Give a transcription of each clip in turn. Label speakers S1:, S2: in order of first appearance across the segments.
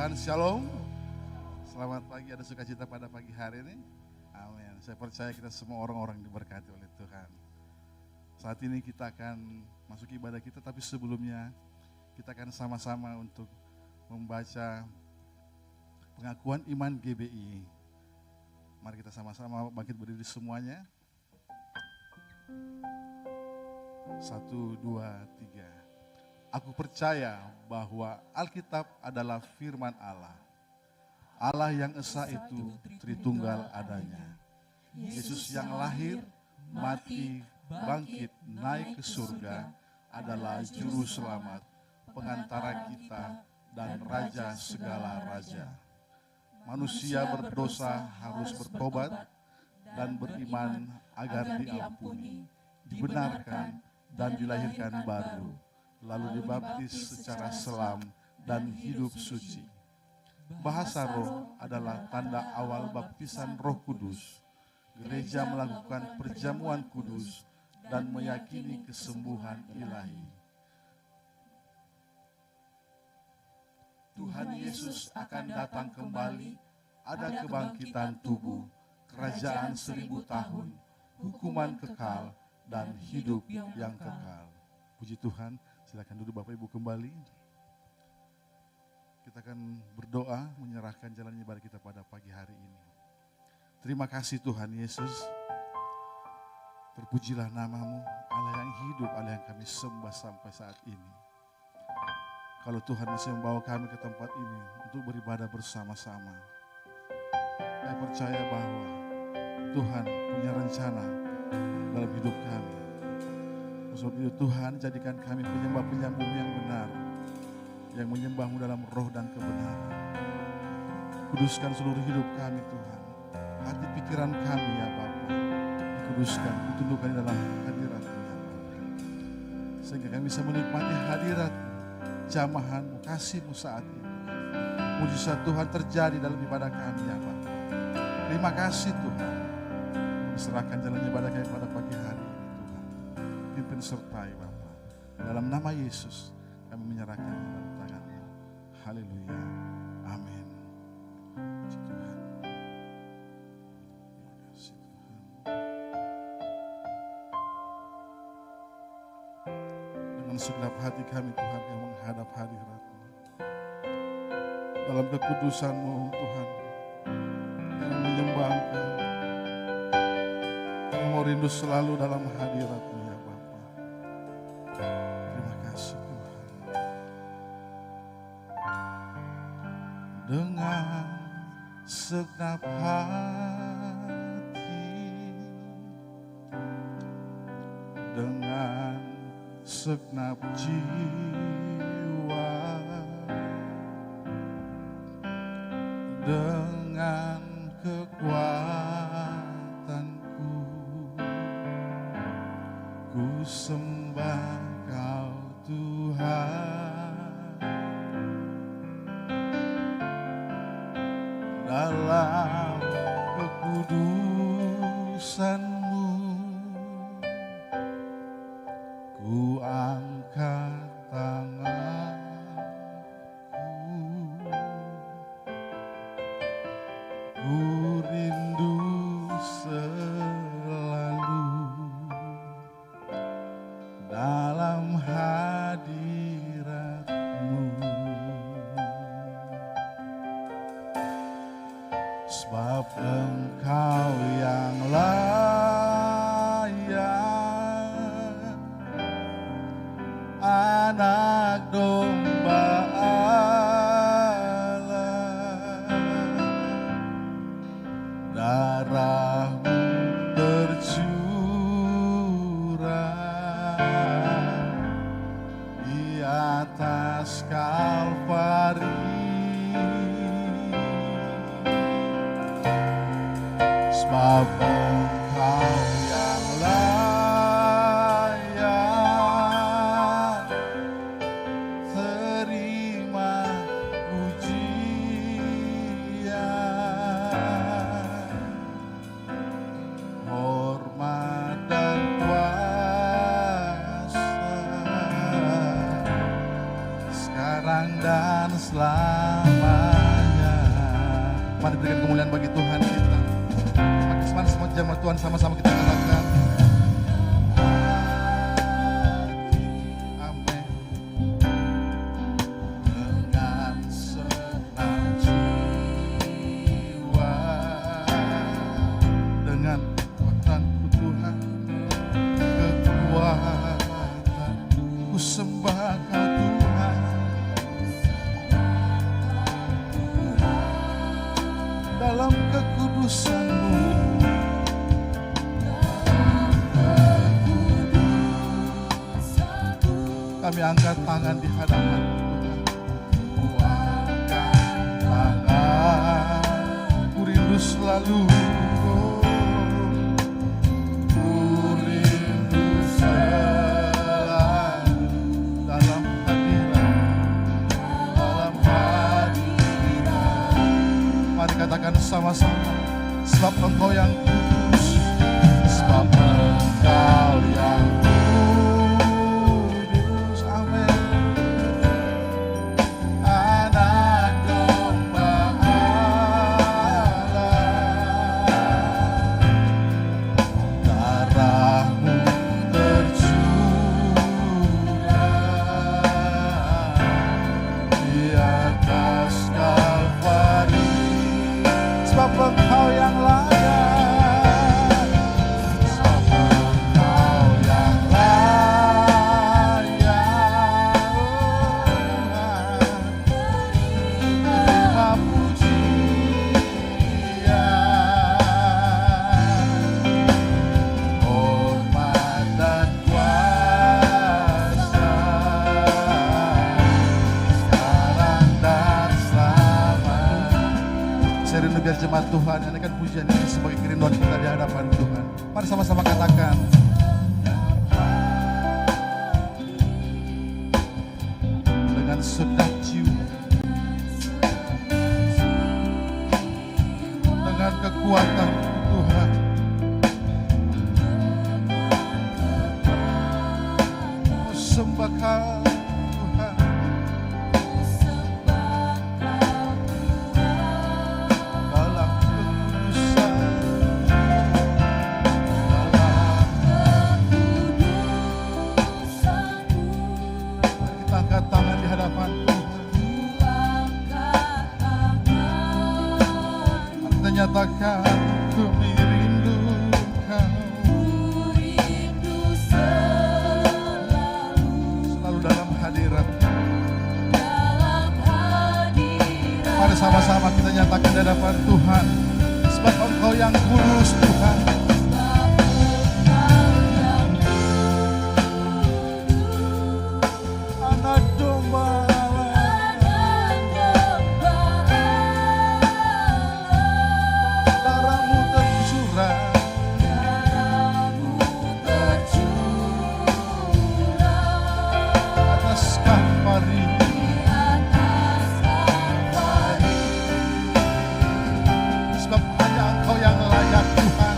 S1: Tuhan, shalom. Selamat pagi, ada sukacita pada pagi hari ini. Amin. Saya percaya kita semua orang-orang diberkati oleh Tuhan. Saat ini kita akan masuk ibadah kita, tapi sebelumnya kita akan sama-sama untuk membaca pengakuan iman GBI. Mari kita sama-sama bangkit berdiri semuanya. 1, 2, 3. Aku percaya bahwa Alkitab adalah firman Allah. Allah yang esa itu Tritunggal adanya. Yesus yang lahir, mati, bangkit, naik ke surga adalah juru selamat, pengantara kita dan raja segala raja. Manusia berdosa harus bertobat dan beriman agar diampuni, dibenarkan dan dilahirkan baru, lalu dibaptis secara selam dan hidup suci. Bahasa roh adalah tanda awal baptisan Roh Kudus. Gereja melakukan perjamuan kudus dan meyakini kesembuhan ilahi. Tuhan Yesus akan datang kembali, ada kebangkitan tubuh, kerajaan 1000 tahun, hukuman kekal, dan hidup yang kekal. Puji Tuhan. Silakan duduk Bapak Ibu kembali. Kita akan berdoa menyerahkan jalan ibadah kita pada pagi hari ini. Terima kasih Tuhan Yesus. Terpujilah namamu, Allah yang hidup, Allah yang kami sembah sampai saat ini. Kalau Tuhan masih membawa kami ke tempat ini untuk beribadah bersama-sama, saya percaya bahwa Tuhan punya rencana dalam hidup kami. Sebab itu Tuhan, jadikan kami penyembah-penyembah yang benar, yang menyembah-Mu dalam roh dan kebenaran. Kuduskan seluruh hidup kami Tuhan. Hati pikiran kami ya Bapa, dikuduskan, ditundukkan dalam hadirat-Mu ya Bapa. Sehingga kami bisa menikmati hadirat-Mu, jamahan-Mu, kasih-Mu saat ini. Mujizat Tuhan terjadi dalam ibadah kami ya Bapa. Terima kasih Tuhan. Kami serahkan jalan ibadah kami pada pagi hari. Pimpin sertai Bapa. Dalam nama Yesus kami menyerahkan dalam tangan-Mu. Haleluya. Amin. Puji Tuhan. Terima kasih Tuhan. Dengan segenap hati kami Tuhan yang menghadap hadirat-Mu. Dalam kekudusan-Mu Tuhan. Yang menyembah Engkau. Kami mau rindu selalu dalam hadirat-Mu. Dengan segenap hati, dengan segenap jiwa, dengan kekuatanku, ku sembah Kau Tuhan. Dalam kekudusan-Mu, ku angkat tanganku, ku rindu selalu dalam hadirat-Mu. Sebab Engkau yang layak Mari sama-sama kita katakan. Amin. Dengan senang jiwa, dengan kekuatanku Tuhan, kekuatan ku sembah Kau Tuhan. Dalam kekudusan-Mu kami angkat tangan di hadapan Tuhan. Ku angkat tangan, ku rindu selalu, ku rindu selalu dalam hadirat, dalam hadirat. Mari katakan sama-sama, sebab Engkau yang kudus, sebab Engkau yang kudus. Amin. Anak domba Allah, darah-Mu tercurah di atas Kalvari, sebab Engkau yang layak, sebab Engkau yang layak. Terima pujian, hormat dan kuasa, sekarang dan selamanya. Saya rindu biar jemaat Tuhan nyanyikan pujian ini sebagai kerinduan kita di hadapan Tuhan. Mari sama-sama katakan. Dengan segenap jiwa, dengan kekuatan Tuhan, mau sembah Kau Tuhan. Dalam kekudusan, mari kita angkat tangan di hadapan Tuhan. Kita nyatakan, kami rindu Kau, selalu dalam hadirat. Mari sama-sama kita nyatakan di hadapan Tuhan, sebab Engkau yang kudus Tuhan. Anak domba Allah, darah-Mu tercurah atas Kalvari, sebab hanya Engkau yang layak Tuhan.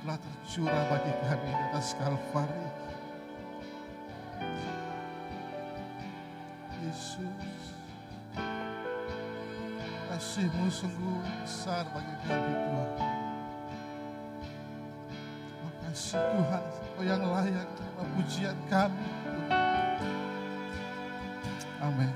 S1: telah tercurah bagi kami di atas Kalvari. Yesus, kasih-Mu sungguh besar bagi kami Tuhan. Makasih Tuhan, Engkau yang layak terima pujian kami Tuhan. Amin.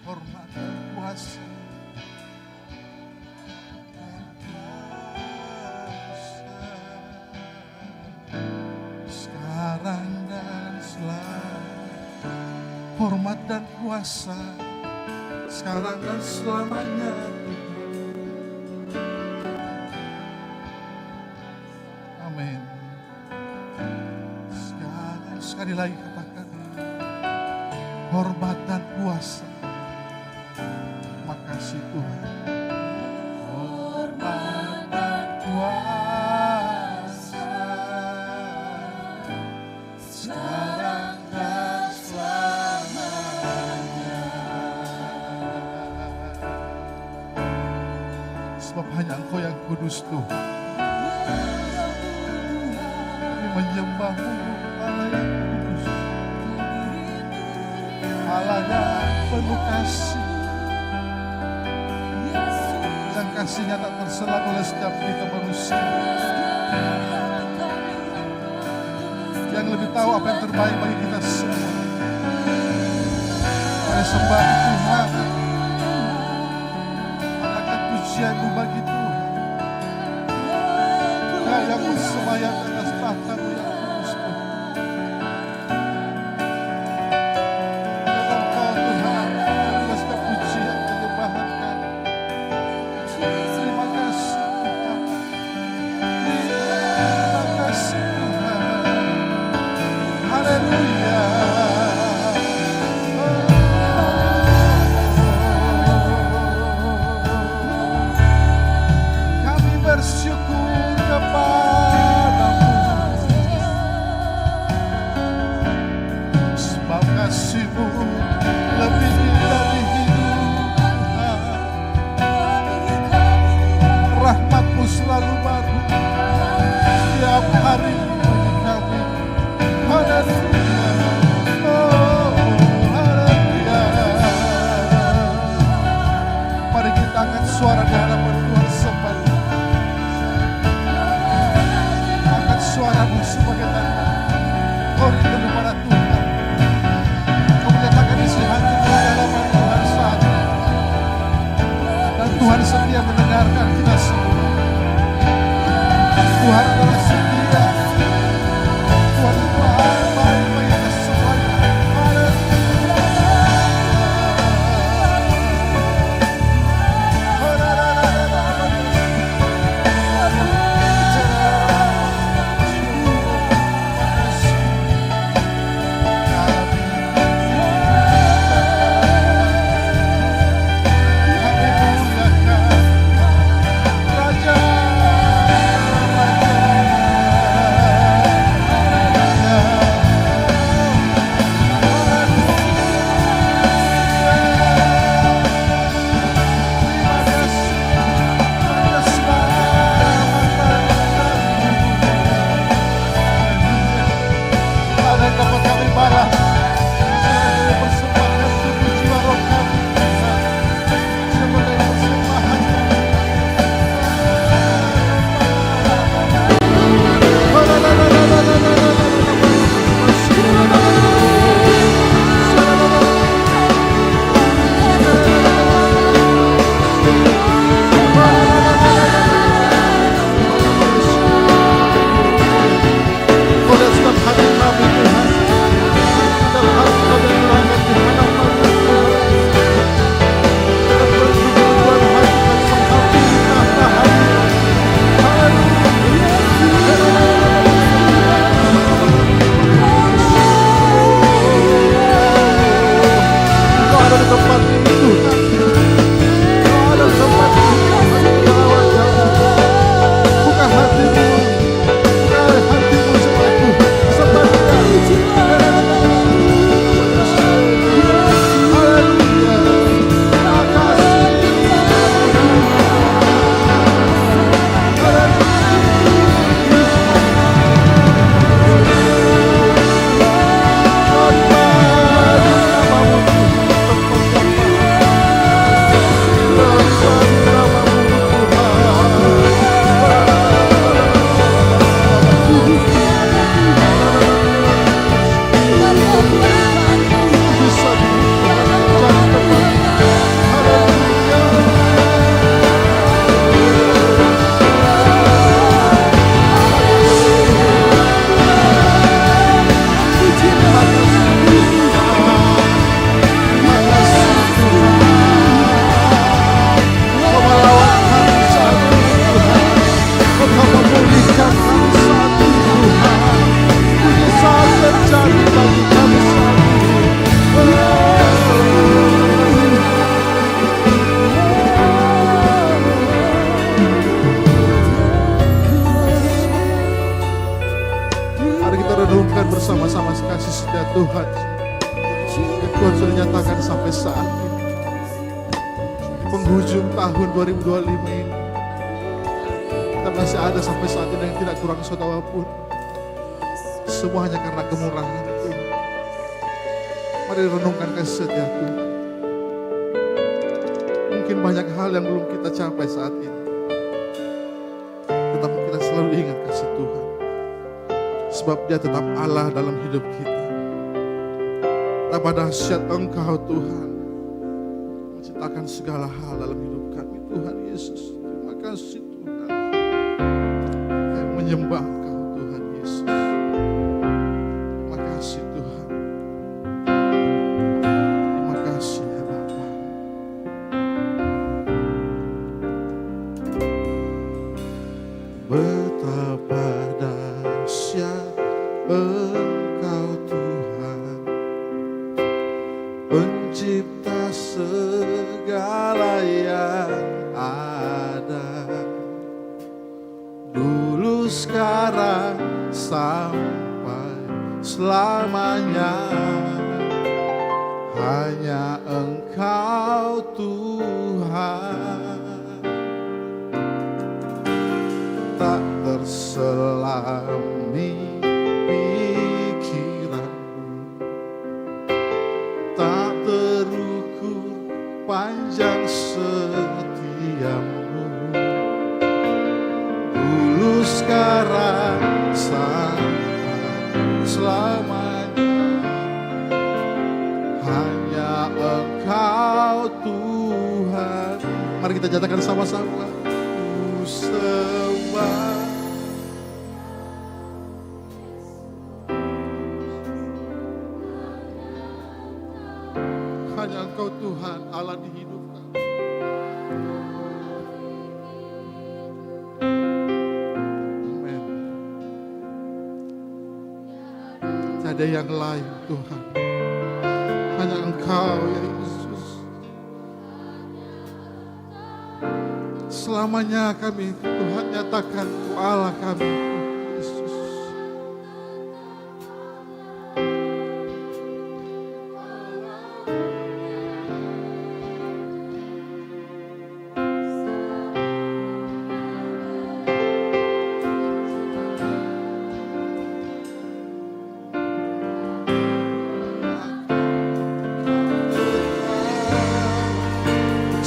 S1: Hormat dan kuasa sekarang dan selamanya. Hormat dan kuasa sekarang dan selamanya. Amin. Sekali lagi katakan, hormat dan kuasa. Makasih Tuhan. Hormat dan kuasa sekarang dan selamanya. Sebab hanya Engkau yang kudus Tuhan. Kami menyembah-Mu, Allah yang kudus, Allah yang penuh kasih, yang kasihnya tak terselat oleh setiap kita manusia, yang lebih tahu apa yang terbaik bagi kita semua. Mari sembah Tuhan, katakan pujian-Mu bagi Tuhan. Kau yang bersemayam di atas tahta-Mu yang kudus Tuhan. Dan Engkau Tuhan, terima setiap pujian penyembahan kami. Terima kasih Tuhan. Terima kasih Tuhan. Haleluya. Kami bersyukur kepadamu, sebab kasih-Mu lebih dari hidup Tuhan. Rahmat-Mu selalu baru setiap hari bagi kami. Haleluya. setia Tuhan. Yang Tuhan sudah nyatakan sampai saat ini. Penghujung tahun 2025 ini. Kita masih ada sampai saat ini yang tidak kurang saudara pun. Semua hanya karena kemurahan Tuhan. Mari renungkan kasih setia Tuhan. Mungkin banyak hal yang belum kita capai saat ini. Tetapi kita selalu ingat kasih Tuhan. Sebab Dia tetap Allah dalam hidup kita. Betapa dahsyat Engkau Tuhan. Menciptakan segala hal dalam hidup kami. Tuhan Yesus, terima kasih Tuhan. Kami menyembah Engkau Tuhan Yesus. Terima kasih Tuhan. Terima kasih ya Bapa. Betapa dahsyat Engkau Tuhan, Pencipta segala yang ada, dulu sekarang sampai selamanya. Hanya Engkau Tuhan, tak terselami pikiranmu, tak terukur panjang setiamu, dulu sekarang sampai selamanya. Hanya Engkau Tuhan. Mari kita nyatakan sama-sama. Ku sembah. Hanya Engkau Tuhan, Allah di hidup kami. Amin. Tiada yang lain Tuhan. Hanya Engkau ya Yesus. Selamanya kami Tuhan nyatakan Engkau Allah kami Yesus.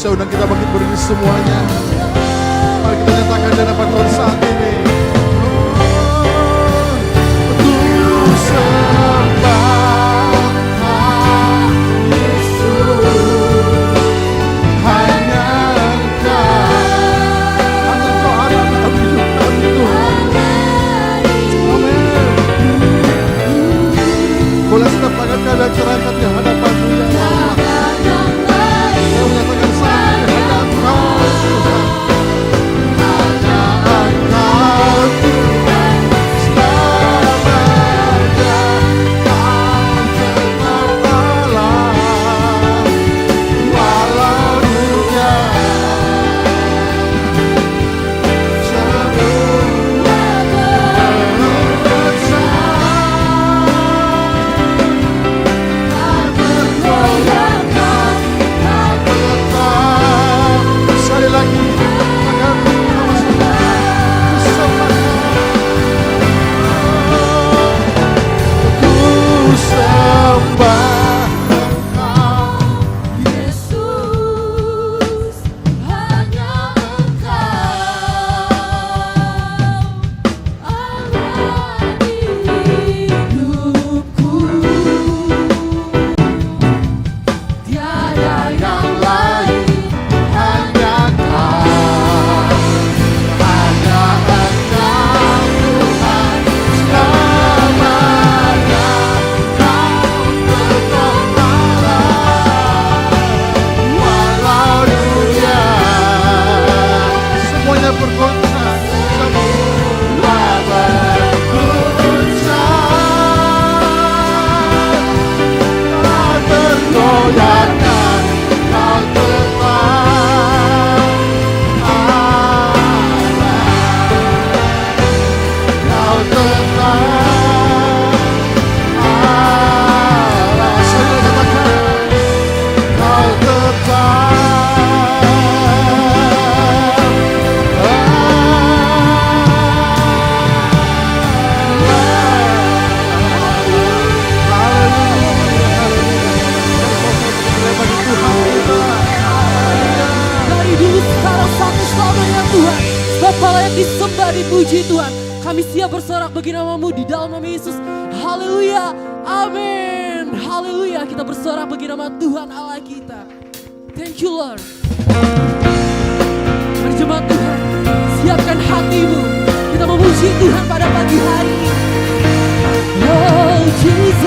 S1: Saya undang kita bangkit berdiri semuanya. Mari kita nyatakan di hadapan Tuhan saat ini. Ku sembah Yesus. Hanya Engkau Allah dalam hidup kami Tuhan. Amin. Boleh tetap tangan keadaan cerahkan di hadapan-Mu ya Allah. Saya menyatakan saat ini hanya Engkau Tuhan. Hanya Engkau Tuhan selamanya.
S2: Kami siap bersorak bagi nama-Mu di dalam nama Yesus. Haleluya, amin. Haleluya, kita bersorak bagi nama Tuhan Allah kita. Thank you Lord. Mari jemaat Tuhan, siapkan hatimu. Kita memuji Tuhan pada pagi hari ini. Oh Jesus,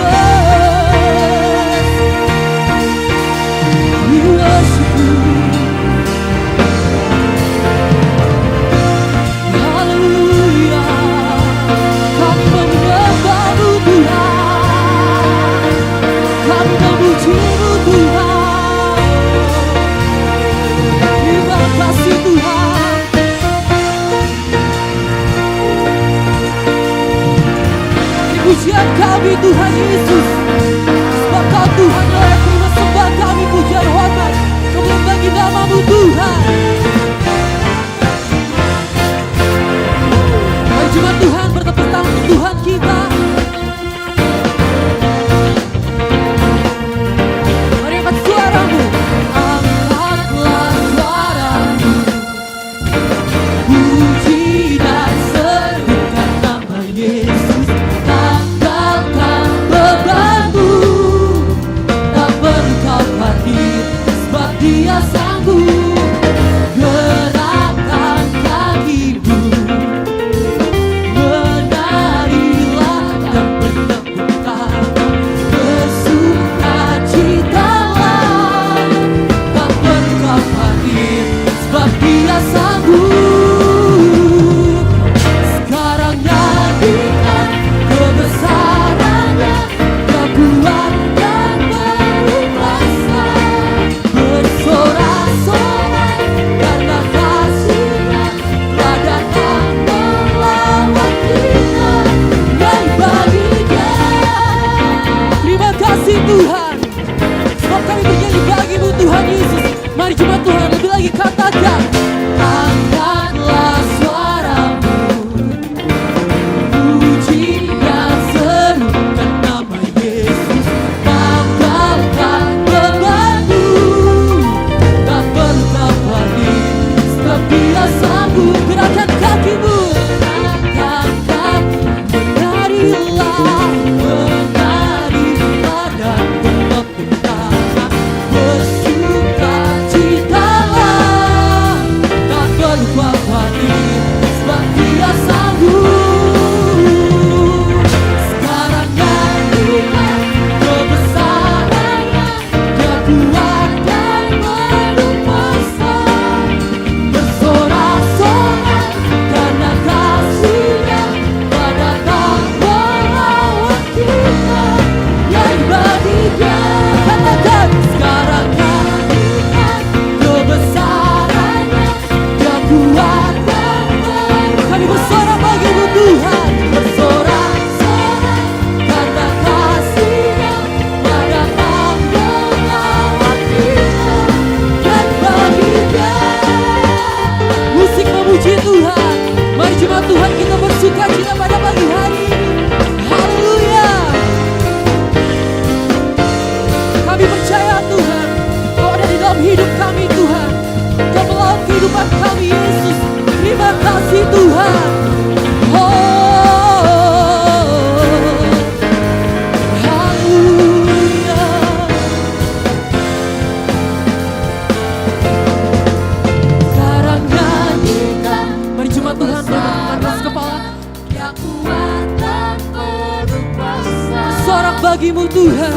S2: we worship you. Haleluya, kami menyembah-Mu Tuhan, kami memuji-Mu Tuhan. Terima kasih Tuhan. Pujian kami Tuhan Yesus, sebab Kau Tuhan layak terima sembah kami, pujian hormat kemuliaan bagi nama-Mu Tuhan. Mari jemaat Tuhan bertepuk tangan untuk Tuhan kita. Mari angkat suaramu, angkatlah suaramu, puji dan serukan nama Yesus. Tanggalkan bebanmu, tak perlu kau khawatir, sebab Dia sanggup. Gerakkan kakimu, menarilah dan bertepuk tangan, bersukacitalah. Tak perlu kau khawatir, sebab Dia sanggup. Sekarang nyanyikan kebesarannya, kekuatan berkuasa, bersorak-sorai karena kasih-Nya telah datang melawat kita dan bagi-Nya. Terima kasih Tuhan, sebab kami bernyanyi bagi-Mu Tuhan Yesus. Mari jemaat Tuhan lebih lagi katakan, angkatlah suaramu, puji dan serukan nama Yesus. Tanggalkan bebanmu, tak perlu kau khawatir, sebab Dia sanggup. Gerakkan kakimu, gerakkan kaki, menarilah, menarilah dan bertepuk tangan, bersukacitalah. Tak perlu kau khawatir, sebab Dia sanggup. Sekarang nyanyikan kebesarannya, kekuatan berkuasa, bersorak-sorai karena kasih-Nya telah datang melawat kita yang bagi-Nya. Katakan, sekarang nyanyikan kebesarannya, kekuatan berkuasa. Kami bersorak bagi-Mu Tuhan, bersorak-sorai karena kasih-Nya telah datang melawat kita dan bagi-Nya. Musik memuji Tuhan. Mari jemaat Tuhan kita bersukacita pada pagi hari ini. Haleluya. Kami percaya Tuhan, Kau ada di dalam hidup kami Tuhan. Kau melawat kehidupan kami Yesus. Terima kasih Tuhan. Oh, haleluya. Sekarang nyanyikan, mari jemaat Tuhan berangkat atas kepala. Kekuatan berkuasa, sorak bagi-Mu Tuhan,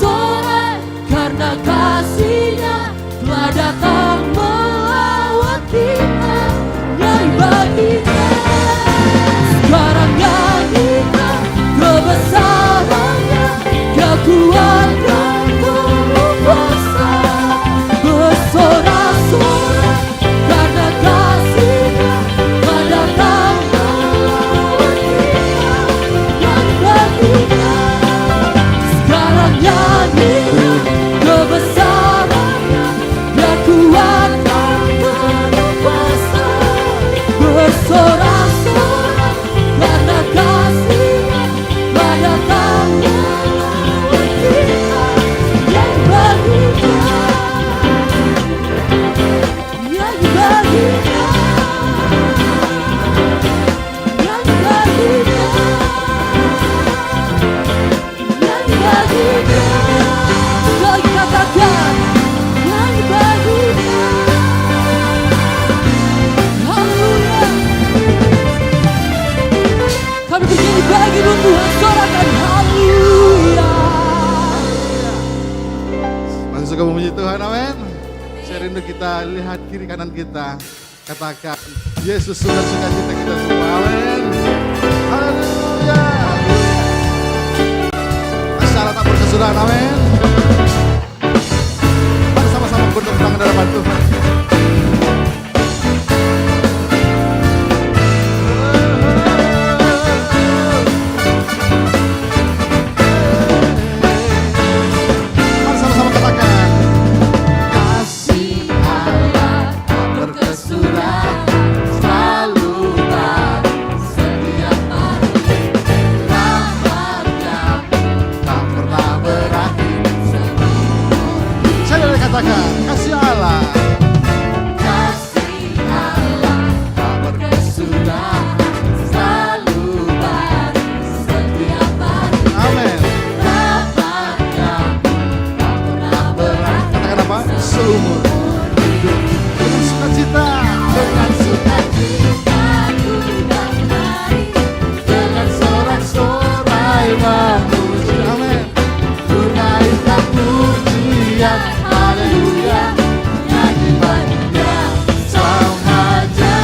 S2: sorak karena kasih-Nya telah datang melawat kita yang bagi-Nya. Sekarang nyanyikan kebesarannya, kekuatan berkuasa, bersorak-sorai karena kasih-Nya telah datang melawat kita yang bagi-Nya. Sekarang nyanyikan kebesarannya, kekuatan berkuasa, bersorak Sekali katakan yang baginya. Haleluya. Kami bernyanyi bagi-Mu Tuhan, sorakan haleluya.
S1: Masih suka memuji Tuhan, amin. Saya rindu kita lihat kiri kanan kita. Katakan, Yesus sudah sukacita kita semua, amin. Haleluya. Masalah tak berkesudahan, amin. Mari sama-sama bertepuk tangan dalam hadapan Tuhan. Mari sama-sama katakan, kasih Allah berkesudahan selalu baru setiap hari. Rahmat-Nya tak pernah berakhir. Saya boleh katakan, kasih Allah tak berkesudahan selalu baru setiap hari. Amin. Rahmat-Nya tak pernah berakhir. Katakan apa? Seumur hidup dengan sukacita. Dengan sukacita ku dan menari, dengan sorak-sorai memuji. Amin. Ku naikkan pujian, haleluya. Nyanyi bagi Dia Sang Raja,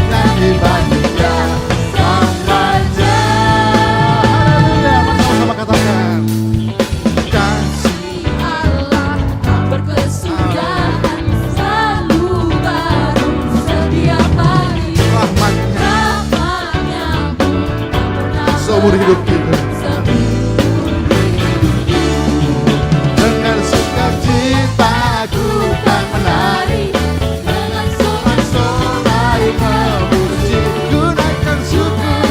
S1: nyanyi bagi Dia Sang Raja. Haleluya. Mari sama-sama katakan, kasih
S2: Allah berkesudahan selalu baru setiap hari.
S1: rahmat-Nya
S2: Rahmat-Nya tak pernah
S1: seumur hidup kita. Dengan sukacita ku kan menari,
S2: dengan sorak
S1: sorai memuji. Ku naikkan syukur,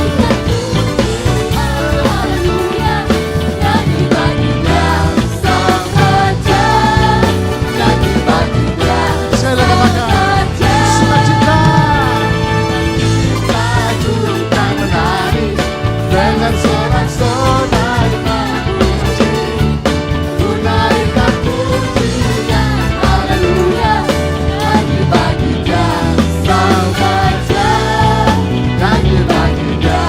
S2: haleluya. Nyanyi bagi Dia
S1: Sang Raja, nyanyi bagi Dia. Saya katakan, sukacita ku kan menari, dengan sorak-sorai memuji. Ku naikkan pujian, haleluya. Nyanyi bagi Dia Sang Raja, nyanyi bagi Dia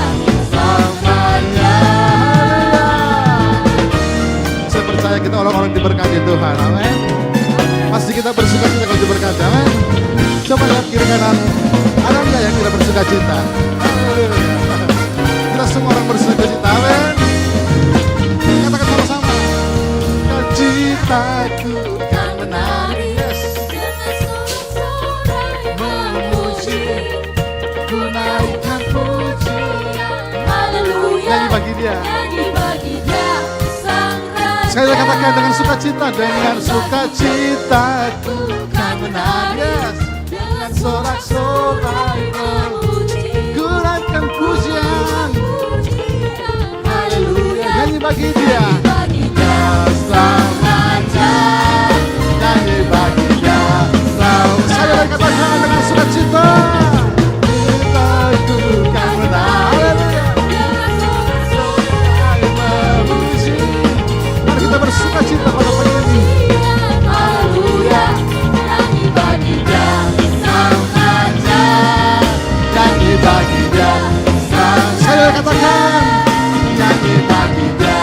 S1: Sang Raja. Haleluya. Saya percaya kita orang-orang diberkati Tuhan, amin. Pasti kita bersukacita kalau diberkati, amin. Coba lihat kiri kanan, ada nggak yang tidak bersukacita? Haleluya. Kita semua orang bersukacita, amin. Katakan sama-sama, sukacitaku kan menari, yes.
S2: dengan sorak-sorai memuji.
S1: Ku naikkan pujian,
S2: Haleluya.
S1: nyanyi bagi Dia.
S2: Nyanyi bagi Dia Sang Raja.
S1: Sekali lagi katakan, dengan sukacita, dengan sukacitaku kan menari, yes. Dengan sorak-sorai
S2: memuji.
S1: ku naikkan pujian,
S2: Haleluya.
S1: nyanyi bagi Dia.
S2: Bagi Dia
S1: Sang Raja, nyanyi bagi Dia. Sekali lagi katakan, dengan sukacita ku kan menari,
S2: dengan
S1: sorak-sorai memuji. Mari kita bersukacita pada pagi ini.
S2: haleluya. Nyanyi bagi Dia Sang Raja.
S1: Nyanyi bagi Dia. Saya katakan, nyanyi bagi Dia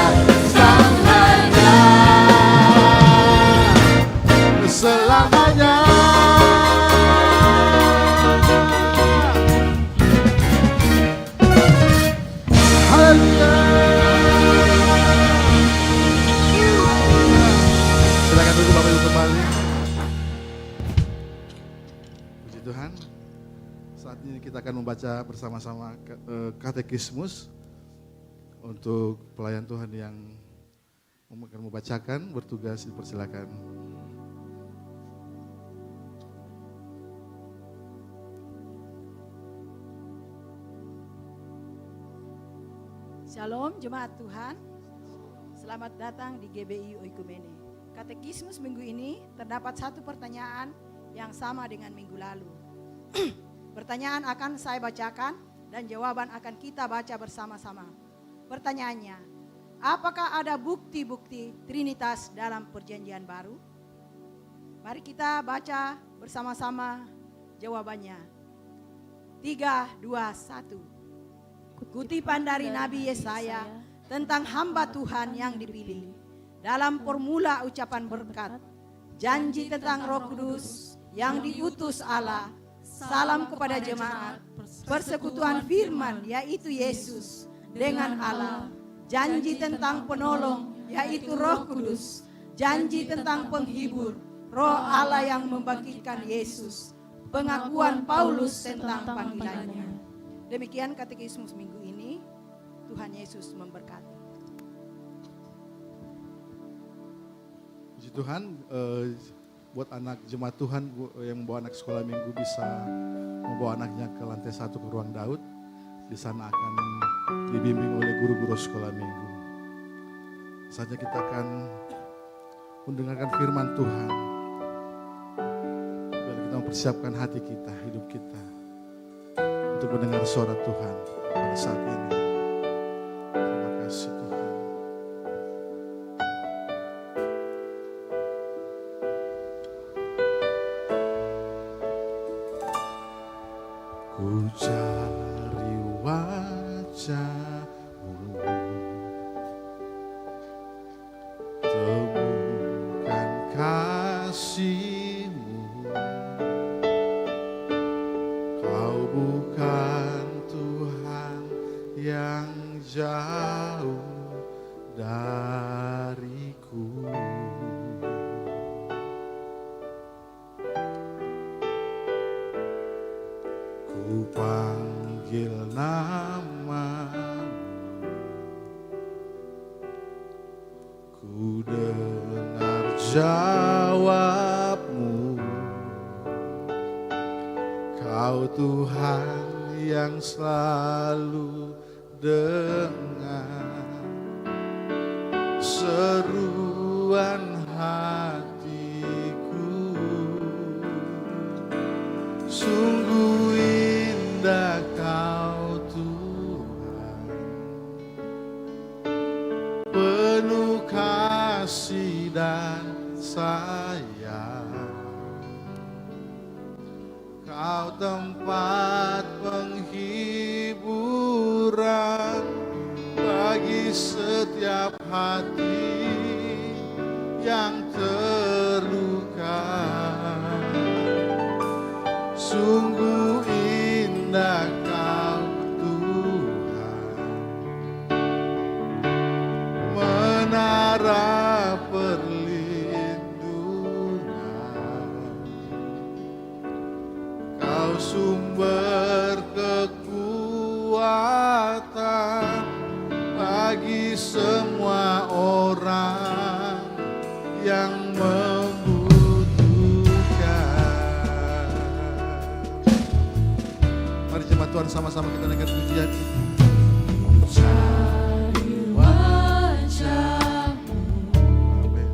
S1: Sang Raja selamanya. Haleluya. Silakan duduk Bapak Ibu kembali. Puji Tuhan. Saat ini kita akan membaca bersama-sama katekismus untuk pelayan Tuhan yang akan membacakan, bertugas, dipersilakan.
S3: Shalom jemaat Tuhan, selamat datang di GBI Oikumene. Katekismus minggu ini terdapat satu pertanyaan yang sama dengan minggu lalu. Pertanyaan akan saya bacakan dan jawaban akan kita baca bersama-sama. Pertanyaannya, apakah ada bukti-bukti Trinitas dalam Perjanjian Baru? Mari kita baca bersama-sama jawabannya. 3, 2, 1. Kutipan dari Nabi Yesaya tentang hamba Tuhan yang dipilih. Dalam formula ucapan berkat, janji tentang Roh Kudus yang diutus Allah, salam kepada jemaat, persekutuan firman yaitu Yesus dengan Allah, janji tentang penolong yaitu Roh Kudus, janji tentang penghibur, Roh Allah yang membangkitkan Yesus, pengakuan Paulus tentang panggilannya. Demikian katekismus minggu ini. Tuhan Yesus memberkati.
S1: Puji Tuhan, buat anak jemaat Tuhan yang membawa anak sekolah minggu bisa membawa anaknya ke lantai 1 ke ruang Daud. Di sana akan dibimbing oleh guru-guru sekolah minggu. Saatnya kita akan mendengarkan firman Tuhan. Biar kita mempersiapkan hati kita, hidup kita untuk mendengar suara Tuhan pada saat ini. Terima kasih Tuhan. Ku cari wajah-Mu, temukan kasih-Mu. Kau bukan Tuhan yang jauh dariku. Ku panggil nama-Mu, ku dengar jawab-Mu. Kau Tuhan yang selalu dengar seruan hatiku. Sungguh indah Kau Tuhan, penuh kasih dan sayang. Kau tempat penghiburan bagi setiap hati yang terluka. Sungguh indah Kau Tuhan, menara perlindungan. Kau sumber kekuatan bagi semua orang yang membutuhkan. Mari jemaat Tuhan sama-sama kita naikkan pujian ini.
S2: Cari wajah-Mu,
S1: Amin.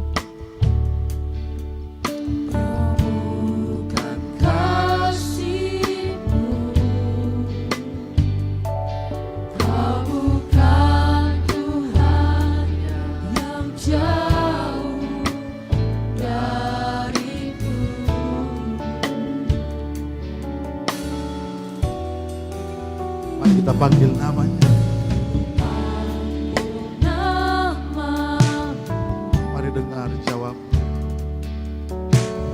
S2: temukan kasih-Mu. Kau bukan Tuhan yang jauh dariku.
S1: Mari kita panggil namanya.
S2: Nama-Mu,
S1: Mari dengar jawab.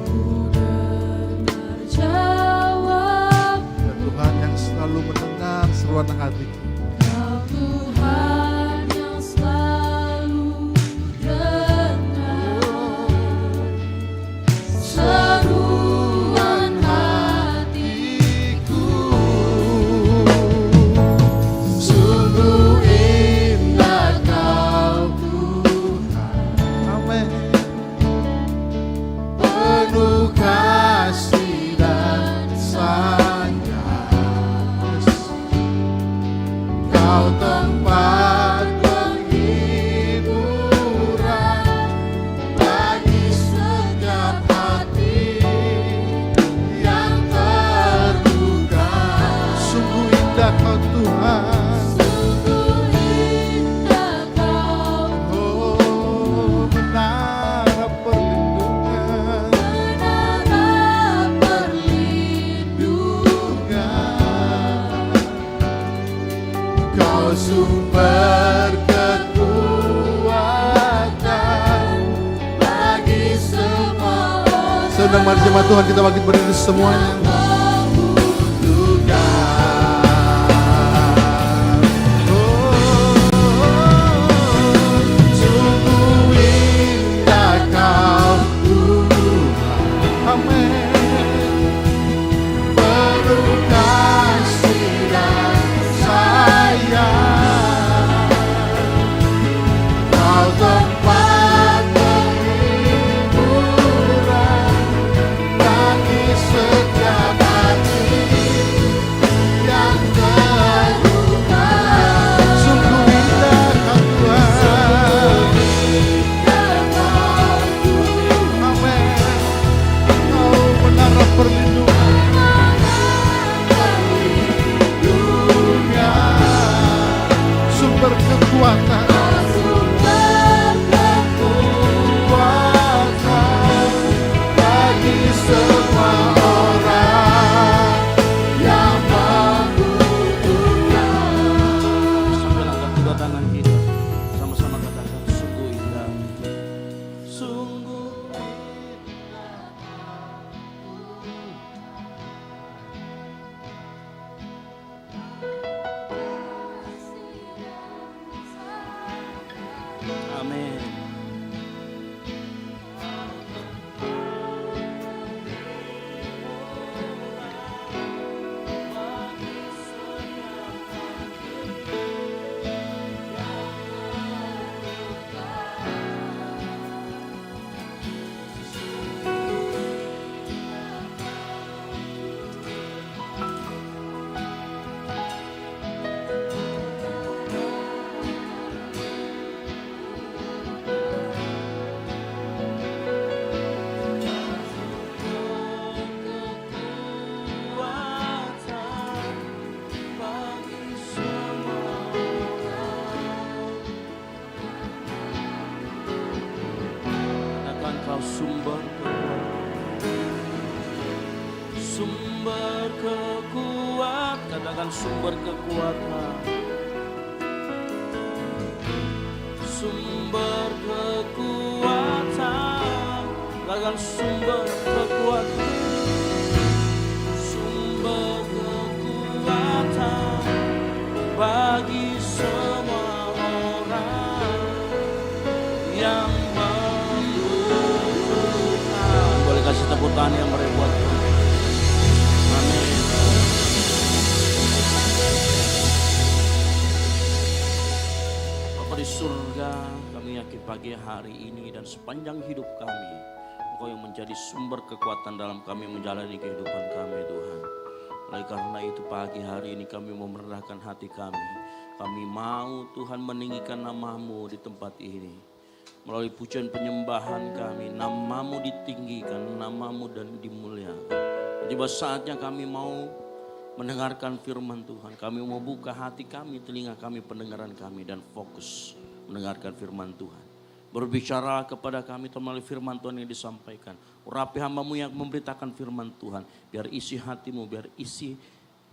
S2: ku dengar jawab.
S1: Ya Tuhan yang selalu mendengar seruan hati.
S2: Kau Tuhan yang selalu dengar seruan hatiku. Sungguh indah Kau Tuhan,
S1: Amin.
S2: penuh kasih dan sayang.
S1: undang mari jemaat Tuhan kita bangkit berdiri semuanya.
S4: Sumber kekuatan, katakan sumber kekuatan. Sumber kekuatan, katakan sumber kekuatan. Sumber kekuatan bagi semua orang yang membutuhkan. Boleh kasih tepuk tangan yang meriah buat Tuhan. Amin. Bapa di surga, kami yakin pagi hari ini dan sepanjang hidup kami, Engkau yang menjadi sumber kekuatan dalam kami menjalani kehidupan kami, Tuhan. Oleh karena itu pagi hari ini kami mau merendahkan hati kami. Kami mau Tuhan meninggikan nama-Mu di tempat ini. Melalui pujian penyembahan kami, nama-Mu ditinggikan, nama-Mu dan dimuliakan. Tiba saatnya kami mau mendengarkan firman Tuhan. Kami mau buka hati kami, telinga kami, pendengaran kami dan fokus mendengarkan firman Tuhan. Berbicara kepada kami melalui firman Tuhan yang disampaikan. Urapi hamba-Mu yang memberitakan firman Tuhan. Biar isi hatimu, biar isi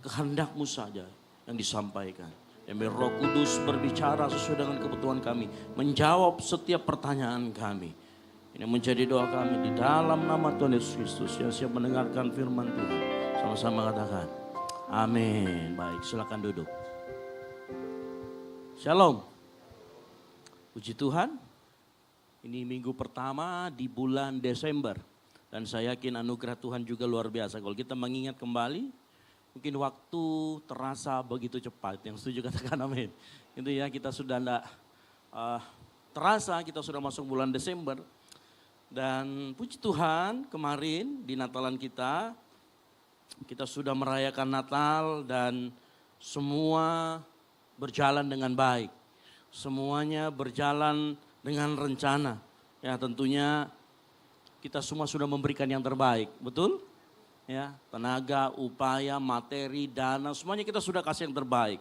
S4: kehendak-Mu saja yang disampaikan. Demi Roh Kudus berbicara sesuai dengan kebutuhan kami. Menjawab setiap pertanyaan kami. Ini menjadi doa kami di dalam nama Tuhan Yesus Kristus yang siap mendengarkan firman Tuhan. Sama-sama katakan, amin. Baik, silakan duduk. Shalom. Puji Tuhan, ini minggu pertama di bulan Desember. Dan saya yakin anugerah Tuhan juga luar biasa. Kalau kita mengingat kembali, mungkin waktu terasa begitu cepat. Yang setuju katakan amin. Itu ya, kita sudah tidak terasa, kita sudah masuk bulan Desember. Dan puji Tuhan, kemarin di Natalan kita sudah merayakan Natal dan semua berjalan dengan baik. Semuanya berjalan dengan rencana. Ya, tentunya kita semua sudah memberikan yang terbaik, betul? Ya, tenaga, upaya, materi, dana, semuanya kita sudah kasih yang terbaik.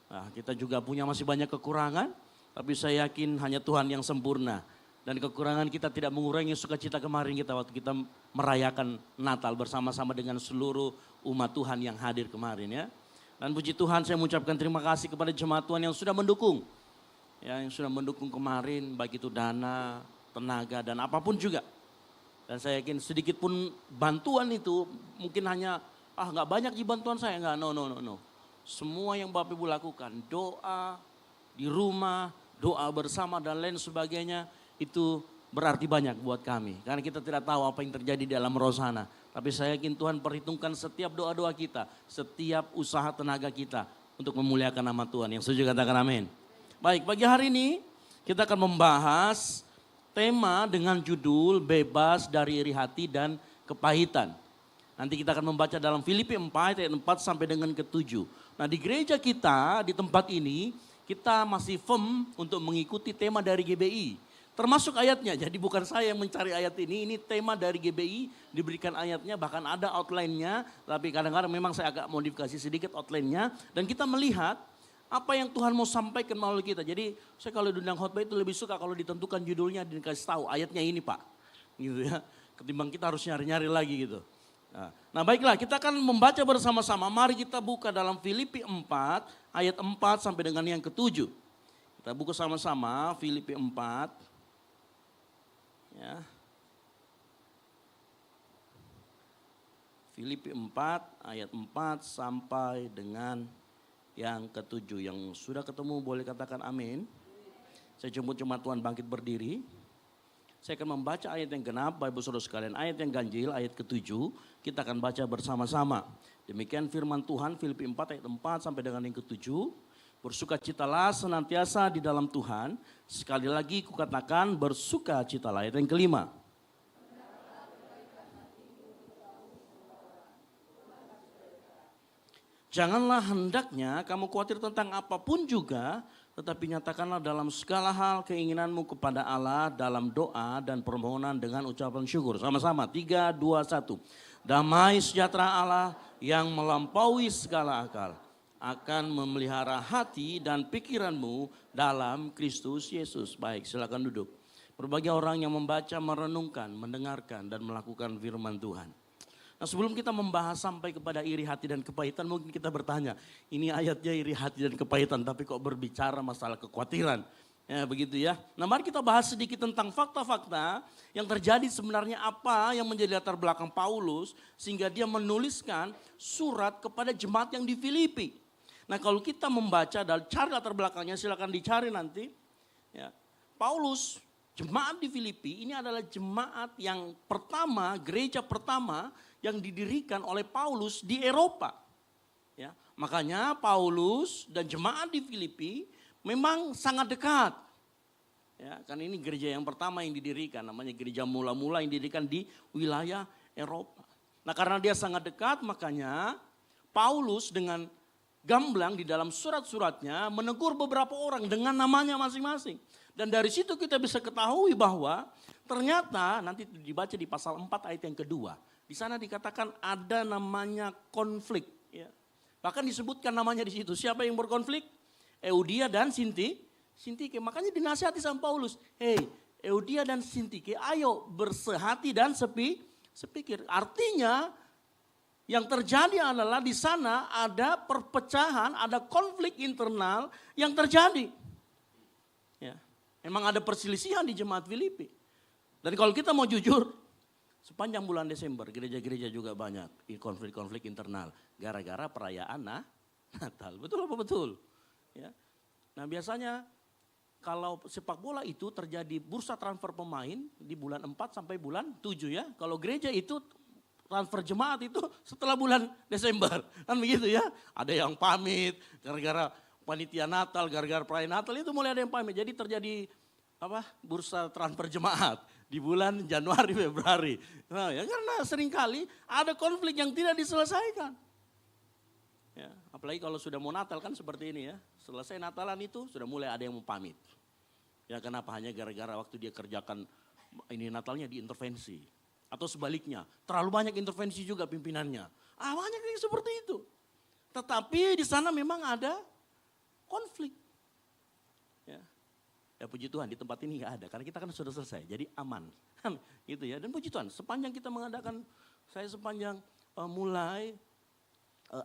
S4: Nah, kita juga punya masih banyak kekurangan, tapi saya yakin hanya Tuhan yang sempurna. Dan kekurangan kita tidak mengurangi sukacita kemarin kita waktu kita merayakan Natal bersama-sama dengan seluruh umat Tuhan yang hadir kemarin ya. Dan puji Tuhan saya mengucapkan terima kasih kepada jemaat Tuhan yang sudah mendukung. Ya, yang sudah mendukung kemarin baik itu dana, tenaga dan apapun juga. Dan saya yakin sedikit pun bantuan itu mungkin hanya, nggak banyak di bantuan saya, nggak, no. Semua yang Bapak Ibu lakukan, doa di rumah, doa bersama dan lain sebagainya, itu berarti banyak buat kami. Karena kita tidak tahu apa yang terjadi di dalam roh sana. Tapi saya yakin Tuhan perhitungkan setiap doa-doa kita, setiap usaha tenaga kita untuk memuliakan nama Tuhan. Yang setuju katakan amin. Baik, pagi hari ini kita akan membahas tema dengan judul bebas dari iri hati dan kepahitan. Nanti kita akan membaca dalam Filipi 4 ayat 4 sampai dengan ke-7. Nah, di gereja kita di tempat ini kita masih firm untuk mengikuti tema dari GBI. Termasuk ayatnya, jadi bukan saya yang mencari ayat ini tema dari GBI, diberikan ayatnya, bahkan ada outline-nya, tapi kadang-kadang memang saya agak modifikasi sedikit outline-nya, dan kita melihat apa yang Tuhan mau sampaikan melalui kita. Jadi saya kalau diundang khotbah itu lebih suka kalau ditentukan judulnya, dikasih tahu ayatnya ini Pak, gitu ya, ketimbang kita harus nyari-nyari lagi gitu. Nah baiklah, kita akan membaca bersama-sama, mari kita buka dalam Filipi 4, ayat 4 sampai dengan yang ke-7. Kita buka sama-sama Filipi 4. Ya. Filipi 4 ayat 4 sampai dengan yang ke-7. Yang sudah ketemu boleh katakan amin. Saya jemput jemaat Tuhan bangkit berdiri. Saya akan membaca ayat yang genap, Bapak Ibu Saudara sekalian. Ayat yang ganjil, ayat ke-7. Kita akan baca bersama-sama. Demikian firman Tuhan Filipi 4 ayat 4 sampai dengan yang ke-7. Bersukacitalah senantiasa di dalam Tuhan. Sekali lagi kukatakan bersukacitalah. Ayat yang kelima. Janganlah hendaknya kamu khawatir tentang apapun juga, tetapi nyatakanlah dalam segala hal keinginanmu kepada Allah dalam doa dan permohonan dengan ucapan syukur. Sama-sama, 3, 2, 1. Damai sejahtera Allah yang melampaui segala akal akan memelihara hati dan pikiranmu dalam Kristus Yesus. Baik, silakan duduk. Berbagai orang yang membaca, merenungkan, mendengarkan, dan melakukan firman Tuhan. Nah sebelum kita membahas sampai kepada iri hati dan kepahitan, mungkin kita bertanya, ini ayatnya iri hati dan kepahitan, tapi kok berbicara masalah kekhawatiran? Ya begitu ya. Nah mari kita bahas sedikit tentang fakta-fakta yang terjadi sebenarnya apa yang menjadi latar belakang Paulus, sehingga dia menuliskan surat kepada jemaat yang di Filipi. Nah kalau kita membaca dan cari latar belakangnya, silakan dicari nanti. Ya. Paulus, jemaat di Filipi ini adalah jemaat yang pertama, gereja pertama yang didirikan oleh Paulus di Eropa. Ya. Makanya Paulus dan jemaat di Filipi memang sangat dekat. Ya, kan ini gereja yang pertama yang didirikan, namanya gereja mula-mula yang didirikan di wilayah Eropa. Nah karena dia sangat dekat, makanya Paulus dengan gamblang di dalam surat-suratnya menegur beberapa orang dengan namanya masing-masing. Dan dari situ kita bisa ketahui bahwa ternyata nanti dibaca di pasal 4 ayat yang kedua. Di sana dikatakan ada namanya konflik. Ya. Bahkan disebutkan namanya di situ. Siapa yang berkonflik? Eudia dan Sintike. Makanya dinasihati sama Paulus. Hei Eudia dan Sintike, ayo bersehati dan sepikir. Artinya yang terjadi adalah di sana ada perpecahan, ada konflik internal yang terjadi. Ya, memang ada perselisihan di jemaat Filipi. Dan kalau kita mau jujur, sepanjang bulan Desember gereja-gereja juga banyak konflik-konflik internal. Gara-gara perayaan Natal. Betul apa betul? Ya. Nah biasanya kalau sepak bola itu terjadi bursa transfer pemain di bulan 4 sampai bulan 7 ya. Kalau gereja itu transfer jemaat itu setelah bulan Desember. Kan begitu ya. Ada yang pamit gara-gara panitia Natal, gara-gara perayaan Natal itu mulai ada yang pamit. Jadi terjadi bursa transfer jemaat di bulan Januari, Februari. Nah, ya karena seringkali ada konflik yang tidak diselesaikan. Ya, apalagi kalau sudah mau Natal kan seperti ini ya. Selesai Natalan itu sudah mulai ada yang mau pamit. Ya kenapa? Hanya gara-gara waktu dia kerjakan ini Natalnya diintervensi. Atau sebaliknya, terlalu banyak intervensi juga pimpinannya. Banyak yang seperti itu. Tetapi di sana memang ada konflik. Ya puji Tuhan di tempat ini nggak ada, karena kita kan sudah selesai, jadi aman. Gitu ya. Dan puji Tuhan, sepanjang kita mengadakan, saya sepanjang mulai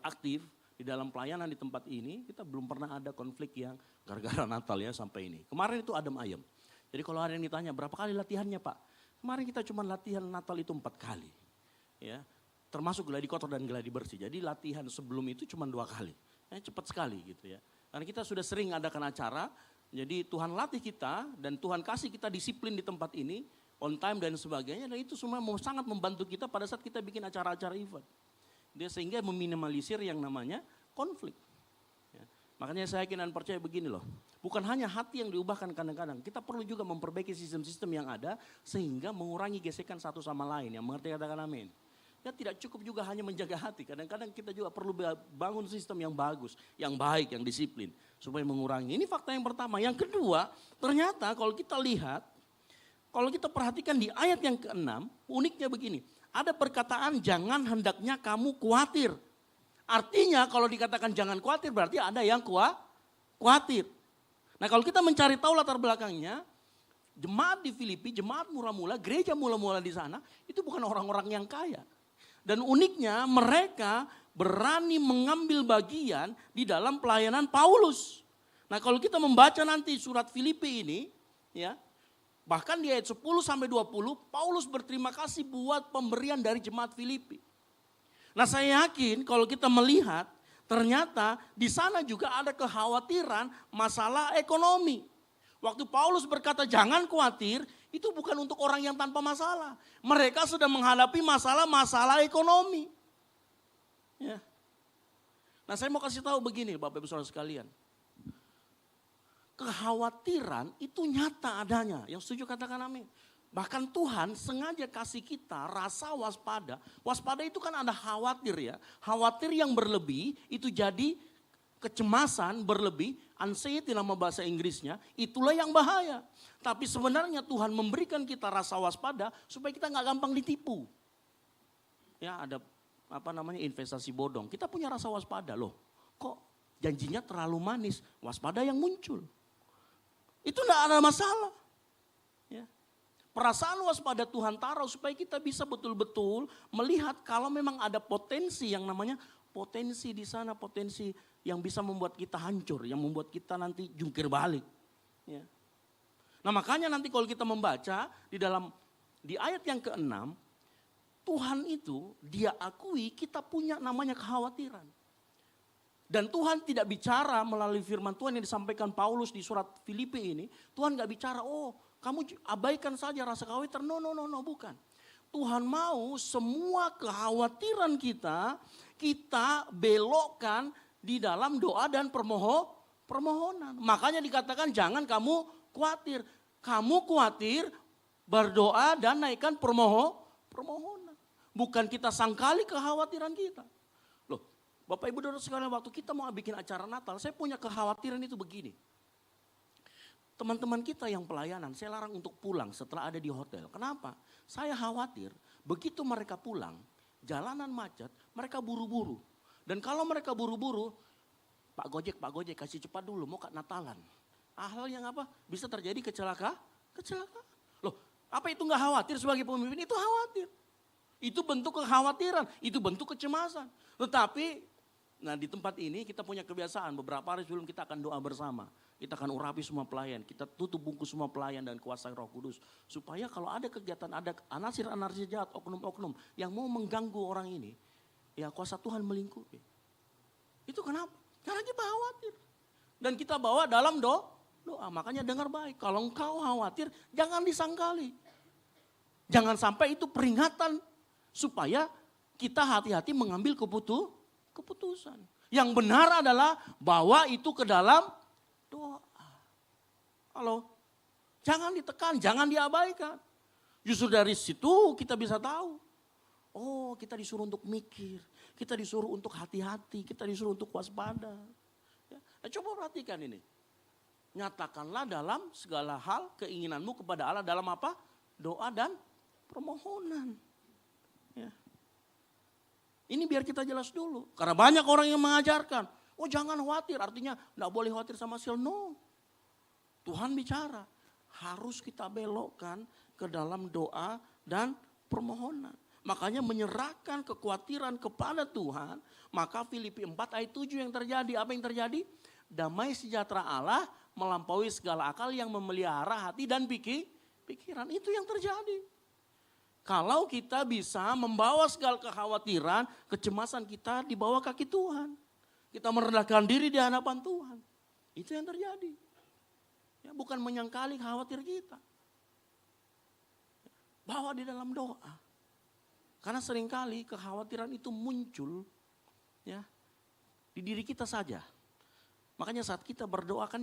S4: aktif di dalam pelayanan di tempat ini, kita belum pernah ada konflik yang gara-gara Natal ya sampai ini. Kemarin itu adem ayem. Jadi kalau ada yang ditanya berapa kali latihannya Pak? Kemarin kita cuma latihan Natal itu 4 kali. Ya, termasuk gladi kotor dan gladi bersih. Jadi latihan sebelum itu cuma 2 kali. Cepat sekali gitu ya. Karena kita sudah sering adakan acara, jadi Tuhan latih kita dan Tuhan kasih kita disiplin di tempat ini, on time dan sebagainya. Dan itu semua sangat membantu kita pada saat kita bikin acara-acara event. Dia sehingga meminimalisir yang namanya konflik. Ya. Makanya saya yakin dan percaya begini loh. Bukan hanya hati yang diubahkan kadang-kadang. Kita perlu juga memperbaiki sistem-sistem yang ada sehingga mengurangi gesekan satu sama lain. Yang mengerti katakan amin. Ya tidak cukup juga hanya menjaga hati. Kadang-kadang kita juga perlu bangun sistem yang bagus, yang baik, yang disiplin. Supaya mengurangi. Ini fakta yang pertama. Yang kedua, ternyata kalau kita lihat, kalau kita perhatikan di ayat yang ke-6, uniknya begini. Ada perkataan jangan hendaknya kamu khawatir. Artinya kalau dikatakan jangan khawatir berarti ada yang khawatir. Nah kalau kita mencari tahu latar belakangnya, jemaat di Filipi, jemaat mula-mula, gereja mula-mula di sana, itu bukan orang-orang yang kaya. Dan uniknya mereka berani mengambil bagian di dalam pelayanan Paulus. Nah kalau kita membaca nanti surat Filipi ini, ya, bahkan di ayat 10 sampai 20, Paulus berterima kasih buat pemberian dari jemaat Filipi. Nah saya yakin kalau kita melihat, ternyata di sana juga ada kekhawatiran masalah ekonomi. Waktu Paulus berkata jangan khawatir, itu bukan untuk orang yang tanpa masalah. Mereka sudah menghadapi masalah-masalah ekonomi. Ya. Nah saya mau kasih tahu begini Bapak Ibu Saudara sekalian. Kekhawatiran itu nyata adanya. Yang setuju katakan amin. Bahkan Tuhan sengaja kasih kita rasa waspada. Waspada itu kan ada khawatir ya. Khawatir yang berlebih itu jadi kecemasan berlebih. Anxiety nama bahasa Inggrisnya. Itulah yang bahaya. Tapi sebenarnya Tuhan memberikan kita rasa waspada supaya kita gak gampang ditipu. Ya ada investasi bodong. Kita punya rasa waspada loh. Kok janjinya terlalu manis. Waspada yang muncul. Itu gak ada masalah. Ya. Perasaan waspada Tuhan taruh supaya kita bisa betul-betul melihat kalau memang ada potensi yang namanya potensi di sana, potensi yang bisa membuat kita hancur, yang membuat kita nanti jungkir balik. Ya. Nah makanya nanti kalau kita membaca di ayat yang ke-6, Tuhan itu dia akui kita punya namanya kekhawatiran. Dan Tuhan tidak bicara melalui firman Tuhan yang disampaikan Paulus di surat Filipi ini. Tuhan gak bicara, oh kamu abaikan saja rasa khawatir. No, bukan. Tuhan mau semua kekhawatiran kita belokkan di dalam doa dan permohonan. Makanya dikatakan jangan kamu khawatir. Kamu khawatir, berdoa dan naikkan permohonan. Bukan kita sangkali kekhawatiran kita. Loh, Bapak Ibu Saudara sekalian, waktu kita mau bikin acara Natal, saya punya kekhawatiran itu begini. Teman-teman kita yang pelayanan, saya larang untuk pulang setelah ada di hotel. Kenapa? Saya khawatir begitu mereka pulang, jalanan macet, mereka buru-buru. Dan kalau mereka buru-buru, Pak Gojek kasih cepat dulu, mau ke Natalan. Hal yang apa? Bisa terjadi kecelakaan. Loh, apa itu gak khawatir sebagai pemimpin? Itu khawatir. Itu bentuk kekhawatiran, itu bentuk kecemasan. Tetapi, nah di tempat ini kita punya kebiasaan, beberapa hari sebelum kita akan doa bersama. Kita akan urapi semua pelayan, kita tutup bungkus semua pelayan dan kuasa Roh Kudus. Supaya kalau ada kegiatan, ada anasir-anasir jahat, oknum-oknum yang mau mengganggu orang ini, ya kuasa Tuhan melingkupi. Itu kenapa? Karena kita khawatir. Dan kita bawa dalam doa. Makanya dengar baik, kalau engkau khawatir jangan disangkali. Jangan sampai itu peringatan supaya kita hati-hati mengambil keputusan. Yang benar adalah bawa itu ke dalam doa. Halo, jangan ditekan, jangan diabaikan. Justru dari situ kita bisa tahu. Oh, kita disuruh untuk mikir, kita disuruh untuk hati-hati, kita disuruh untuk waspada. Ya, nah, coba perhatikan ini. Nyatakanlah dalam segala hal keinginanmu kepada Allah dalam apa? Doa dan permohonan. Ya. Ini biar kita jelas dulu. Karena banyak orang yang mengajarkan. Oh jangan khawatir, artinya tidak boleh khawatir sama sial. No. Tuhan bicara. Harus kita belokkan ke dalam doa dan permohonan. Makanya menyerahkan kekhawatiran kepada Tuhan. Maka Filipi 4 ayat 7 yang terjadi. Apa yang terjadi? Damai sejahtera Allah melampaui segala akal yang memelihara hati dan pikiran. Itu yang terjadi. Kalau kita bisa membawa segala kekhawatiran, kecemasan kita di bawah kaki Tuhan. Kita merendahkan diri di hadapan Tuhan. Itu yang terjadi. Ya, bukan menyangkali khawatir kita. Bawa di dalam doa. Karena seringkali kekhawatiran itu muncul ya di diri kita saja. Makanya saat kita berdoa kan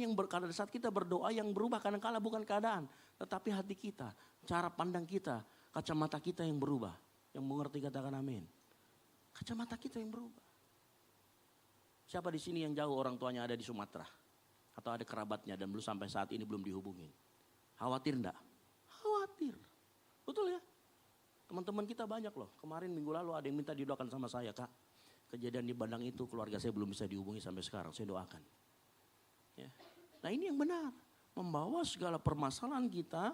S4: saat kita berdoa yang berubah kadang-kala bukan keadaan, tetapi hati kita, cara pandang kita, kacamata kita yang berubah. Yang mengerti katakan amin. Kacamata kita yang berubah. Siapa di sini yang jauh orang tuanya ada di Sumatera? Atau ada kerabatnya dan belum sampai saat ini belum dihubungin? Khawatir enggak? Khawatir. Betul ya? Teman-teman kita banyak loh. Kemarin minggu lalu ada yang minta didoakan sama saya, Kak. Kejadian di Bandang itu keluarga saya belum bisa dihubungi sampai sekarang. Saya doakan. Ya. Nah ini yang benar. Membawa segala permasalahan kita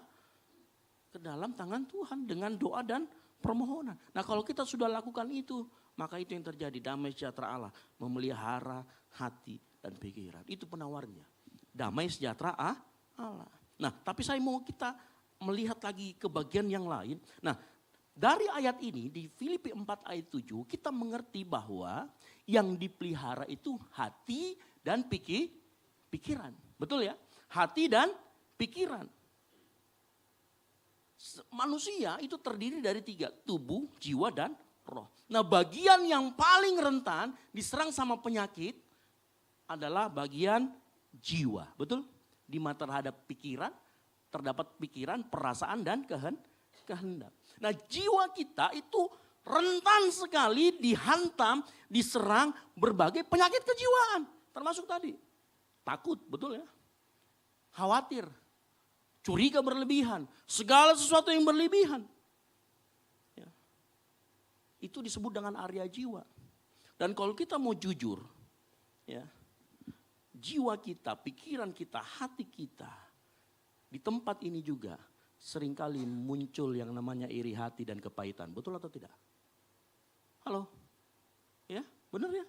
S4: ke dalam tangan Tuhan dengan doa dan permohonan. Nah kalau kita sudah lakukan itu, maka itu yang terjadi. Damai sejahtera Allah memelihara hati dan pikiran. Itu penawarnya. Damai sejahtera Allah. Nah tapi saya mau kita melihat lagi ke bagian yang lain. Nah dari ayat ini di Filipi 4 ayat 7 kita mengerti bahwa yang dipelihara itu hati dan pikiran. Betul ya? Hati dan pikiran. Manusia itu terdiri dari 3, tubuh, jiwa, dan roh. Nah bagian yang paling rentan diserang sama penyakit adalah bagian jiwa. Betul? Di mata terhadap pikiran, terdapat pikiran, perasaan, dan kehendak. Nah jiwa kita itu rentan sekali dihantam, diserang berbagai penyakit kejiwaan. Termasuk tadi, takut, betul ya? Khawatir, curiga berlebihan, segala sesuatu yang berlebihan. Ya. Itu disebut dengan area jiwa. Dan kalau kita mau jujur, ya, jiwa kita, pikiran kita, hati kita, di tempat ini juga seringkali muncul yang namanya iri hati dan kepahitan. Betul atau tidak? Halo? Ya, benar ya?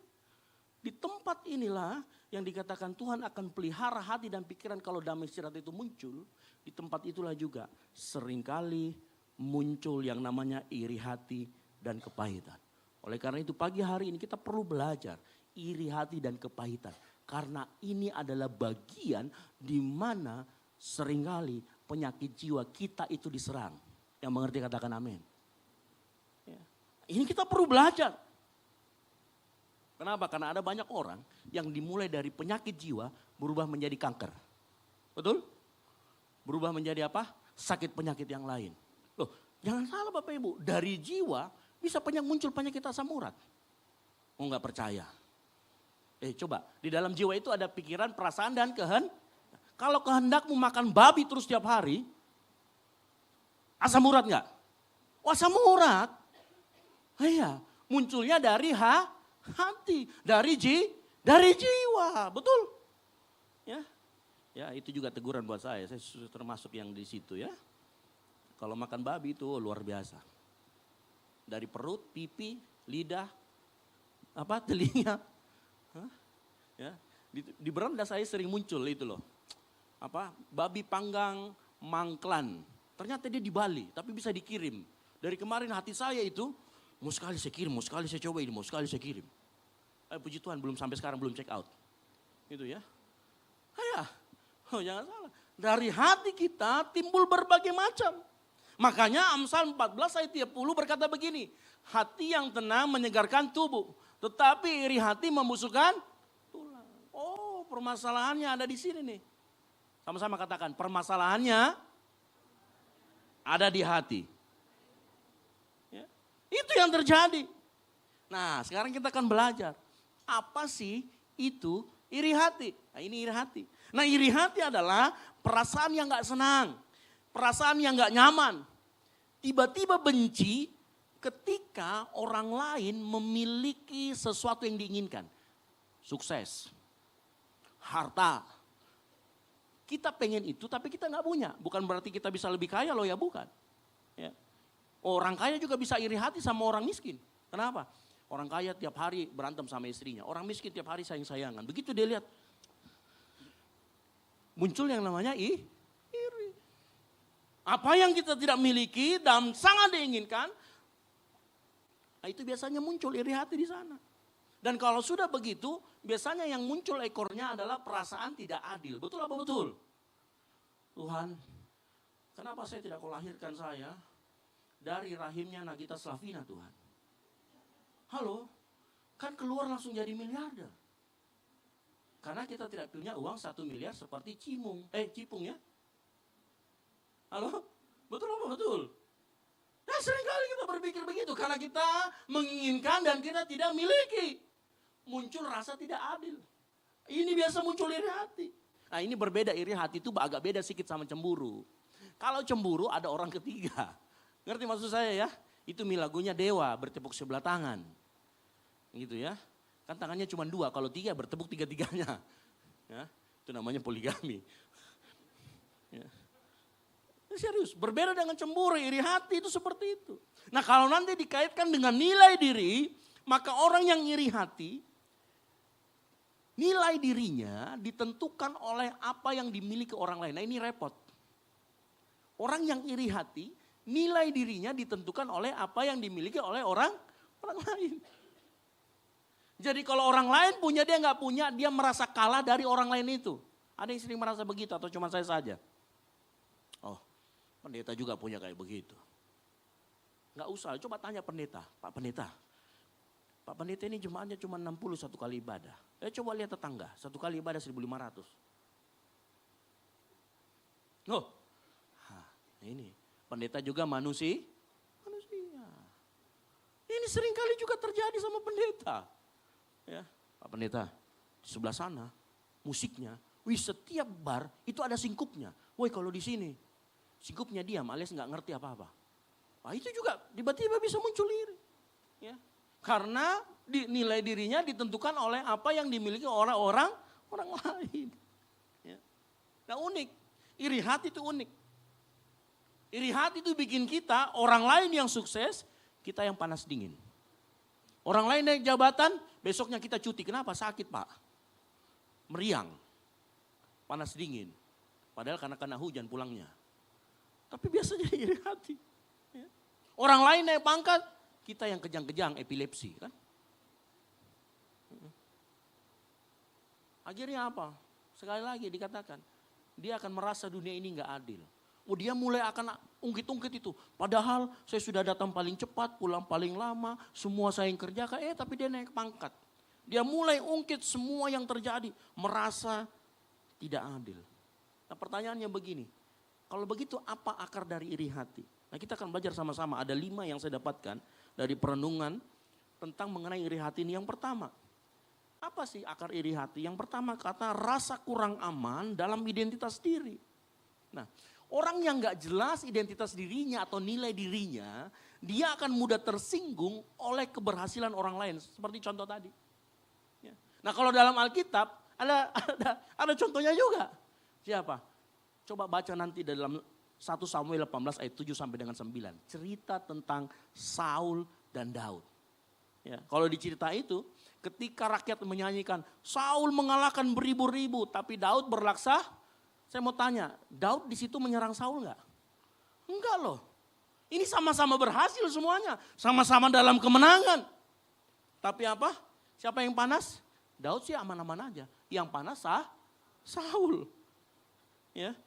S4: Di tempat inilah yang dikatakan Tuhan akan pelihara hati dan pikiran kalau damai sejahtera itu muncul. Di tempat itulah juga seringkali muncul yang namanya iri hati dan kepahitan. Oleh karena itu pagi hari ini kita perlu belajar iri hati dan kepahitan. Karena ini adalah bagian di mana seringkali penyakit jiwa kita itu diserang. Yang mengerti katakan amin. Ya. Ini kita perlu belajar. Kenapa? Karena ada banyak orang yang dimulai dari penyakit jiwa berubah menjadi kanker. Betul? Berubah menjadi apa? Sakit penyakit yang lain. Loh, jangan salah Bapak Ibu. Dari jiwa bisa muncul penyakit asam urat. Oh enggak percaya. Coba, di dalam jiwa itu ada pikiran, perasaan, dan kehendak. Kalau kehendakmu makan babi terus tiap hari, asam urat enggak? Oh, asam urat. Iya, munculnya dari hati, dari jiwa, betul? Ya, ya itu juga teguran buat saya sudah termasuk yang di situ ya. Kalau makan babi itu luar biasa. Dari perut, pipi, lidah, telinga. Ya, di beranda saya sering muncul itu loh. Babi panggang mangklan. Ternyata dia di Bali, tapi bisa dikirim. Dari kemarin hati saya itu, mau sekali saya kirim, mau sekali saya coba ini, mau sekali saya kirim. Puji Tuhan belum sampai sekarang belum check out. Itu ya. Jangan salah. Dari hati kita timbul berbagai macam. Makanya Amsal 14 ayat 30 berkata begini. Hati yang tenang menyegarkan tubuh. Tetapi iri hati membusukkan tulang. Oh permasalahannya ada di sini nih. Sama-sama katakan permasalahannya ada di hati. Ya. Itu yang terjadi. Nah sekarang kita akan belajar. Apa sih itu iri hati? Nah ini iri hati. Nah iri hati adalah perasaan yang gak senang. Perasaan yang gak nyaman. Tiba-tiba benci ketika orang lain memiliki sesuatu yang diinginkan. Sukses, harta. Kita pengen itu tapi kita gak punya. Bukan berarti kita bisa lebih kaya loh ya, bukan. Ya. Orang kaya juga bisa iri hati sama orang miskin. Kenapa? Orang kaya tiap hari berantem sama istrinya. Orang miskin tiap hari sayang-sayangan. Begitu dia lihat. Muncul yang namanya iri. Apa yang kita tidak miliki dan sangat diinginkan, nah itu biasanya muncul iri hati di sana. Dan kalau sudah begitu, biasanya yang muncul ekornya adalah perasaan tidak adil. Betul apa betul? Tuhan, kenapa saya tidak kau lahirkan saya dari rahimnya Nagita Slavina Tuhan? Halo, kan keluar langsung jadi miliarder. Karena kita tidak punya uang 1 miliar seperti Cipung ya. Halo, betul apa betul? Nah seringkali kita berpikir begitu karena kita menginginkan dan kita tidak miliki. Muncul rasa tidak adil. Ini biasa muncul iri hati. Nah ini berbeda, iri hati itu agak beda sedikit sama cemburu. Kalau cemburu ada orang ketiga. Ngerti maksud saya ya? Itu lagunya Dewa bertepuk sebelah tangan. Gitu ya. Kan tangannya cuma 2, kalau 3 bertepuk 3-3-nya. Ya, itu namanya poligami. Ya. Serius, berbeda dengan cemburu, iri hati itu seperti itu. Nah kalau nanti dikaitkan dengan nilai diri, maka orang yang iri hati, nilai dirinya ditentukan oleh apa yang dimiliki orang lain. Nah ini repot. Orang yang iri hati, nilai dirinya ditentukan oleh apa yang dimiliki oleh orang lain. Jadi kalau orang lain punya, dia nggak punya, dia merasa kalah dari orang lain itu. Ada yang sering merasa begitu atau cuma saya saja? Oh, pendeta juga punya kayak begitu. Nggak usah, coba tanya pendeta. Pak pendeta ini jemaatnya cuma 60 satu kali ibadah. Coba lihat tetangga, satu kali ibadah 1.500. Oh, ini pendeta juga manusia. Ini seringkali juga terjadi sama pendeta. Ya, Pak pendeta, di sebelah sana musiknya, setiap bar itu ada singkupnya. Woi kalau di sini singkupnya diam alias nggak ngerti apa-apa. Nah, itu juga tiba-tiba bisa muncul iri. Ya. Karena nilai dirinya ditentukan oleh apa yang dimiliki orang lain. Ya. Nah unik, iri hati itu unik. Iri hati itu bikin kita, orang lain yang sukses, kita yang panas dingin. Orang lain naik jabatan, besoknya kita cuti. Kenapa? Sakit Pak. Meriang. Panas dingin. Padahal karena kena hujan pulangnya. Tapi biasanya iri hati. Ya. Orang lain naik pangkat, kita yang kejang-kejang epilepsi kan. Akhirnya apa? Sekali lagi dikatakan, dia akan merasa dunia ini gak adil. Dia mulai akan ungkit-ungkit itu. Padahal saya sudah datang paling cepat, pulang paling lama, semua saya yang kerjakan, tapi dia naik pangkat. Dia mulai ungkit semua yang terjadi, merasa tidak adil. Nah pertanyaannya begini, kalau begitu apa akar dari iri hati? Nah kita akan belajar sama-sama, ada 5 yang saya dapatkan dari perenungan tentang mengenai iri hati ini. Yang pertama, apa sih akar iri hati? Yang pertama kata rasa kurang aman dalam identitas diri. Nah orang yang gak jelas identitas dirinya atau nilai dirinya, dia akan mudah tersinggung oleh keberhasilan orang lain. Seperti contoh tadi. Ya. Nah kalau dalam Alkitab ada contohnya juga. Siapa? Coba baca nanti dalam 1 Samuel 18 ayat 7 sampai dengan 9. Cerita tentang Saul dan Daud. Ya, kalau di cerita itu ketika rakyat menyanyikan Saul mengalahkan beribu-ribu tapi Daud berlaksa. Saya mau tanya, Daud di situ menyerang Saul enggak? Enggak loh. Ini sama-sama berhasil semuanya. Sama-sama dalam kemenangan. Tapi apa? Siapa yang panas? Daud sih aman-aman aja. Yang panas Saul. Ya.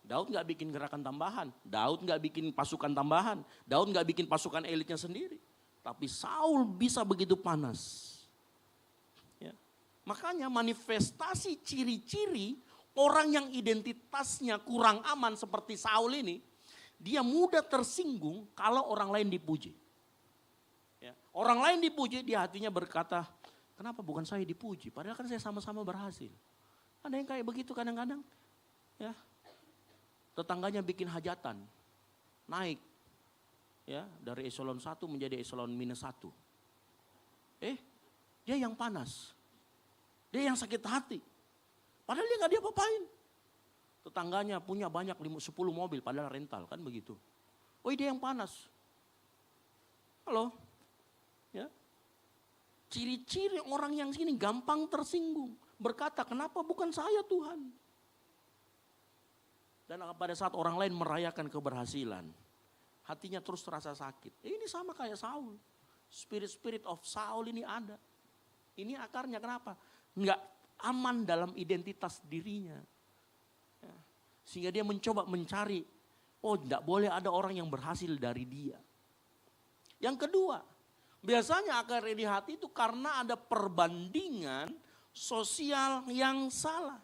S4: Daud enggak bikin gerakan tambahan. Daud enggak bikin pasukan tambahan. Daud enggak bikin pasukan elitnya sendiri. Tapi Saul bisa begitu panas. Ya. Makanya manifestasi ciri-ciri orang yang identitasnya kurang aman seperti Saul ini, dia mudah tersinggung kalau orang lain dipuji. Ya. Orang lain dipuji, dia hatinya berkata, kenapa bukan saya dipuji? Padahal kan saya sama-sama berhasil. Ada yang kayak begitu kadang-kadang. Ya. Tetangganya bikin hajatan, naik. Ya, dari eselon 1 menjadi eselon -1. Dia yang panas. Dia yang sakit hati. Padahal dia gak diapa-apain. Tetangganya punya banyak 10 mobil padahal rental kan begitu. Dia yang panas. Halo. Ya. Ciri-ciri orang yang sini gampang tersinggung. Berkata kenapa bukan saya Tuhan. Dan pada saat orang lain merayakan keberhasilan, hatinya terus terasa sakit. Ini sama kayak Saul. Spirit of Saul ini ada. Ini akarnya kenapa? Enggak aman dalam identitas dirinya. Ya. Sehingga dia mencoba mencari, tidak boleh ada orang yang berhasil dari dia. Yang kedua, biasanya akar iri hati itu karena ada perbandingan sosial yang salah.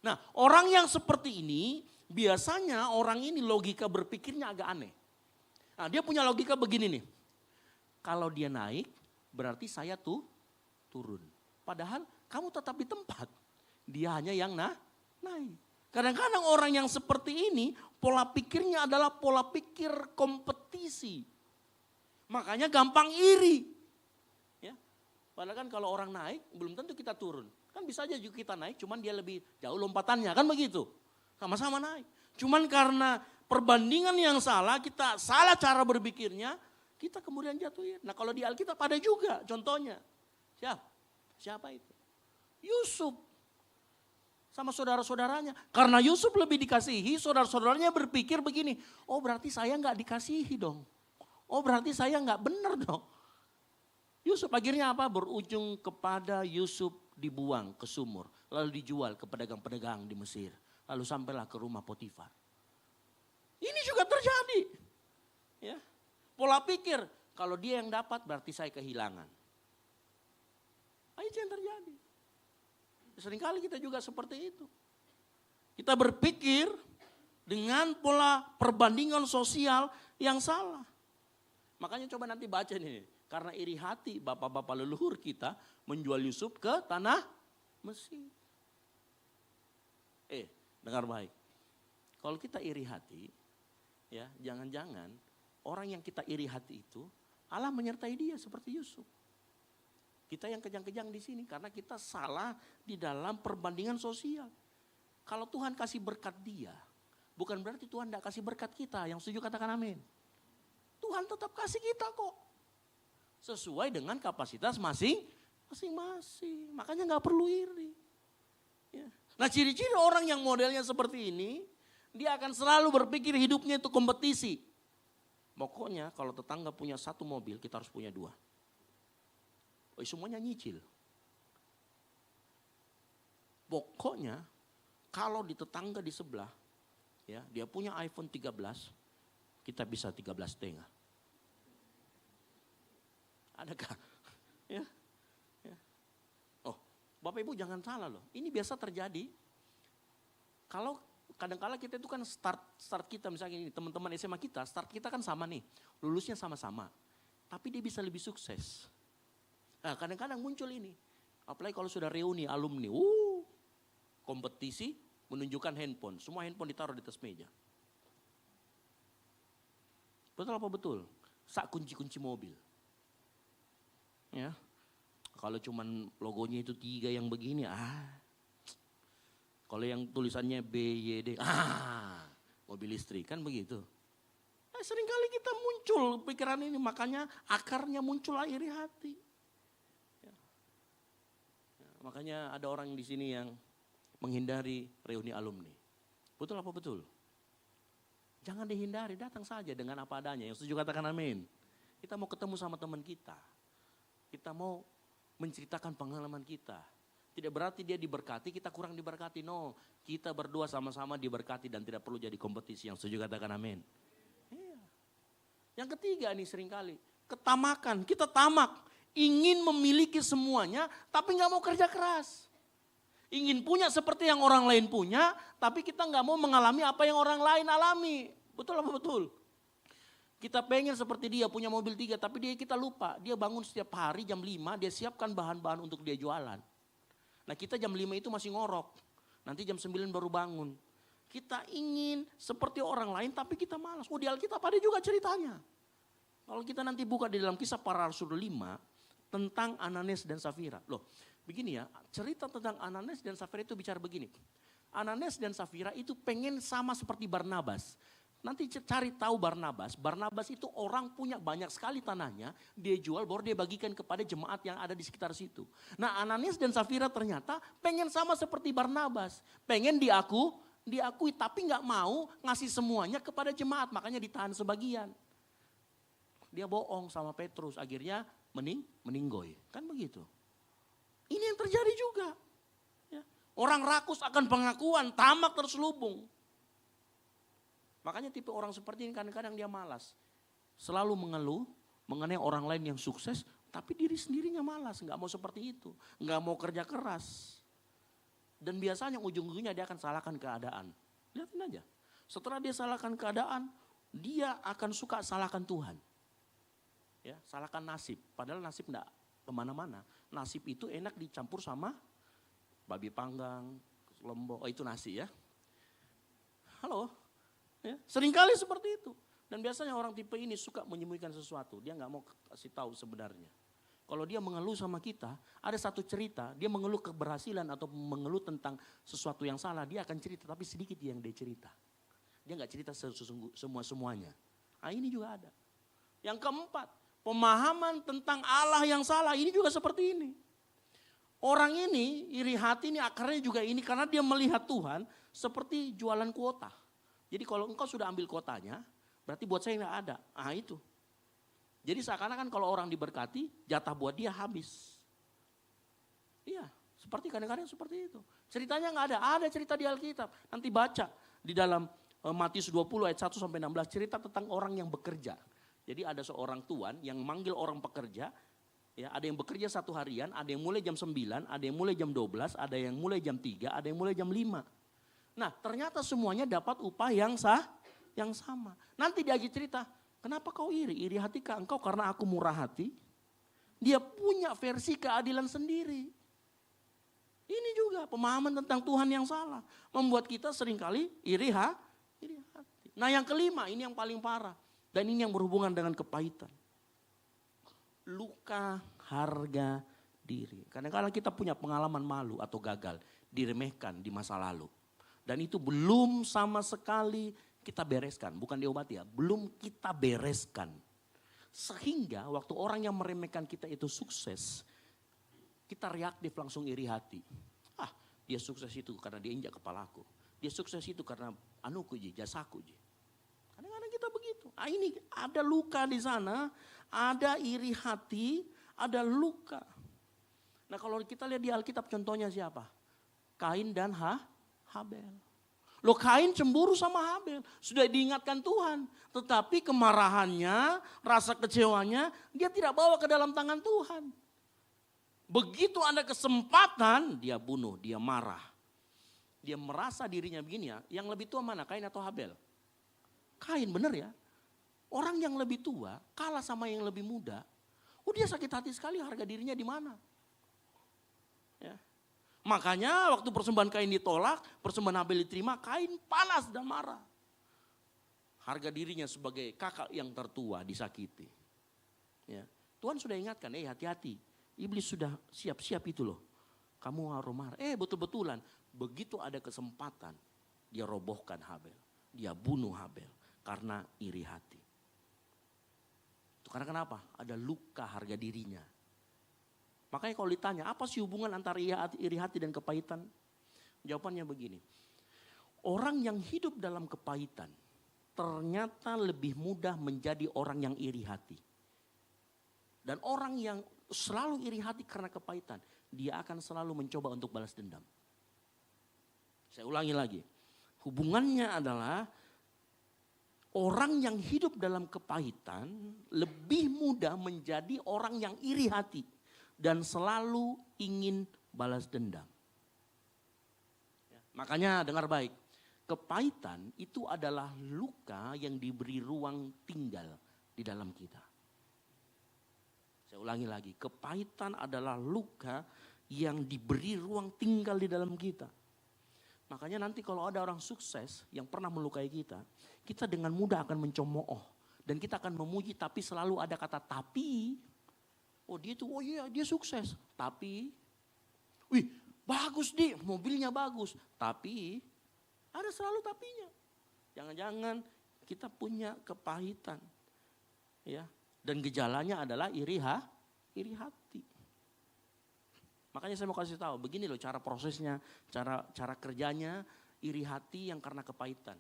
S4: Nah, orang yang seperti ini, biasanya orang ini logika berpikirnya agak aneh. Nah, dia punya logika begini nih. Kalau dia naik, berarti saya tuh turun. Padahal kamu tetap di tempat. Dia hanya yang naik. Kadang-kadang orang yang seperti ini, pola pikirnya adalah pola pikir kompetisi. Makanya gampang iri. Ya. Padahal kan kalau orang naik, belum tentu kita turun. Kan bisa aja juga kita naik, cuman dia lebih jauh lompatannya, kan begitu. Sama-sama naik. Cuman karena perbandingan yang salah, kita salah cara berpikirnya, kita kemudian jatuhin. Nah kalau di Alkitab ada juga contohnya. Siapa itu? Yusuf. Sama saudara-saudaranya. Karena Yusuf lebih dikasihi, saudara-saudaranya berpikir begini, oh berarti saya nggak dikasihi dong. Oh berarti saya nggak benar dong. Yusuf akhirnya apa? Berujung kepada Yusuf dibuang ke sumur. Lalu dijual ke pedagang-pedagang di Mesir. Lalu sampailah ke rumah Potifar. Ini juga terjadi. Ya. Pola pikir, kalau dia yang dapat berarti saya kehilangan. Itu yang terjadi. Seringkali kita juga seperti itu. Kita berpikir dengan pola perbandingan sosial yang salah. Makanya coba nanti baca nih. Karena iri hati bapak-bapak leluhur kita menjual Yusuf ke tanah Mesir. Dengar baik. Kalau kita iri hati, ya jangan-jangan orang yang kita iri hati itu Allah menyertai dia seperti Yusuf. Kita yang kejang-kejang di sini karena kita salah di dalam perbandingan sosial. Kalau Tuhan kasih berkat dia, bukan berarti Tuhan tidak kasih berkat kita. Yang setuju katakan amin. Tuhan tetap kasih kita kok. Sesuai dengan kapasitas masing-masing. Makanya nggak perlu iri. Ya. Nah ciri-ciri orang yang modelnya seperti ini, dia akan selalu berpikir hidupnya itu kompetisi. Pokoknya kalau tetangga punya satu mobil, kita harus punya dua. Semuanya nyicil. Pokoknya kalau di tetangga di sebelah, ya dia punya iPhone 13, kita bisa 13,5. Adakah? Ya. Bapak Ibu jangan salah loh, ini biasa terjadi. Kalau kadang-kala kita itu kan start kita misalnya ini teman-teman SMA kita, start kita kan sama nih, lulusnya sama-sama. Tapi dia bisa lebih sukses. Nah kadang-kadang muncul ini, apalagi kalau sudah reuni alumni, kompetisi menunjukkan handphone, semua handphone ditaruh di atas meja. Betul apa betul? Sak kunci-kunci mobil. Ya. Kalau cuman logonya itu 3 yang begini, kalau yang tulisannya BYD, mobil listrik kan begitu. Seringkali kita muncul pikiran ini, makanya akarnya muncul iri hati. Ya. Makanya ada orang di sini yang menghindari reuni alumni. Betul apa betul? Jangan dihindari, datang saja dengan apa adanya. Yang setuju katakan amin. Kita mau ketemu sama teman kita. Kita mau menceritakan pengalaman kita. Tidak berarti dia diberkati, kita kurang diberkati. No, kita berdua sama-sama diberkati dan tidak perlu jadi kompetisi. Yang setuju katakan amin. Iya. Yang ketiga nih seringkali, ketamakan. Kita tamak, ingin memiliki semuanya tapi gak mau kerja keras. Ingin punya seperti yang orang lain punya, tapi kita gak mau mengalami apa yang orang lain alami. Betul apa betul? Kita pengen seperti dia, punya mobil 3, tapi kita lupa. Dia bangun setiap hari jam 5, dia siapkan bahan-bahan untuk dia jualan. Nah kita jam 5 itu masih ngorok, nanti jam 9 baru bangun. Kita ingin seperti orang lain, tapi kita malas. Di Alkitab ada juga ceritanya. Kalau kita nanti buka di dalam Kisah Para Rasul 5, tentang Ananias dan Safira. Loh, begini ya, cerita tentang Ananias dan Safira itu bicara begini. Ananias dan Safira itu pengen sama seperti Barnabas. Nanti cari tahu Barnabas. Barnabas itu orang punya banyak sekali tanahnya. Dia jual baru dia bagikan kepada jemaat yang ada di sekitar situ. Nah Ananias dan Safira ternyata pengen sama seperti Barnabas. Pengen diakui tapi nggak mau ngasih semuanya kepada jemaat, makanya ditahan sebagian. Dia bohong sama Petrus, akhirnya meninggoy, kan begitu. Ini yang terjadi juga. Ya. Orang rakus akan pengakuan, tamak terselubung. Makanya tipe orang seperti ini kadang-kadang dia malas. Selalu mengeluh mengenai orang lain yang sukses, tapi diri sendirinya malas, nggak mau seperti itu, nggak mau kerja keras. Dan biasanya ujung-ujungnya dia akan salahkan keadaan. Lihatin aja, setelah dia salahkan keadaan, dia akan suka salahkan Tuhan. Ya, salahkan nasib, padahal nasib enggak kemana-mana. Nasib itu enak dicampur sama babi panggang, lombok, oh itu nasi ya. Halo, ya, seringkali seperti itu. Dan biasanya orang tipe ini suka menyembunyikan sesuatu, dia nggak mau kasih tahu sebenarnya. Kalau dia mengeluh sama kita, ada satu cerita, dia mengeluh keberhasilan atau mengeluh tentang sesuatu yang salah, dia akan cerita, tapi sedikit yang dia cerita. Dia nggak cerita semua-semuanya. Nah ini juga ada. Yang keempat, pemahaman tentang Allah yang salah, ini juga seperti ini. Orang ini, iri hati ini akarnya juga ini, karena dia melihat Tuhan seperti jualan kuota. Jadi kalau engkau sudah ambil kuotanya, berarti buat saya nggak ada. Ah itu. Jadi seakan-akan kalau orang diberkati, jatah buat dia habis. Iya, seperti kadang-kadang seperti itu. Ceritanya nggak ada cerita di Alkitab. Nanti baca di dalam Matius 20 ayat 1 sampai 16 cerita tentang orang yang bekerja. Jadi ada seorang tuan yang manggil orang pekerja, ya ada yang bekerja satu harian, ada yang mulai jam 9, ada yang mulai jam 12, ada yang mulai jam 3, ada yang mulai jam 5. Nah ternyata semuanya dapat upah yang sama. Nanti dia cerita, kenapa kau iri? Iri hatikah engkau karena aku murah hati? Dia punya versi keadilan sendiri. Ini juga pemahaman tentang Tuhan yang salah. Membuat kita seringkali iri hati. Nah yang kelima, ini yang paling parah. Dan ini yang berhubungan dengan kepahitan. Luka harga diri. Kadang-kadang kita punya pengalaman malu atau gagal, diremehkan di masa lalu. Dan itu belum sama sekali kita bereskan, bukan diobati ya, belum kita bereskan. Sehingga waktu orang yang meremehkan kita itu sukses, kita reaktif langsung iri hati. Ah, dia sukses itu karena dia injak kepalaku. Dia sukses itu karena anuku jasaku. Kadang-kadang kita begitu. Ah, ini ada luka di sana, ada iri hati, ada luka. Nah kalau kita lihat di Alkitab contohnya siapa? Kain dan Habel. Loh Kain cemburu sama Habel, sudah diingatkan Tuhan. Tetapi kemarahannya, rasa kecewanya, dia tidak bawa ke dalam tangan Tuhan. Begitu ada kesempatan, dia bunuh, dia marah. Dia merasa dirinya begini ya, yang lebih tua mana, Kain atau Habel? Kain bener ya. Orang yang lebih tua kalah sama yang lebih muda. Oh dia sakit hati sekali, harga dirinya di mana? Ya. Makanya waktu persembahan Kain ditolak, persembahan Habel diterima, Kain panas dan marah. Harga dirinya sebagai kakak yang tertua disakiti. Ya. Tuhan sudah ingatkan, hati-hati. Iblis sudah siap-siap itu loh. Kamu harus marah. Betul-betulan. Begitu ada kesempatan, dia robohkan Habel. Dia bunuh Habel karena iri hati. Itu karena kenapa? Ada luka harga dirinya. Makanya kalau ditanya, apa sih hubungan antara iri hati dan kepahitan? Jawabannya begini. Orang yang hidup dalam kepahitan ternyata lebih mudah menjadi orang yang iri hati. Dan orang yang selalu iri hati karena kepahitan, dia akan selalu mencoba untuk balas dendam. Saya ulangi lagi. Hubungannya adalah orang yang hidup dalam kepahitan lebih mudah menjadi orang yang iri hati. Dan selalu ingin balas dendam. Ya, makanya dengar baik, kepahitan itu adalah luka yang diberi ruang tinggal di dalam kita. Saya ulangi lagi, kepahitan adalah luka yang diberi ruang tinggal di dalam kita. Makanya nanti kalau ada orang sukses yang pernah melukai kita, kita dengan mudah akan mencemooh. Dan kita akan memuji tapi selalu ada kata tapi. Oh dia tuh, oh iya dia sukses. Tapi, wih bagus deh, mobilnya bagus. Tapi, ada selalu tapinya. Jangan-jangan kita punya kepahitan. Ya, dan gejalanya adalah iri hati. Makanya saya mau kasih tahu, begini loh cara prosesnya, cara kerjanya. iri hati yang karena kepahitan.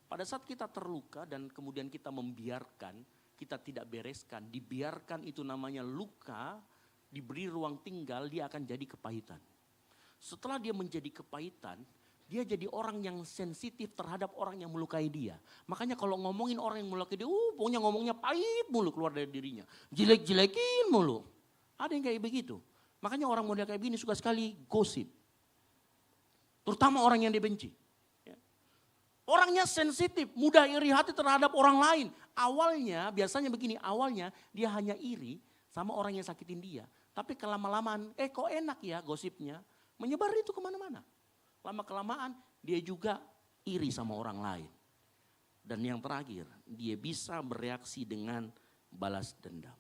S4: Pada saat kita terluka dan kemudian kita membiarkan, kita tidak bereskan, dibiarkan itu namanya luka, diberi ruang tinggal, dia akan jadi kepahitan. Setelah dia menjadi kepahitan, dia jadi orang yang sensitif terhadap orang yang melukai dia. Makanya kalau ngomongin orang yang melukai dia, pokoknya ngomongnya pahit mulu keluar dari dirinya. Jelek-jelekin mulu. Ada yang kayak begitu. Makanya orang model kayak begini suka sekali gosip. Terutama orang yang dibenci. Ya. Orangnya sensitif, mudah iri hati terhadap orang lain. Awalnya, biasanya begini, awalnya dia hanya iri sama orang yang sakitin dia. Tapi kelama-lamaan, kok enak ya gosipnya. Menyebar itu kemana-mana. Lama-kelamaan dia juga iri sama orang lain. Dan yang terakhir, dia bisa bereaksi dengan balas dendam.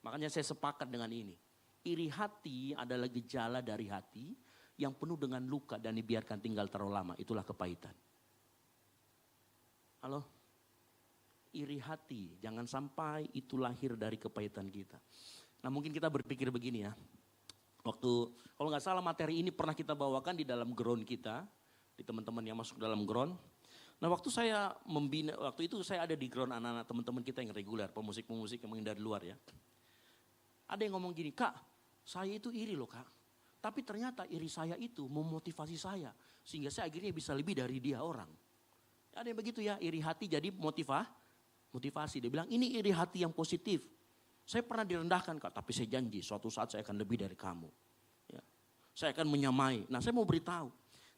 S4: Makanya saya sepakat dengan ini. Iri hati adalah gejala dari hati yang penuh dengan luka dan dibiarkan tinggal terlalu lama. Itulah kepahitan. Halo? Iri hati, jangan sampai itu lahir dari kepahitan kita. Nah mungkin kita berpikir begini ya. Waktu, kalau nggak salah materi ini pernah kita bawakan di dalam ground kita, di teman-teman yang masuk dalam ground. Nah waktu saya membina, waktu itu saya ada di ground anak-anak teman-teman kita yang reguler, pemusik-pemusik yang dari luar ya. Ada yang ngomong gini, Kak, saya itu iri loh Kak. Tapi ternyata iri saya itu memotivasi saya, sehingga saya akhirnya bisa lebih dari dia orang. Ada yang begitu ya, iri hati jadi motivasi. Dia bilang ini iri hati yang positif. Saya pernah direndahkan Kak, tapi saya janji suatu saat saya akan lebih dari kamu. Ya. Saya akan menyamai. Nah saya mau beritahu,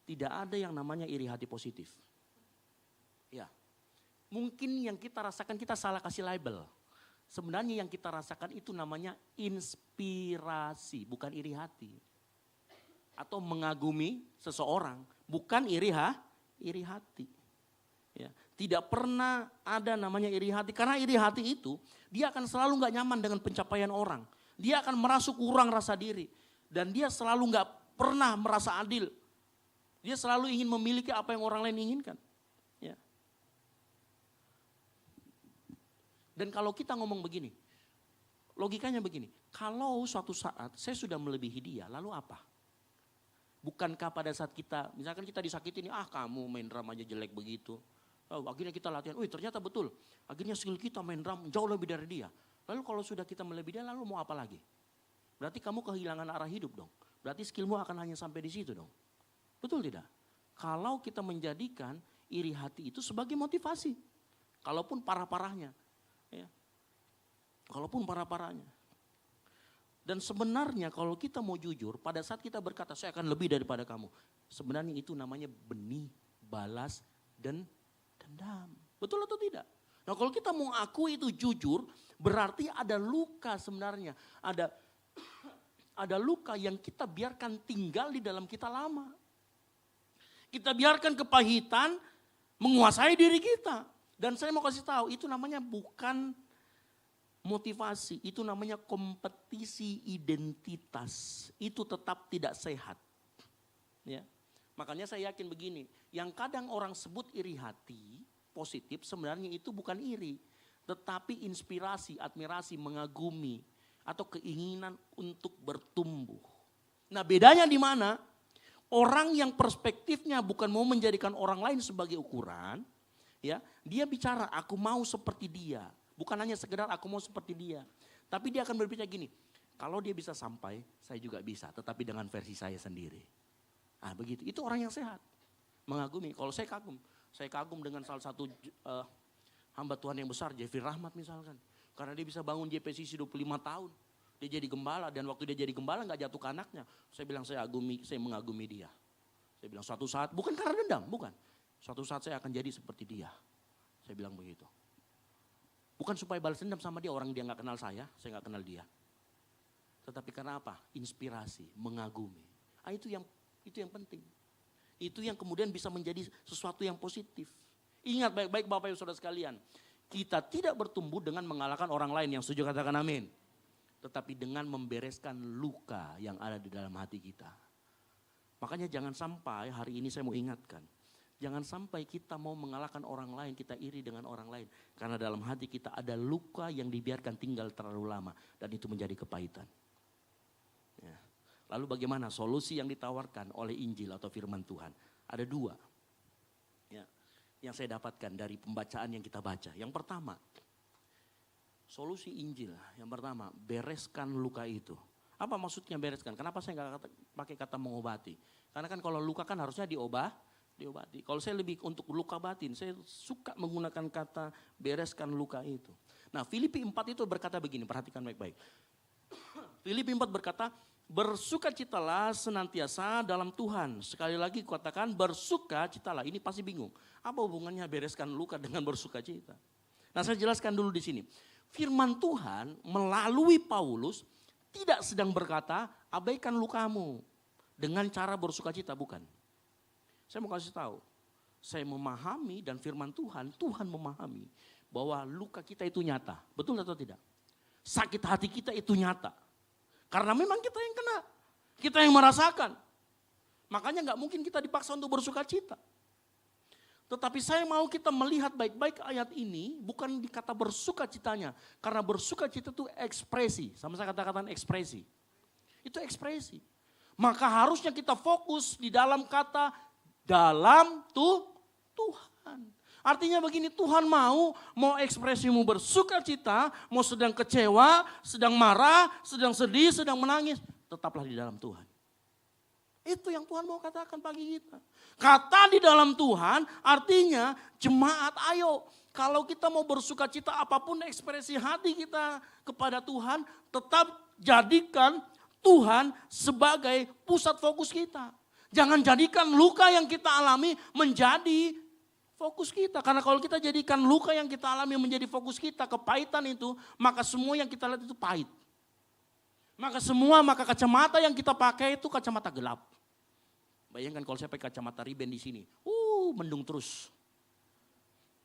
S4: tidak ada yang namanya iri hati positif. Ya, mungkin yang kita rasakan kita salah kasih label. Sebenarnya yang kita rasakan itu namanya inspirasi, bukan iri hati. Atau mengagumi seseorang, bukan iri hati. Ya, tidak pernah ada namanya iri hati, karena iri hati itu dia akan selalu gak nyaman dengan pencapaian orang. Dia akan merasa kurang rasa diri dan dia selalu gak pernah merasa adil. Dia selalu ingin memiliki apa yang orang lain inginkan. Ya. Dan kalau kita ngomong begini, logikanya begini, kalau suatu saat saya sudah melebihi dia, lalu apa? Bukankah pada saat kita, misalkan kita disakitin, kamu main drum aja jelek begitu. Akhirnya kita latihan, ternyata betul. Akhirnya skill kita main drum jauh lebih dari dia. Lalu kalau sudah kita melebihi dia, lalu mau apa lagi? Berarti kamu kehilangan arah hidup dong. Berarti skillmu akan hanya sampai di situ dong. Betul tidak? Kalau kita menjadikan iri hati itu sebagai motivasi. Kalaupun parah-parahnya. Ya. Kalaupun parah-parahnya. Dan sebenarnya kalau kita mau jujur, pada saat kita berkata saya akan lebih daripada kamu. Sebenarnya itu namanya benih balas dan dendam. Betul atau tidak? Nah kalau kita mau akui itu jujur, berarti ada luka sebenarnya. Ada luka yang kita biarkan tinggal di dalam kita lama. Kita biarkan kepahitan menguasai diri kita. Dan saya mau kasih tahu, itu namanya bukan motivasi, itu namanya kompetisi identitas. Itu tetap tidak sehat. Ya. Makanya saya yakin begini, yang kadang orang sebut iri hati positif sebenarnya itu bukan iri. Tetapi inspirasi, admirasi, mengagumi atau keinginan untuk bertumbuh. Nah bedanya di mana? Orang yang perspektifnya bukan mau menjadikan orang lain sebagai ukuran. Ya, dia bicara aku mau seperti dia. Bukan hanya sekedar aku mau seperti dia. Tapi dia akan berbicara gini, kalau dia bisa sampai saya juga bisa. Tetapi dengan versi saya sendiri. Ah begitu, itu orang yang sehat. Mengagumi, kalau saya kagum dengan salah satu hamba Tuhan yang besar, Jeffrey Rahmat misalkan. Karena dia bisa bangun JPCC 25 tahun. Dia jadi gembala dan waktu dia jadi gembala gak jatuh ke anaknya. Saya bilang saya mengagumi dia. Saya bilang suatu saat, bukan karena dendam, bukan. Suatu saat saya akan jadi seperti dia. Saya bilang begitu. Bukan supaya balas dendam sama dia, orang dia gak kenal saya gak kenal dia. Tetapi karena apa? Inspirasi, mengagumi. Itu yang penting. Itu yang kemudian bisa menjadi sesuatu yang positif. Ingat baik-baik Bapak Ibu Saudara sekalian. Kita tidak bertumbuh dengan mengalahkan orang lain, yang setuju katakan amin. Tetapi dengan membereskan luka yang ada di dalam hati kita. Makanya jangan sampai hari ini saya mau ingatkan. Jangan sampai kita mau mengalahkan orang lain, kita iri dengan orang lain. Karena dalam hati kita ada luka yang dibiarkan tinggal terlalu lama. Dan itu menjadi kepahitan. Ya. Lalu bagaimana solusi yang ditawarkan oleh Injil atau firman Tuhan? Ada dua ya, yang saya dapatkan dari pembacaan yang kita baca. Yang pertama, solusi Injil. Yang pertama, bereskan luka itu. Apa maksudnya bereskan? Kenapa saya nggak pakai kata mengobati? Karena kan kalau luka kan harusnya diobati. Kalau saya lebih untuk luka batin, saya suka menggunakan kata bereskan luka itu. Nah, Filipi 4 itu berkata begini, perhatikan baik-baik. Filipi 4 berkata, bersukacitalah senantiasa dalam Tuhan. Sekali lagi katakan bersukacitalah. Ini pasti bingung. Apa hubungannya bereskan luka dengan bersukacita? Nah, saya jelaskan dulu di sini. Firman Tuhan melalui Paulus tidak sedang berkata abaikan lukamu dengan cara bersukacita, bukan. Saya mau kasih tahu, saya memahami dan firman Tuhan memahami bahwa luka kita itu nyata. Betul atau tidak? Sakit hati kita itu nyata. Karena memang kita yang kena, kita yang merasakan. Makanya gak mungkin kita dipaksa untuk bersukacita. Tetapi saya mau kita melihat baik-baik ayat ini, bukan di kata bersukacitanya. Karena bersukacita itu ekspresi, sama saya katakan ekspresi. Itu ekspresi. Maka harusnya kita fokus di dalam kata dalam Tuhan. Artinya begini, Tuhan mau ekspresimu bersukacita, mau sedang kecewa, sedang marah, sedang sedih, sedang menangis, tetaplah di dalam Tuhan. Itu yang Tuhan mau katakan pagi kita. Kata di dalam Tuhan artinya jemaat ayo. Kalau kita mau bersukacita apapun ekspresi hati kita kepada Tuhan, tetap jadikan Tuhan sebagai pusat fokus kita. Jangan jadikan luka yang kita alami menjadi fokus kita. Karena kalau kita jadikan luka yang kita alami menjadi fokus kita, kepahitan itu, maka semua yang kita lihat itu pahit. Maka kacamata yang kita pakai itu kacamata gelap. Bayangkan kalau saya pakai kacamata riben di sini, mendung terus.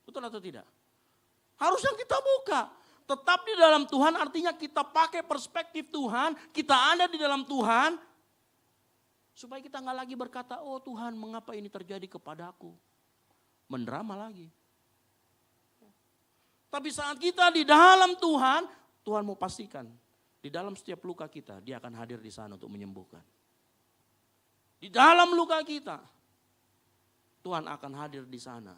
S4: Betul atau tidak? Harusnya kita buka. Tetap di dalam Tuhan artinya kita pakai perspektif Tuhan, kita ada di dalam Tuhan. Supaya kita nggak lagi berkata, oh Tuhan mengapa ini terjadi kepadaku. Mendrama lagi. Tapi saat kita di dalam Tuhan, Tuhan mau pastikan. Di dalam setiap luka kita, dia akan hadir di sana untuk menyembuhkan. Di dalam luka kita, Tuhan akan hadir di sana.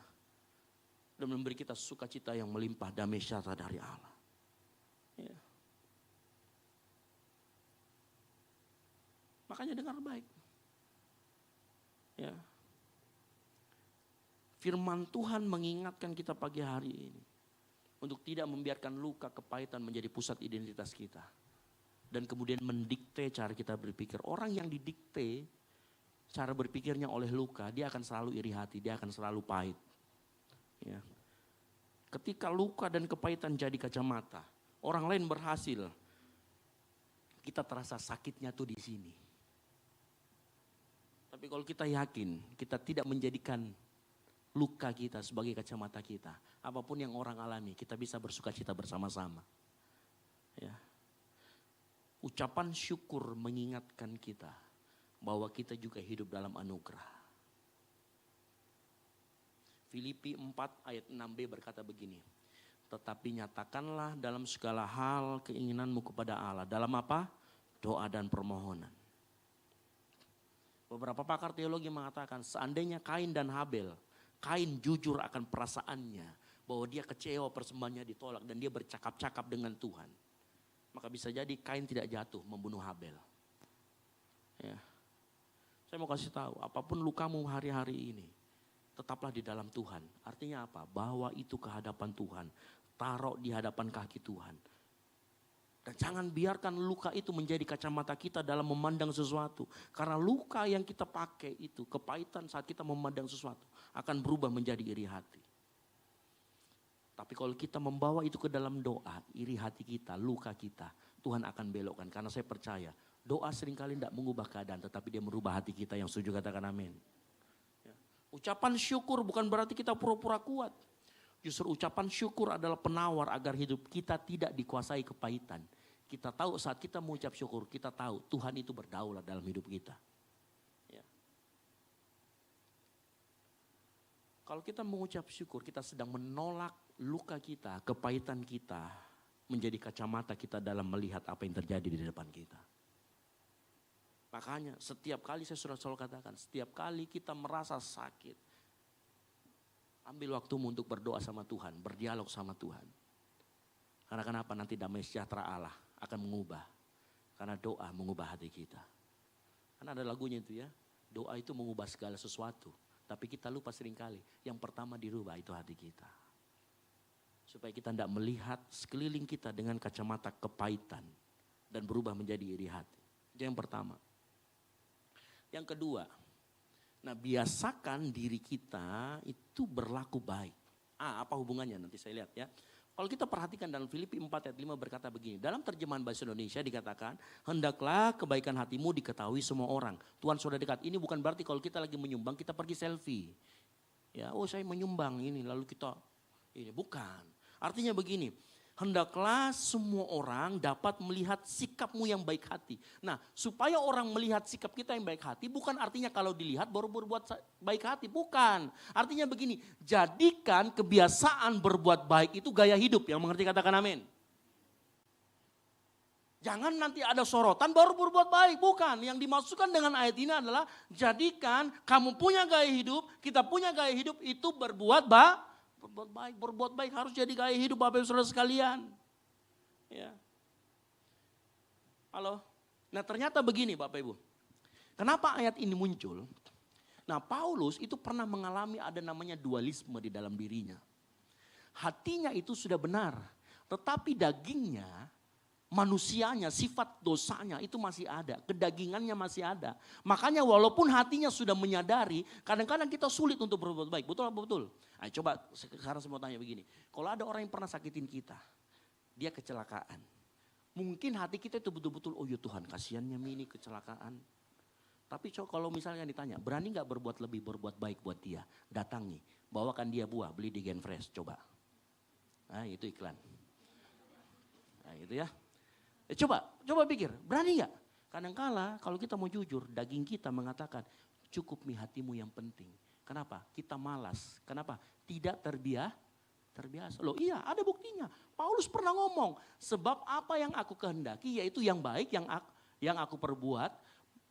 S4: Dan memberi kita sukacita yang melimpah, damai sejahtera dari Allah. Ya. Makanya dengar baik. Ya. Firman Tuhan mengingatkan kita pagi hari ini. Untuk tidak membiarkan luka kepahitan menjadi pusat identitas kita. Dan kemudian mendikte cara kita berpikir. Orang yang didikte cara berpikirnya oleh luka, dia akan selalu iri hati, dia akan selalu pahit. Ya. Ketika luka dan kepahitan jadi kacamata, orang lain berhasil, kita terasa sakitnya tuh di sini. Tapi kalau kita yakin, kita tidak menjadikan luka kita sebagai kacamata kita, apapun yang orang alami, kita bisa bersukacita bersama-sama. Ya. Ucapan syukur mengingatkan kita bahwa kita juga hidup dalam anugerah. Filipi 4 ayat 6b berkata begini. Tetapi nyatakanlah dalam segala hal keinginanmu kepada Allah. Dalam apa? Doa dan permohonan. Beberapa pakar teologi mengatakan seandainya Kain dan Habel, Kain jujur akan perasaannya bahwa dia kecewa persembahannya ditolak dan dia bercakap-cakap dengan Tuhan. Maka bisa jadi Kain tidak jatuh membunuh Habel. Ya. Saya mau kasih tahu, apapun lukamu hari-hari ini, tetaplah di dalam Tuhan. Artinya apa? Bawa itu ke hadapan Tuhan. Taruh di hadapan kaki Tuhan. Dan jangan biarkan luka itu menjadi kacamata kita dalam memandang sesuatu. Karena luka yang kita pakai itu, kepahitan saat kita memandang sesuatu, akan berubah menjadi iri hati. Tapi kalau kita membawa itu ke dalam doa, iri hati kita, luka kita, Tuhan akan belokkan. Karena saya percaya, doa seringkali tidak mengubah keadaan, tetapi dia merubah hati kita. Yang setuju katakan amin. Ya. Ucapan syukur bukan berarti kita pura-pura kuat. Justru ucapan syukur adalah penawar agar hidup kita tidak dikuasai kepahitan. Kita tahu saat kita mengucap syukur, kita tahu Tuhan itu berdaulat dalam hidup kita. Ya. Kalau kita mengucap syukur, kita sedang menolak luka kita, kepahitan kita, menjadi kacamata kita dalam melihat apa yang terjadi di depan kita. Makanya setiap kali saya sudah selalu katakan, setiap kali kita merasa sakit, ambil waktumu untuk berdoa sama Tuhan, berdialog sama Tuhan. Karena kenapa? Nanti damai sejahtera Allah akan mengubah. Karena doa mengubah hati kita. Karena ada lagunya itu ya, doa itu mengubah segala sesuatu. Tapi kita lupa seringkali, yang pertama dirubah itu hati kita. Supaya kita tidak melihat sekeliling kita dengan kacamata kepahitan dan berubah menjadi iri hati. Itu yang pertama. Yang kedua, nah biasakan diri kita itu berlaku baik. Apa hubungannya nanti saya lihat ya. Kalau kita perhatikan dalam Filipi 4 ayat 5 berkata begini. Dalam terjemahan bahasa Indonesia dikatakan, hendaklah kebaikan hatimu diketahui semua orang. Tuhan sudah dekat. Ini bukan berarti kalau kita lagi menyumbang kita pergi selfie. Ya, oh saya menyumbang ini lalu kita ini bukan. Artinya begini, hendaklah semua orang dapat melihat sikapmu yang baik hati. Nah, supaya orang melihat sikap kita yang baik hati bukan artinya kalau dilihat baru berbuat baik hati, bukan. Artinya begini, jadikan kebiasaan berbuat baik itu gaya hidup. Yang mengerti katakan amin. Jangan nanti ada sorotan baru berbuat baik, bukan. Yang dimaksudkan dengan ayat ini adalah jadikan kamu punya gaya hidup, kita punya gaya hidup itu berbuat baik harus jadi gaya hidup Bapak Ibu Saudara sekalian. Ya. Halo. Nah ternyata begini Bapak Ibu. Kenapa ayat ini muncul? Nah Paulus itu pernah mengalami ada namanya dualisme di dalam dirinya. Hatinya itu sudah benar. Tetapi dagingnya, manusianya, sifat dosanya itu masih ada. Kedagingannya masih ada. Makanya walaupun hatinya sudah menyadari, kadang-kadang kita sulit untuk berbuat baik. Betul apa betul? Nah, coba sekarang saya mau tanya begini. Kalau ada orang yang pernah sakitin kita, dia kecelakaan. Mungkin hati kita itu betul-betul, oh ya Tuhan kasihannya ini kecelakaan. Tapi coba kalau misalnya ditanya, berani gak berbuat baik buat dia? Datangi, bawakan dia buah, beli di Genfresh, coba. Nah itu iklan. Nah itu ya. Coba pikir, berani gak? Kadang-kala kalau kita mau jujur, daging kita mengatakan, cukup hatimu yang penting. Kenapa? Kita malas. Kenapa? Tidak terbiasa. Loh iya ada buktinya. Paulus pernah ngomong, sebab apa yang aku kehendaki yaitu yang baik yang aku perbuat.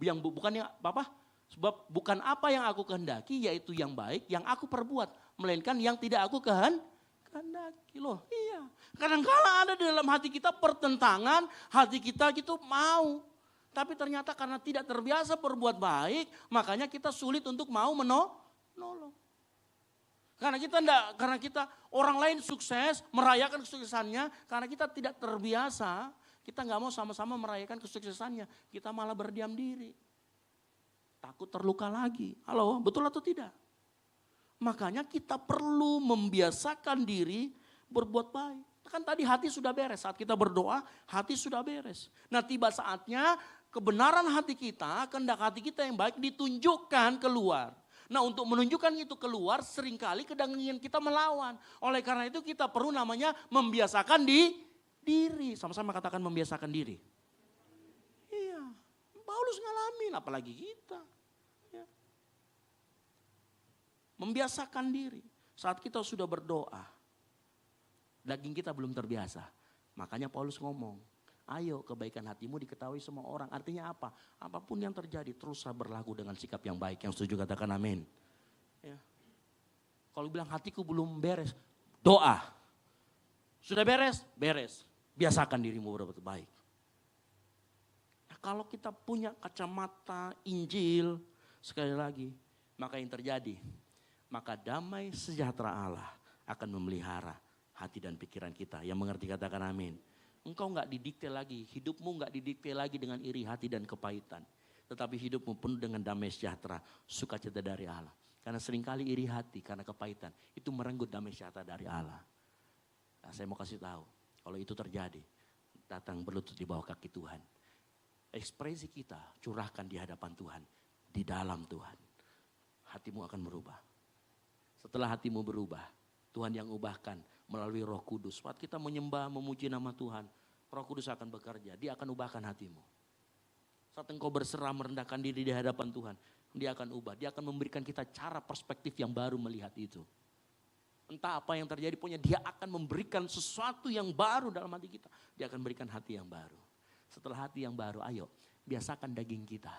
S4: Yang bukan yang apa? Sebab bukan apa yang aku kehendaki yaitu yang baik yang aku perbuat. Melainkan yang tidak aku kehendaki. Loh iya. Kadang-kala ada di dalam hati kita pertentangan, hati kita gitu mau. Tapi ternyata karena tidak terbiasa berbuat baik, makanya kita sulit untuk mau menolong. Karena kita orang lain sukses, merayakan kesuksesannya, karena kita tidak terbiasa, kita nggak mau sama-sama merayakan kesuksesannya, kita malah berdiam diri. Takut terluka lagi. Halo, betul atau tidak? Makanya kita perlu membiasakan diri berbuat baik. Kan tadi hati sudah beres, saat kita berdoa hati sudah beres. Nah tiba saatnya kebenaran hati kita, kehendak hati kita yang baik ditunjukkan keluar. Nah untuk menunjukkan itu keluar seringkali kedagingan kita melawan. Oleh karena itu kita perlu namanya membiasakan diri. Sama-sama katakan membiasakan diri. Iya, Paulus ngalamin apalagi kita. Ya. Membiasakan diri. Saat kita sudah berdoa, daging kita belum terbiasa. Makanya Paulus ngomong, ayo kebaikan hatimu diketahui semua orang. Artinya apa? Apapun yang terjadi teruslah berlaku dengan sikap yang baik. Yang setuju katakan amin. Ya. Kalau bilang hatiku belum beres, doa. Sudah beres? Beres. Biasakan dirimu berbuat baik. Nah, kalau kita punya kacamata Injil, sekali lagi, maka yang terjadi, maka damai sejahtera Allah akan memelihara hati dan pikiran kita. Yang mengerti katakan amin. Engkau gak didikte lagi, hidupmu gak didikte lagi dengan iri hati dan kepahitan. Tetapi hidupmu penuh dengan damai sejahtera, sukacita dari Allah. Karena seringkali iri hati karena kepahitan, itu merenggut damai sejahtera dari Allah. Nah, saya mau kasih tahu, kalau itu terjadi, datang berlutut di bawah kaki Tuhan. Ekspresi kita curahkan di hadapan Tuhan, di dalam Tuhan. Hatimu akan berubah. Setelah hatimu berubah, Tuhan yang ubahkan melalui Roh Kudus. Saat kita menyembah, memuji nama Tuhan, Roh Kudus akan bekerja. Dia akan ubahkan hatimu. Saat engkau berserah merendahkan diri di hadapan Tuhan, dia akan ubah. Dia akan memberikan kita cara perspektif yang baru melihat itu. Entah apa yang terjadi, pokoknya dia akan memberikan sesuatu yang baru dalam hati kita. Dia akan berikan hati yang baru. Setelah hati yang baru, ayo biasakan daging kita,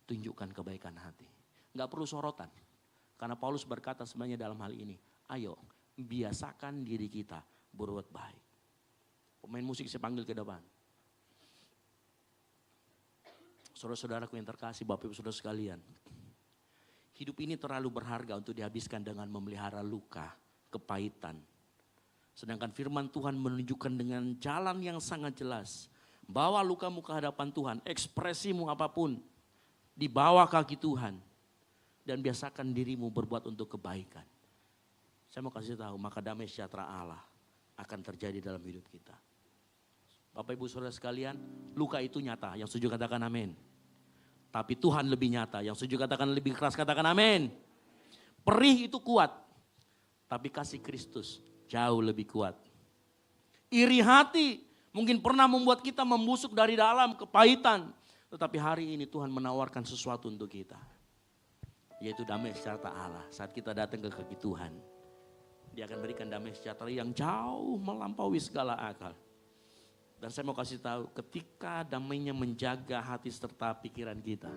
S4: tunjukkan kebaikan hati. Nggak perlu sorotan, karena Paulus berkata sebenarnya dalam hal ini, ayo biasakan diri kita berbuat baik. Pemain musik saya panggil ke depan. Saudara-saudaraku yang terkasih, Bapak Ibu Saudara sekalian. Hidup ini terlalu berharga untuk dihabiskan dengan memelihara luka, kepahitan. Sedangkan firman Tuhan menunjukkan dengan jalan yang sangat jelas. Bawa lukamu ke hadapan Tuhan, ekspresimu apapun, di bawah kaki Tuhan. Dan biasakan dirimu berbuat untuk kebaikan. Saya mau kasih tahu, maka damai sejahtera Allah akan terjadi dalam hidup kita. Bapak Ibu Saudara sekalian, luka itu nyata, yang setuju katakan amin. Tapi Tuhan lebih nyata, yang setuju katakan lebih keras, katakan amin. Perih itu kuat, tapi kasih Kristus jauh lebih kuat. Iri hati mungkin pernah membuat kita membusuk dari dalam kepahitan. Tetapi hari ini Tuhan menawarkan sesuatu untuk kita. Yaitu damai sejahtera Allah. Saat kita datang ke kaki Tuhan, Dia akan berikan damai sejahtera yang jauh melampaui segala akal. Dan saya mau kasih tahu, ketika damainya menjaga hati serta pikiran kita,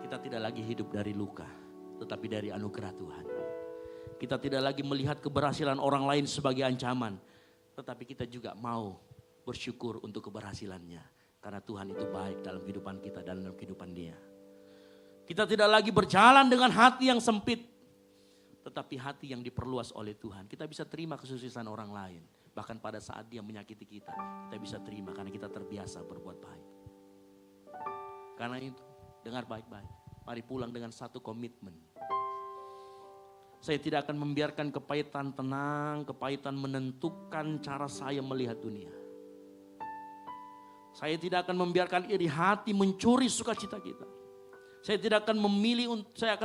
S4: kita tidak lagi hidup dari luka, tetapi dari anugerah Tuhan. Kita tidak lagi melihat keberhasilan orang lain sebagai ancaman, tetapi kita juga mau bersyukur untuk keberhasilannya. Karena Tuhan itu baik dalam kehidupan kita dan dalam kehidupan Dia. Kita tidak lagi berjalan dengan hati yang sempit, tetapi hati yang diperluas oleh Tuhan. Kita bisa terima kesusahan orang lain. Bahkan pada saat dia menyakiti kita bisa terima karena kita terbiasa berbuat baik. Karena itu, dengar baik-baik. Mari pulang dengan satu komitmen. Saya tidak akan membiarkan kepahitan tenang, kepahitan menentukan cara saya melihat dunia. Saya tidak akan membiarkan iri hati mencuri sukacita kita. Saya akan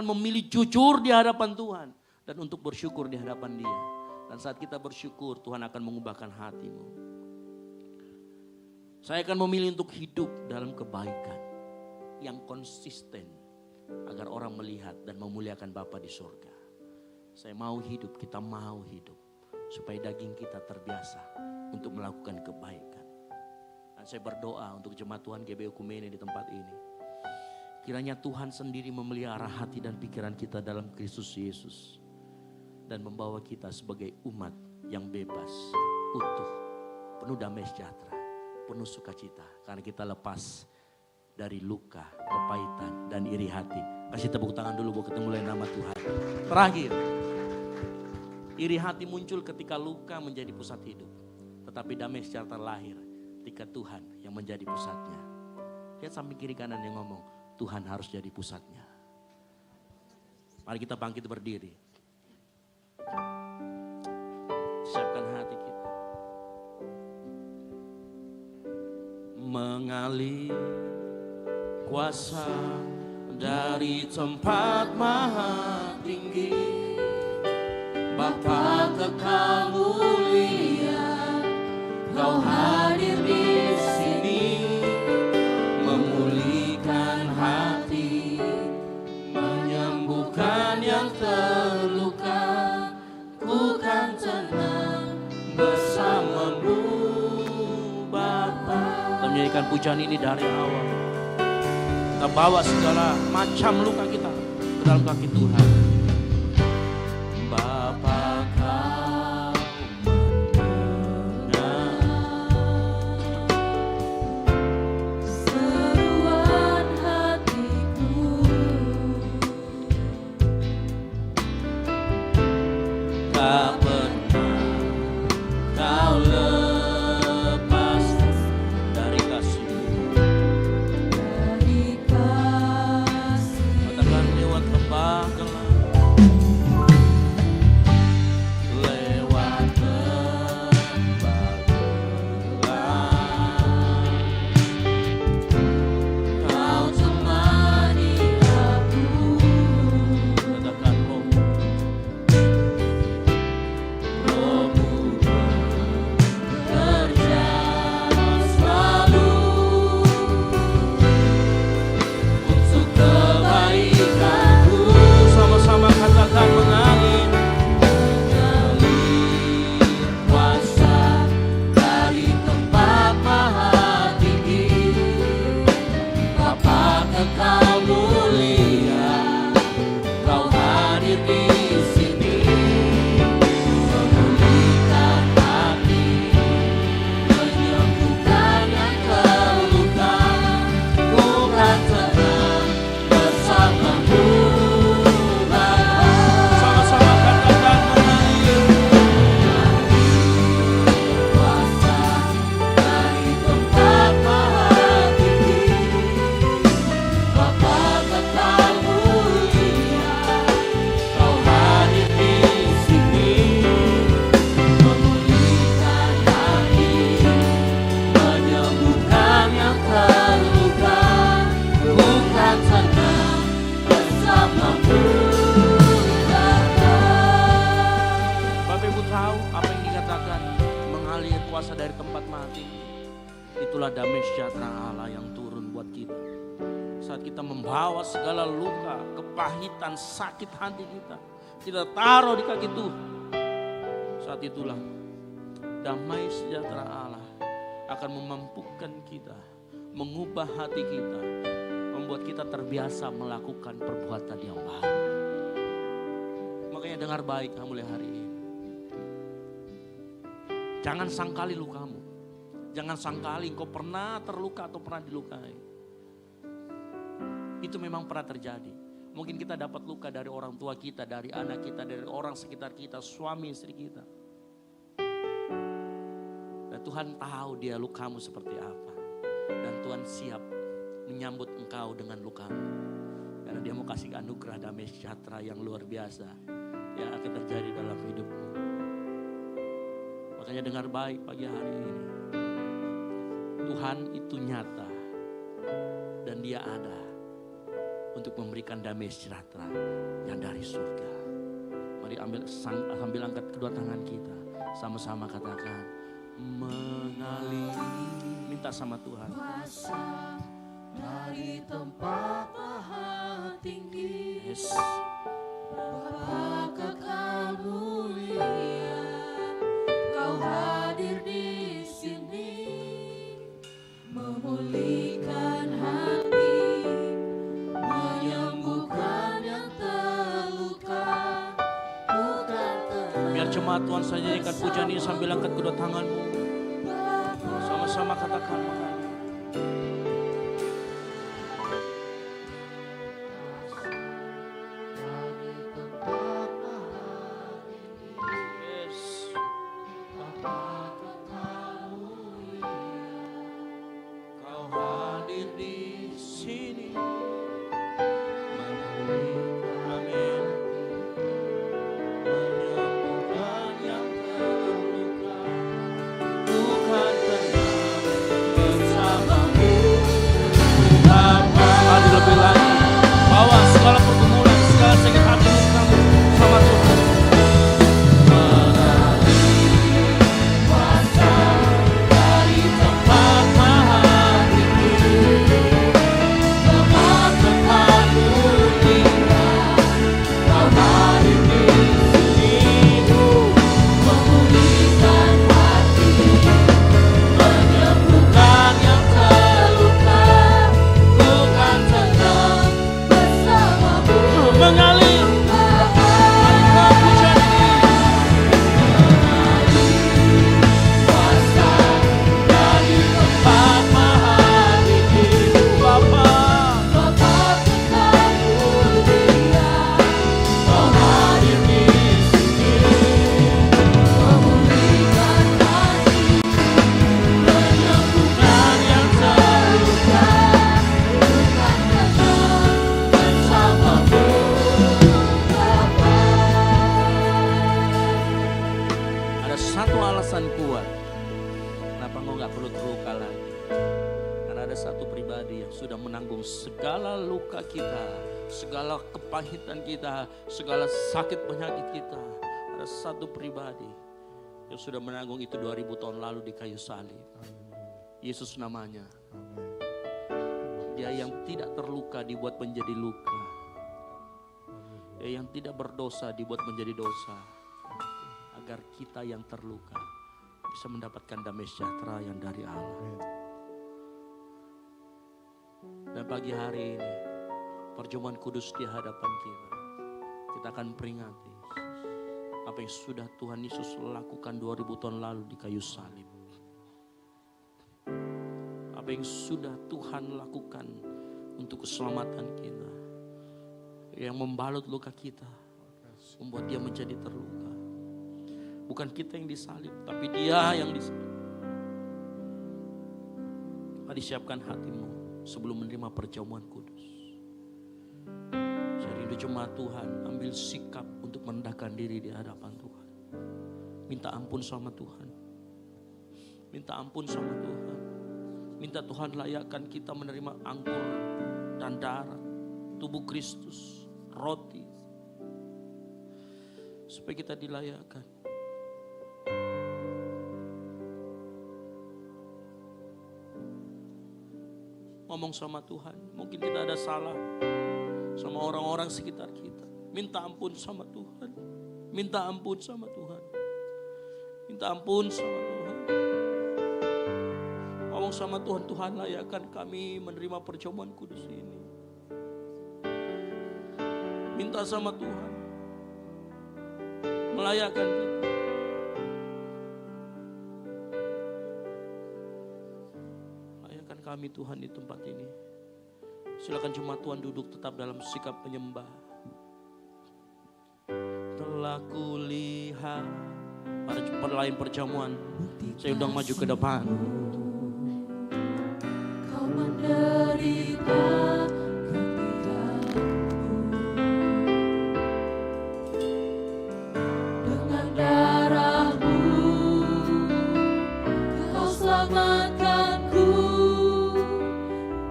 S4: memilih jujur di hadapan Tuhan dan untuk bersyukur di hadapan Dia. Dan saat kita bersyukur, Tuhan akan mengubahkan hatimu. Saya akan memilih untuk hidup dalam kebaikan yang konsisten agar orang melihat dan memuliakan Bapa di surga. Saya mau hidup, kita mau hidup supaya daging kita terbiasa untuk melakukan kebaikan. Dan saya berdoa untuk jemaat Tuhan GBI Oikumene di tempat ini. Kiranya Tuhan sendiri memelihara hati dan pikiran kita dalam Kristus Yesus. Dan membawa kita sebagai umat yang bebas, utuh, penuh damai sejahtera, penuh sukacita. Karena kita lepas dari luka, kepahitan, dan iri hati. Kasih tepuk tangan dulu buat ketemu nama Tuhan. Terakhir, iri hati muncul ketika luka menjadi pusat hidup. Tetapi damai sejahtera lahir ketika Tuhan yang menjadi pusatnya. Lihat samping kiri kanan yang ngomong, Tuhan harus jadi pusatnya. Mari kita bangkit berdiri. Siapkan hati kita. Mengalir kuasa dari tempat maha tinggi, Bapa kekal mulia, Kau hadir di sini, memulihkan hati, menyembuhkan yang terluka. Ku kan tenang bersamamu Bapa. Kita menyanyikan pujian ini dari awal. Kita bawa segala macam luka kita ke dalam kaki Tuhan. Bapa Kau mendengar
S2: Seruan hatiku,
S4: tak pernah Kau lepas dari kasih-Mu.
S2: dari kasih
S4: Katakan lewat lembah gelap, mengaliri kuasa dari tempat mati. Itulah damai sejahtera Allah yang turun buat kita. Saat kita membawa segala luka, kepahitan, sakit hati kita taruh di kaki Tuhan. Saat itulah damai sejahtera Allah akan memampukan kita, mengubah hati kita, membuat kita terbiasa melakukan perbuatan yang baik. Makanya dengar baik kamu mulai hari ini. Jangan sangkali lukamu. Jangan sangkali engkau pernah terluka atau pernah dilukai. Itu memang pernah terjadi. Mungkin kita dapat luka dari orang tua kita, dari anak kita, dari orang sekitar kita, suami istri kita. Dan Tuhan tahu dia lukamu seperti apa. Dan Tuhan siap menyambut engkau dengan lukamu. Karena dia mau kasih anugerah damai sejahtera yang luar biasa yang akan terjadi dalam hidupmu. Makanya dengar baik pagi hari ini. Tuhan itu nyata dan dia ada untuk memberikan damai sejahtera yang dari surga. Mari sambil angkat kedua tangan kita, sama-sama katakan, mengalir. Minta sama Tuhan.
S2: Kuasa dari tempat maha tinggi.
S4: Yes.
S2: Bapa kekal mulia, Kau hadir di sini, memulihkan hati, menyembuhkan yang terluka, bukan tenang.
S4: Biar jemaat Tuhan saja nyanyikan pujian ini sambil angkat kedua tanganmu. Sama-sama katakan mengalir. Yes. Kau hadir di sini. Amin. Menyembuhkan yang terluka, bukan tenang bersamamu. Mari lebih lagi, bawa segala pergumulan, segala sakit hati kamu sama Tuhan. Kuasa dari tempat maha tinggi, tempat tempat mulia, Kau hadir di sini, memulihkan hati, menyembuhkan yang terluka, bukan tenang bersamamu. Mengalir, marilah pujian ini. Kuasa dari tempat maha tinggi, Bapa kekal mulia, Kau hadir di sini, memulihkan hati, menyembuhkan yang terluka, bukan tenang bersamamu, Bapa. Ada satu alasan kuat kenapa engkau gak perlu terluka lagi. Karena ada satu pribadi yang sudah menanggung segala luka kita, segala kepahitan kita, segala sakit penyakit kita. Ada satu pribadi yang sudah menanggung itu 2000 tahun lalu di kayu salib. Yesus namanya. Dia yang tidak terluka dibuat menjadi luka. Dia yang tidak berdosa dibuat menjadi dosa. Agar kita yang terluka bisa mendapatkan damai sejahtera yang dari Allah. Dan pagi hari ini perjamuan kudus di hadapan kita akan peringati apa yang sudah Tuhan Yesus lakukan 2000 tahun lalu di kayu salib. Apa yang sudah Tuhan lakukan untuk keselamatan kita, yang membalut luka kita, membuat dia menjadi terluka. Bukan kita yang disalib, tapi dia yang disalib. Mari siapkan hatimu sebelum menerima perjamuan kudus. Saya rindu jemaat Tuhan, ambil sikap untuk merendahkan diri di hadapan Tuhan. Minta ampun sama Tuhan. Minta ampun sama Tuhan. Minta Tuhan layakkan kita menerima anggur dan darah tubuh Kristus, roti. Supaya kita dilayakkan. ngomong sama Tuhan. Mungkin kita ada salah sama orang-orang sekitar kita. Minta ampun sama Tuhan. Minta ampun sama Tuhan. Minta ampun sama Tuhan. Ngomong sama Tuhan, Tuhan layakkan kami menerima perjamuan kudus ini. Minta sama Tuhan melayakkan kita. Layakkan kami Tuhan di tempat ini. Silakan jemaat Tuhan duduk tetap dalam sikap penyembah. Telah kulihat pada perlayan perjamuan, saya undang maju ke depan.
S2: Kau menderita dengan darahmu, kau selamatkanku.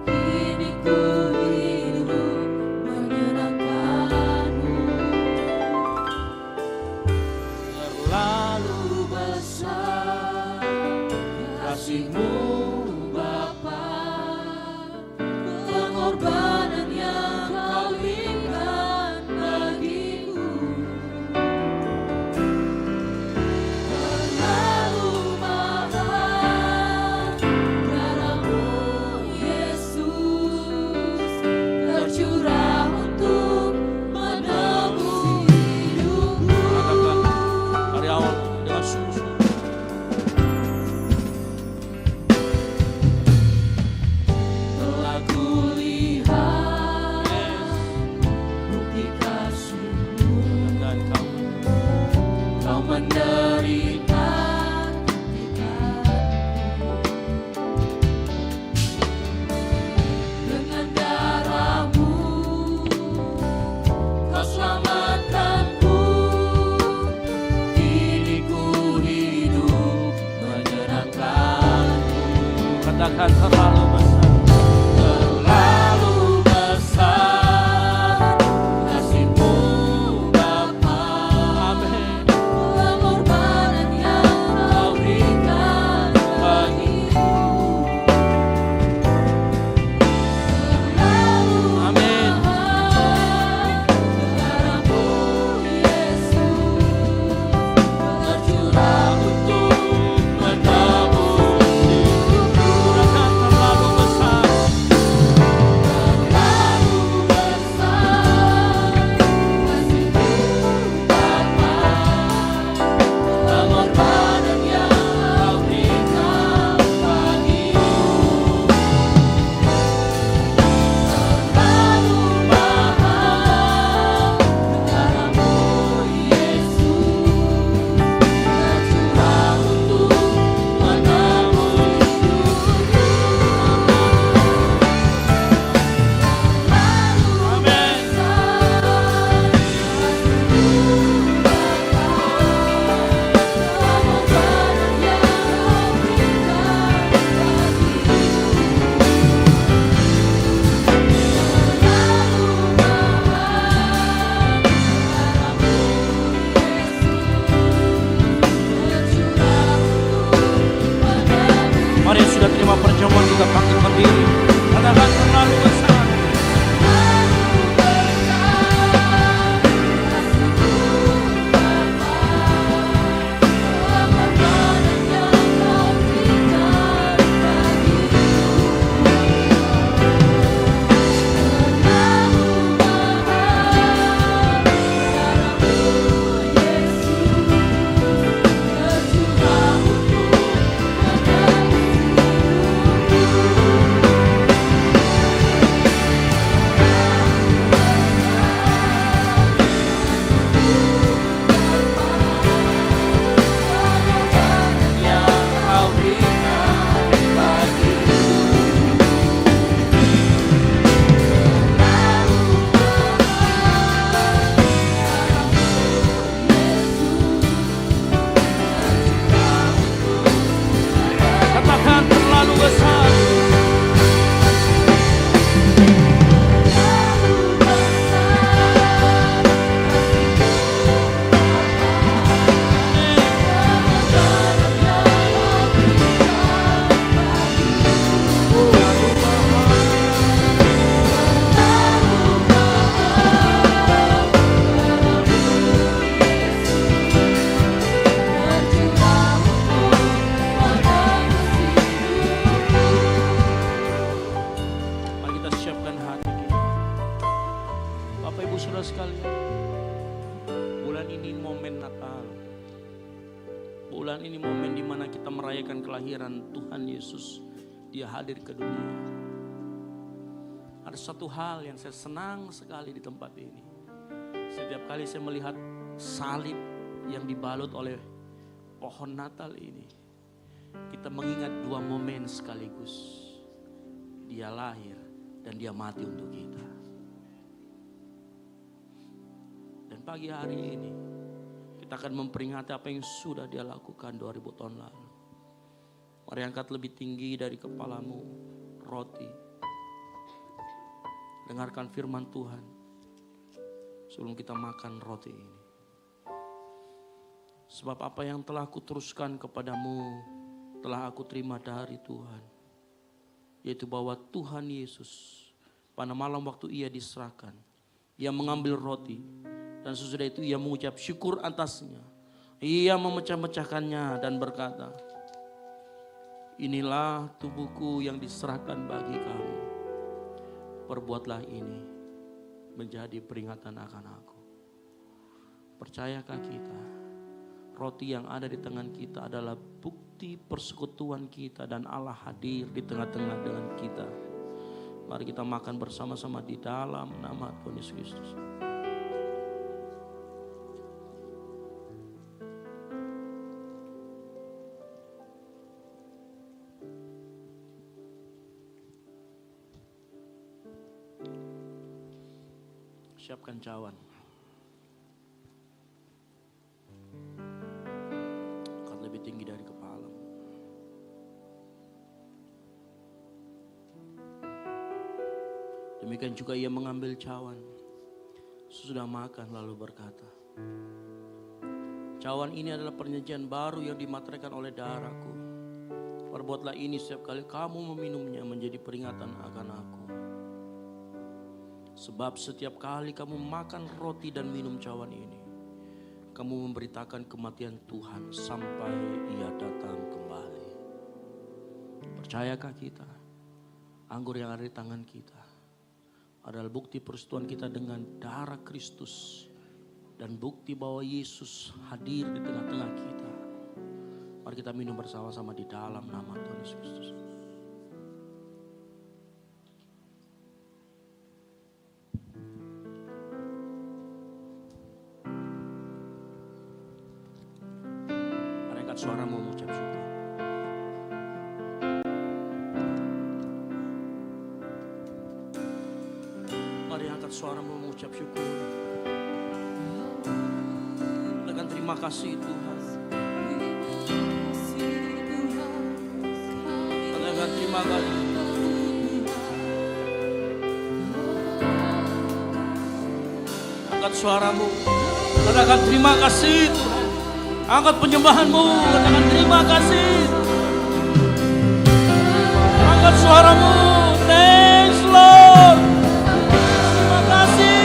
S2: Kini ku hidup menyenangkanmu.
S4: Terlalu
S2: Besar kasih-Mu Bapa, pengorbanan yang Kau berikan bagiku. Terlalu mahal darah-Mu Yesus, tercurah untuk menebus hidupku.
S4: katakan dari awal dengan sungguh-sungguh.
S2: Telah kulihat bukti kasih-Mu,
S4: Dan
S2: Kau menderita di kayu. Dengan darah-Mu Kau selamatkanku. Kini ku hidup menyenangkanmu.
S4: katakan terlalu besar.
S2: Terlalu besar kasih-Mu Bapa,
S4: Amin.
S2: pengorbanan yang Kau berikan bagiku. Terlalu
S4: Amin.
S2: mahal darah-Mu Yesus, tercurah untuk menebus hidupku.
S4: Katakan terlalu besar.
S2: Terlalu besar kasih-Mu Bapa, pengorbanan yang Kau berikan bagiku. Terlalu mahal darah-Mu Yesus, tercurah untuk menebus hidupku.
S4: Amin. Mari yang sudah terima perjamuan kita bangkit berdiri. Katakan terlalu besar.
S2: Tercurah untuk menebus hidupku.
S4: merayakan kelahiran Tuhan Yesus. Dia hadir ke dunia. Ada satu hal yang saya senang sekali di tempat ini. Setiap kali saya melihat salib yang dibalut oleh pohon Natal ini, kita mengingat dua momen sekaligus. Dia lahir dan dia mati untuk kita. Dan pagi hari ini kita akan memperingati apa yang sudah dia lakukan 2000 tahun lalu. Mari angkat lebih tinggi dari kepalamu roti. Dengarkan firman Tuhan sebelum kita makan roti ini. Sebab apa yang telah aku teruskan kepadamu telah aku terima dari Tuhan. Yaitu bahwa Tuhan Yesus pada malam waktu ia diserahkan, ia mengambil roti dan sesudah itu ia mengucap syukur atasnya. Ia memecah-mecahkannya dan berkata, inilah tubuhku yang diserahkan bagi kamu. Perbuatlah ini menjadi peringatan akan aku. Percayakah kita? Roti yang ada di tangan kita adalah bukti persekutuan kita dan Allah hadir di tengah-tengah dengan kita. Mari kita makan bersama-sama di dalam nama Tuhan Yesus Kristus. Siapkan cawan. Angkat lebih tinggi dari kepala. Demikian juga ia mengambil cawan. Sesudah makan lalu berkata, cawan ini adalah perjanjian baru yang dimateraikan oleh darahku. Perbuatlah ini setiap kali kamu meminumnya menjadi peringatan akan aku. Sebab setiap kali kamu makan roti dan minum cawan ini, kamu memberitakan kematian Tuhan sampai ia datang kembali. Percayakah kita? Anggur yang ada di tangan kita adalah bukti persekutuan kita dengan darah Kristus dan bukti bahwa Yesus hadir di tengah-tengah kita. Mari kita minum bersama-sama di dalam nama Tuhan Yesus Kristus. Suaramu mengucap syukur. Mari angkat suaramu mengucap syukur. Dengan terima kasih Tuhan. Dengan terima kasih. Angkat suaramu. Katakan terima kasih Tuhan. Angkat penyembahanmu, katakan terima kasih. Angkat suaramu, thanks Lord. Terima kasih.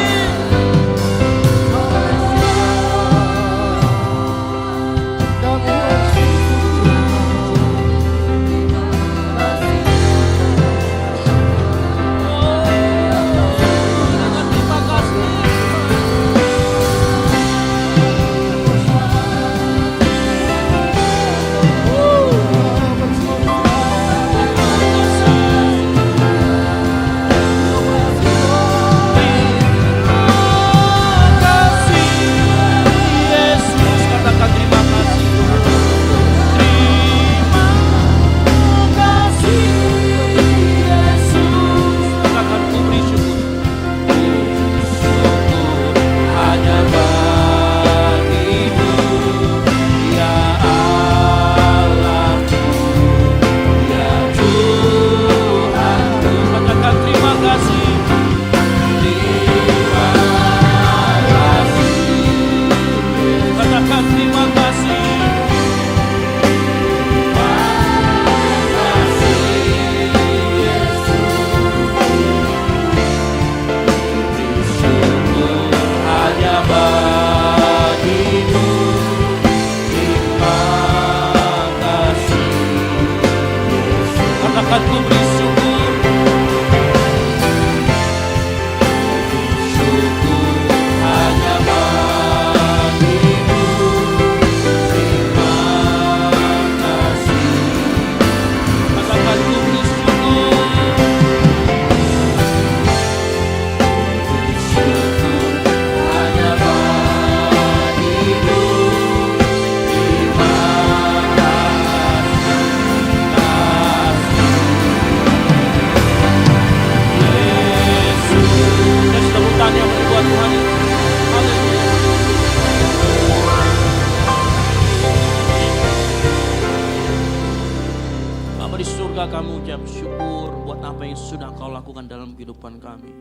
S4: Bapa di surga, kami ucap syukur buat apa yang sudah Kau lakukan dalam kehidupan kami.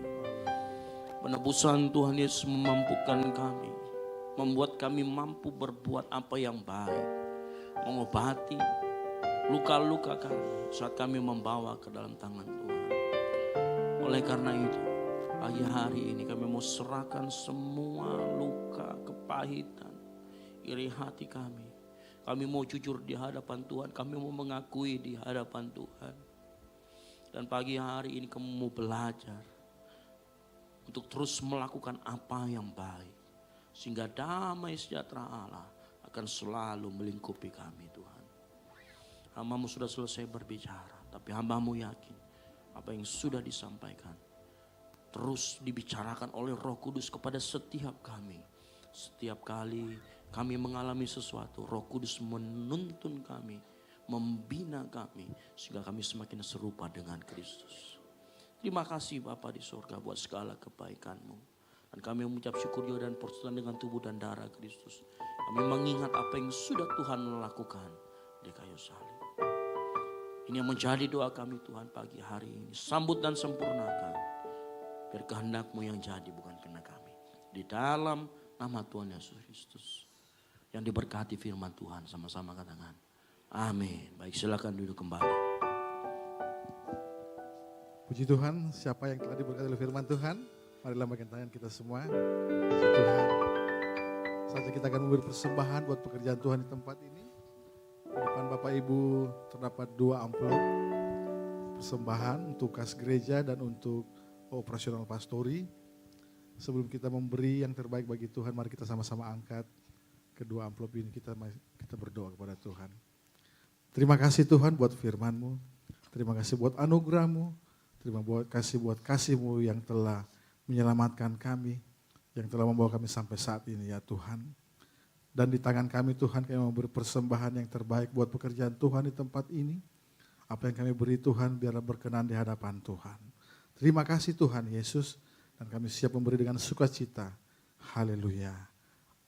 S4: Penebusan Tuhan Yesus memampukan kami, membuat kami mampu berbuat apa yang baik, mengobati luka-luka kami saat kami membawa ke dalam tangan Tuhan. Oleh karena itu, pagi hari ini kami mau serahkan semua luka, kepahitan, iri hati kami. Kami mau jujur di hadapan Tuhan, kami mau mengakui di hadapan Tuhan. Dan pagi hari ini kami mau belajar untuk terus melakukan apa yang baik, sehingga damai sejahtera Allah akan selalu melingkupi kami Tuhan. Hamba-Mu sudah selesai berbicara, tapi hamba-Mu yakin apa yang sudah disampaikan terus dibicarakan oleh Roh Kudus kepada setiap kami. Setiap kali kami mengalami sesuatu, Roh Kudus menuntun kami, membina kami, sehingga kami semakin serupa dengan Kristus. Terima kasih Bapa di surga buat segala kebaikan-Mu. Dan kami mengucap syukur juga dan persekutuan dengan tubuh dan darah Kristus. Kami mengingat apa yang sudah Tuhan lakukan di kayu salib. Ini yang menjadi doa kami Tuhan pagi hari ini. Sambut dan sempurnakan. Biar kehendak-Mu yang jadi bukan kehendak kami. Di dalam nama Tuhan Yesus Kristus. Yang diberkati firman Tuhan, sama-sama katakan amin. Baik, silakan duduk kembali.
S1: Puji Tuhan, siapa yang telah diberkati oleh firman Tuhan? Mari lambaikan tangan kita semua. Puji Tuhan. Saatnya kita akan memberi persembahan buat pekerjaan Tuhan di tempat ini. Di depan Bapak Ibu terdapat 2 amplop persembahan untuk kas gereja dan untuk operasional pastori. Sebelum kita memberi yang terbaik bagi Tuhan, mari kita sama-sama angkat kedua amplop ini. Kita berdoa kepada Tuhan. Terima kasih Tuhan buat firman-Mu. Terima kasih buat anugerah-Mu. Terima kasih buat kasih-Mu yang telah menyelamatkan kami, yang telah membawa kami sampai saat ini ya Tuhan. Dan di tangan kami Tuhan, kami memberi persembahan yang terbaik buat pekerjaan Tuhan di tempat ini. Apa yang kami beri Tuhan biarlah berkenan di hadapan Tuhan. Terima kasih Tuhan Yesus, dan kami siap memberi dengan sukacita. Haleluya.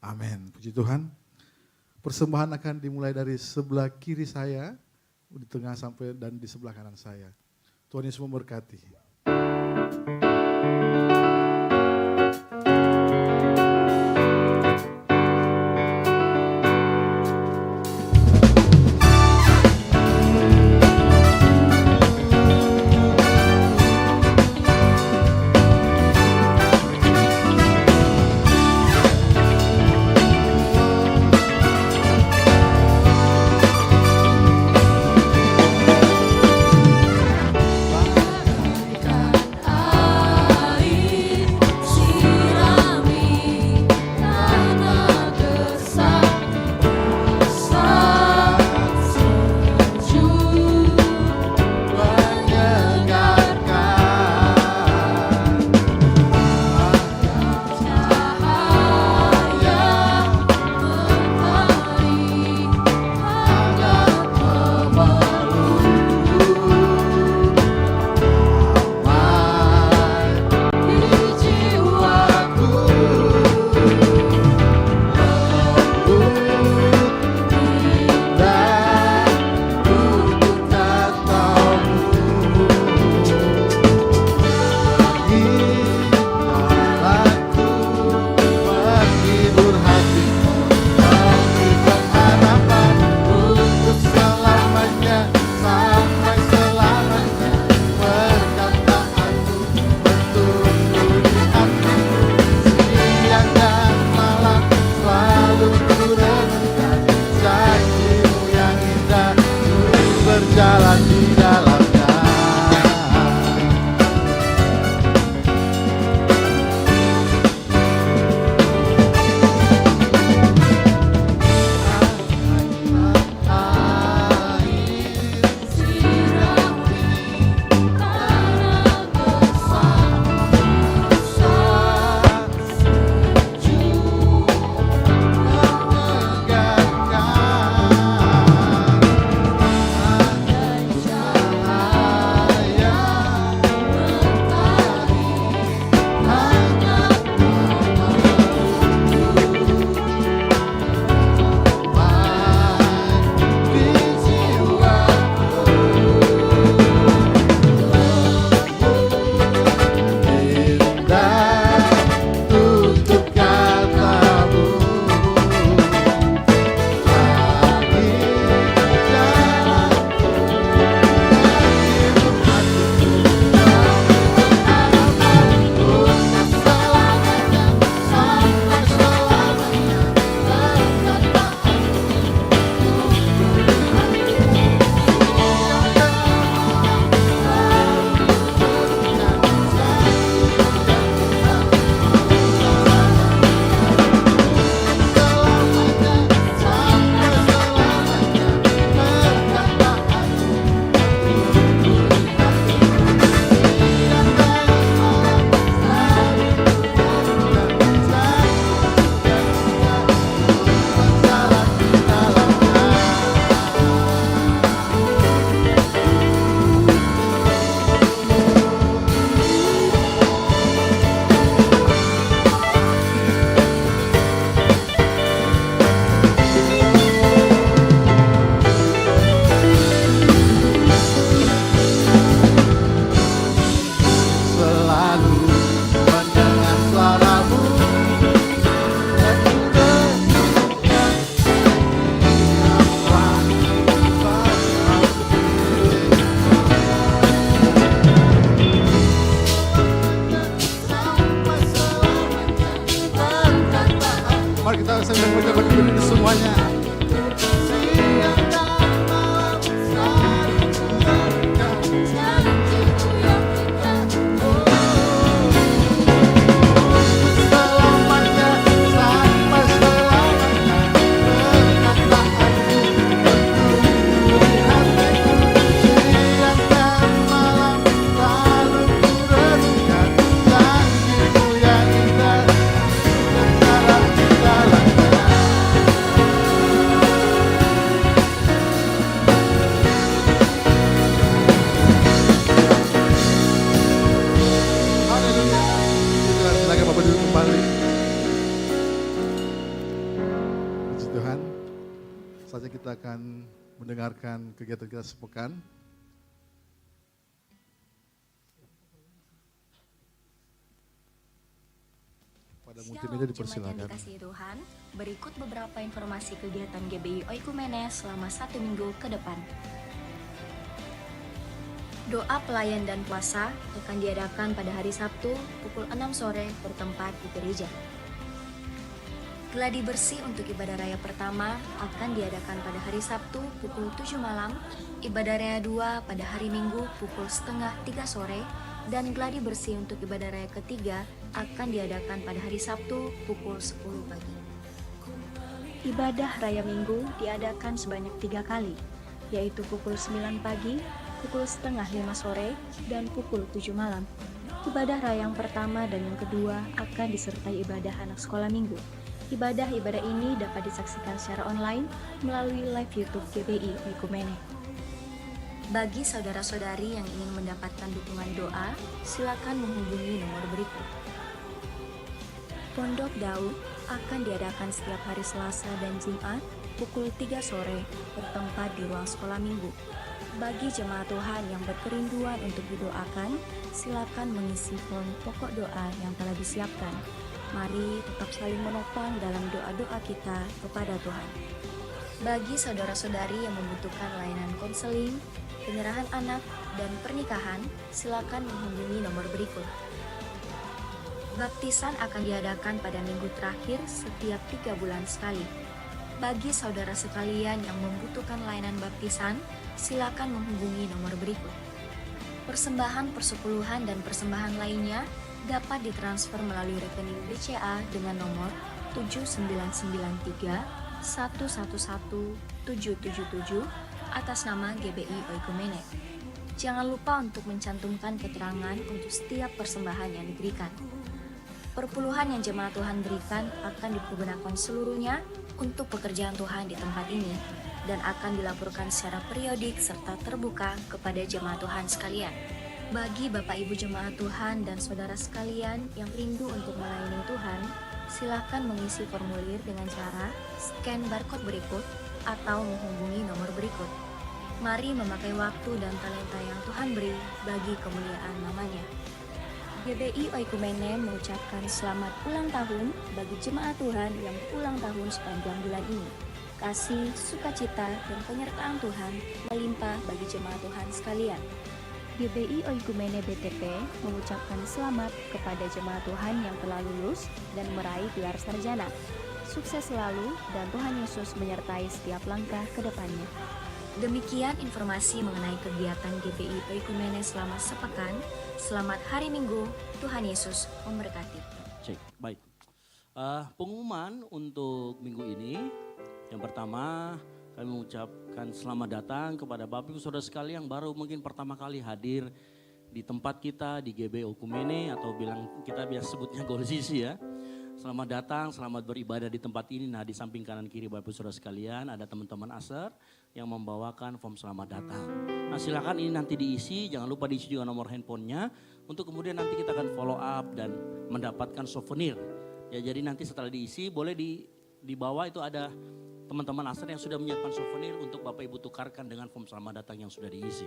S1: Amin. Puji Tuhan. Persembahan akan dimulai dari sebelah kiri saya, di tengah sampai dan di sebelah kanan saya. Tuhan Yesus memberkati.
S2: Bagaikan
S1: mendengarkan kegiatan kita sepekan. Pada multimedia
S5: Shalom, jemaat yang
S1: dipersilakan.
S5: dikasihi Tuhan. Berikut beberapa informasi kegiatan GBI Oikumene selama 1 minggu ke depan. Doa pelayan dan puasa akan diadakan pada hari Sabtu pukul 6 sore bertempat di gereja. Gladi bersih untuk ibadah raya pertama akan diadakan pada hari Sabtu pukul 7 malam, ibadah raya 2 pada hari Minggu pukul setengah 3 sore, dan gladi bersih untuk ibadah raya ketiga akan diadakan pada hari Sabtu pukul 10 pagi. Ibadah raya Minggu diadakan sebanyak 3 kali, yaitu pukul 9 pagi, pukul setengah 5 sore, dan pukul 7 malam. Ibadah raya yang pertama dan yang kedua akan disertai ibadah anak sekolah minggu. Ibadah-ibadah ini dapat disaksikan secara online melalui live YouTube GBI Oikumene. Bagi saudara-saudari yang ingin mendapatkan dukungan doa, silakan menghubungi nomor berikut. Pondok Daud akan diadakan setiap hari Selasa dan Jumat pukul 3 sore bertempat di ruang sekolah minggu. Bagi jemaat Tuhan yang berkerinduan untuk didoakan, silakan mengisi form pokok doa yang telah disiapkan. Mari tetap saling menopang dalam doa-doa kita kepada Tuhan. Bagi saudara-saudari yang membutuhkan layanan konseling, penyerahan anak, dan pernikahan, silakan menghubungi nomor berikut. Baptisan akan diadakan pada minggu terakhir setiap 3 bulan sekali. Bagi saudara sekalian yang membutuhkan layanan baptisan, silakan menghubungi nomor berikut. Persembahan persepuluhan dan persembahan lainnya dapat ditransfer melalui rekening BCA dengan nomor 7993 111 777 atas nama GBI Oikumene. Jangan lupa untuk mencantumkan keterangan untuk setiap persembahan yang diberikan. Perpuluhan yang jemaat Tuhan berikan akan dipergunakan seluruhnya untuk pekerjaan Tuhan di tempat ini dan akan dilaporkan secara periodik serta terbuka kepada jemaat Tuhan sekalian. Bagi Bapak Ibu jemaat Tuhan dan saudara sekalian yang rindu untuk melayani Tuhan, silakan mengisi formulir dengan cara scan barcode berikut atau menghubungi nomor berikut. Mari memakai waktu dan talenta yang Tuhan beri bagi kemuliaan namanya. GBI Oikumene mengucapkan selamat ulang tahun bagi jemaat Tuhan yang ulang tahun sepanjang bulan ini. Kasih, sukacita, dan penyertaan Tuhan melimpah bagi jemaat Tuhan sekalian. GBI Oikumene BTP mengucapkan selamat kepada jemaat Tuhan yang telah lulus dan meraih gelar sarjana. Sukses selalu dan Tuhan Yesus menyertai setiap langkah ke depannya. Demikian informasi mengenai kegiatan GBI Oikumene selama sepekan. Selamat hari Minggu, Tuhan Yesus memberkati.
S4: Cek, baik. Pengumuman untuk minggu ini, yang pertama kami mengucapkan selamat datang kepada Bapak Ibu Saudara sekalian yang baru mungkin pertama kali hadir di tempat kita di GBI Oikumene atau kita biasa sebutnya Golsisi ya. Selamat datang, selamat beribadah di tempat ini. Nah, di samping kanan kiri Bapak Ibu Saudara sekalian ada teman-teman Aser yang membawakan form selamat datang. Nah, silakan ini nanti diisi, jangan lupa diisi juga nomor handphonenya untuk kemudian nanti kita akan follow up dan mendapatkan souvenir. Ya, jadi nanti setelah diisi boleh di bawah itu ada teman-teman Aser yang sudah menyiapkan souvenir untuk Bapak Ibu tukarkan dengan form selamat datang yang sudah diisi.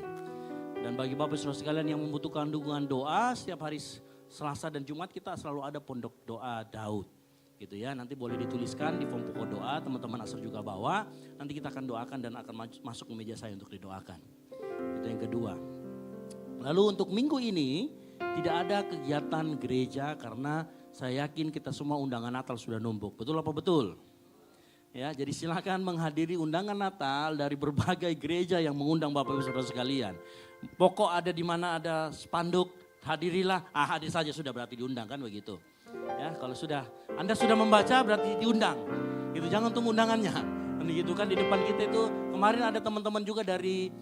S4: Dan bagi Bapak Ibu Saudara sekalian yang membutuhkan dukungan doa, setiap hari Selasa dan Jumat kita selalu ada pondok doa Daud. Gitu ya, nanti boleh dituliskan di form pokok doa, teman-teman Aser juga bawa. Nanti kita akan doakan dan akan masuk ke meja saya untuk didoakan. Itu yang kedua. Lalu untuk minggu ini tidak ada kegiatan gereja karena saya yakin kita semua undangan Natal sudah numpuk. Betul apa betul? Ya, jadi silakan menghadiri undangan Natal dari berbagai gereja yang mengundang Bapak Ibu Saudara sekalian. Pokok ada di mana ada spanduk, hadirilah, hadir saja sudah berarti diundang kan begitu. Ya, kalau Anda sudah membaca berarti diundang. Itu jangan tunggu undangannya. Gitu kan di depan kita itu kemarin ada teman-teman juga dari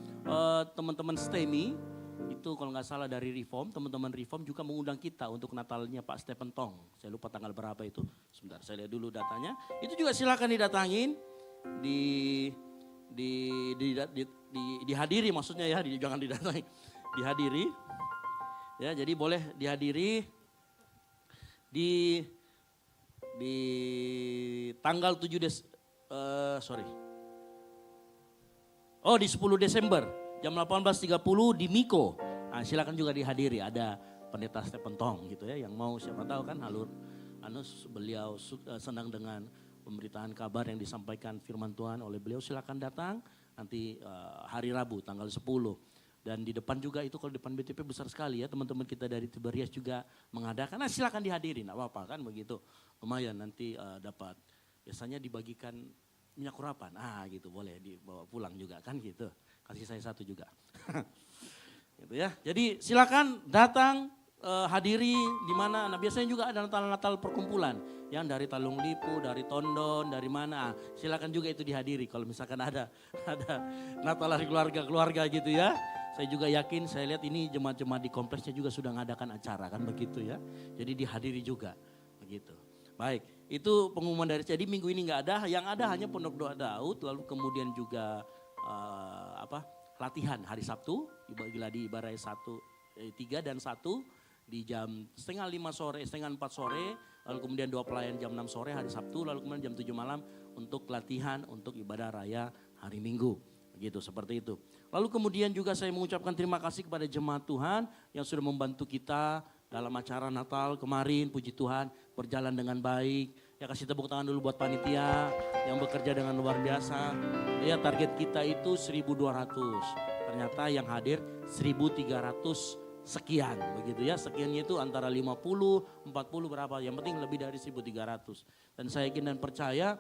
S4: teman-teman STEMI. Itu kalau nggak salah dari Reform, teman-teman Reform juga mengundang kita untuk Natalnya Pak Stephen Tong. Saya lupa tanggal berapa itu. Sebentar, saya lihat dulu datanya. Itu juga silakan didatangin, dihadiri maksudnya ya, jangan didatangi, dihadiri. Ya, jadi boleh dihadiri di tanggal 7 Desember. Oh, di 10 Desember jam 18.30 di Miko. Nah, silakan juga dihadiri, ada Pendeta Stephen Tong gitu ya, yang mau siapa tahu kan beliau senang dengan pemberitaan kabar yang disampaikan firman Tuhan oleh beliau, silakan datang nanti hari Rabu tanggal 10. Dan di depan juga itu, kalau depan BTP besar sekali ya, teman-teman kita dari Tiberias juga mengadakan. Nah, silakan dihadiri, enggak apa-apa kan begitu. Lumayan nanti dapat, biasanya dibagikan minyak urapan. Gitu boleh dibawa pulang juga kan gitu. Kasih saya satu juga. Gitu ya. Jadi silakan datang, hadiri di mana. Nah, biasanya juga ada Natal perkumpulan yang dari Talung Lipu, dari Tondon, dari mana. Silakan juga itu dihadiri kalau misalkan ada Natal dari keluarga gitu ya. Saya juga yakin, saya lihat ini jemaat-jemaat di kompleksnya juga sudah mengadakan acara kan begitu ya. Jadi dihadiri juga begitu. Baik, itu pengumuman dari, jadi minggu ini nggak ada, yang ada hanya Pondok Doa Daud, lalu kemudian juga latihan hari Sabtu, di Ibarai 3 dan 1 di jam 4:30 sore, lalu kemudian 2 pelayan jam 6 sore hari Sabtu, lalu kemudian jam 7 malam untuk latihan untuk ibadah raya hari Minggu. Begitu, seperti itu. Lalu kemudian juga saya mengucapkan terima kasih kepada jemaat Tuhan yang sudah membantu kita dalam acara Natal kemarin, puji Tuhan berjalan dengan baik. Ya, kasih tepuk tangan dulu buat panitia yang bekerja dengan luar biasa. Ya, target kita itu 1.200. Ternyata yang hadir 1.300 sekian begitu ya. Sekiannya itu antara 50, 40 berapa, yang penting lebih dari 1.300. Dan saya yakin dan percaya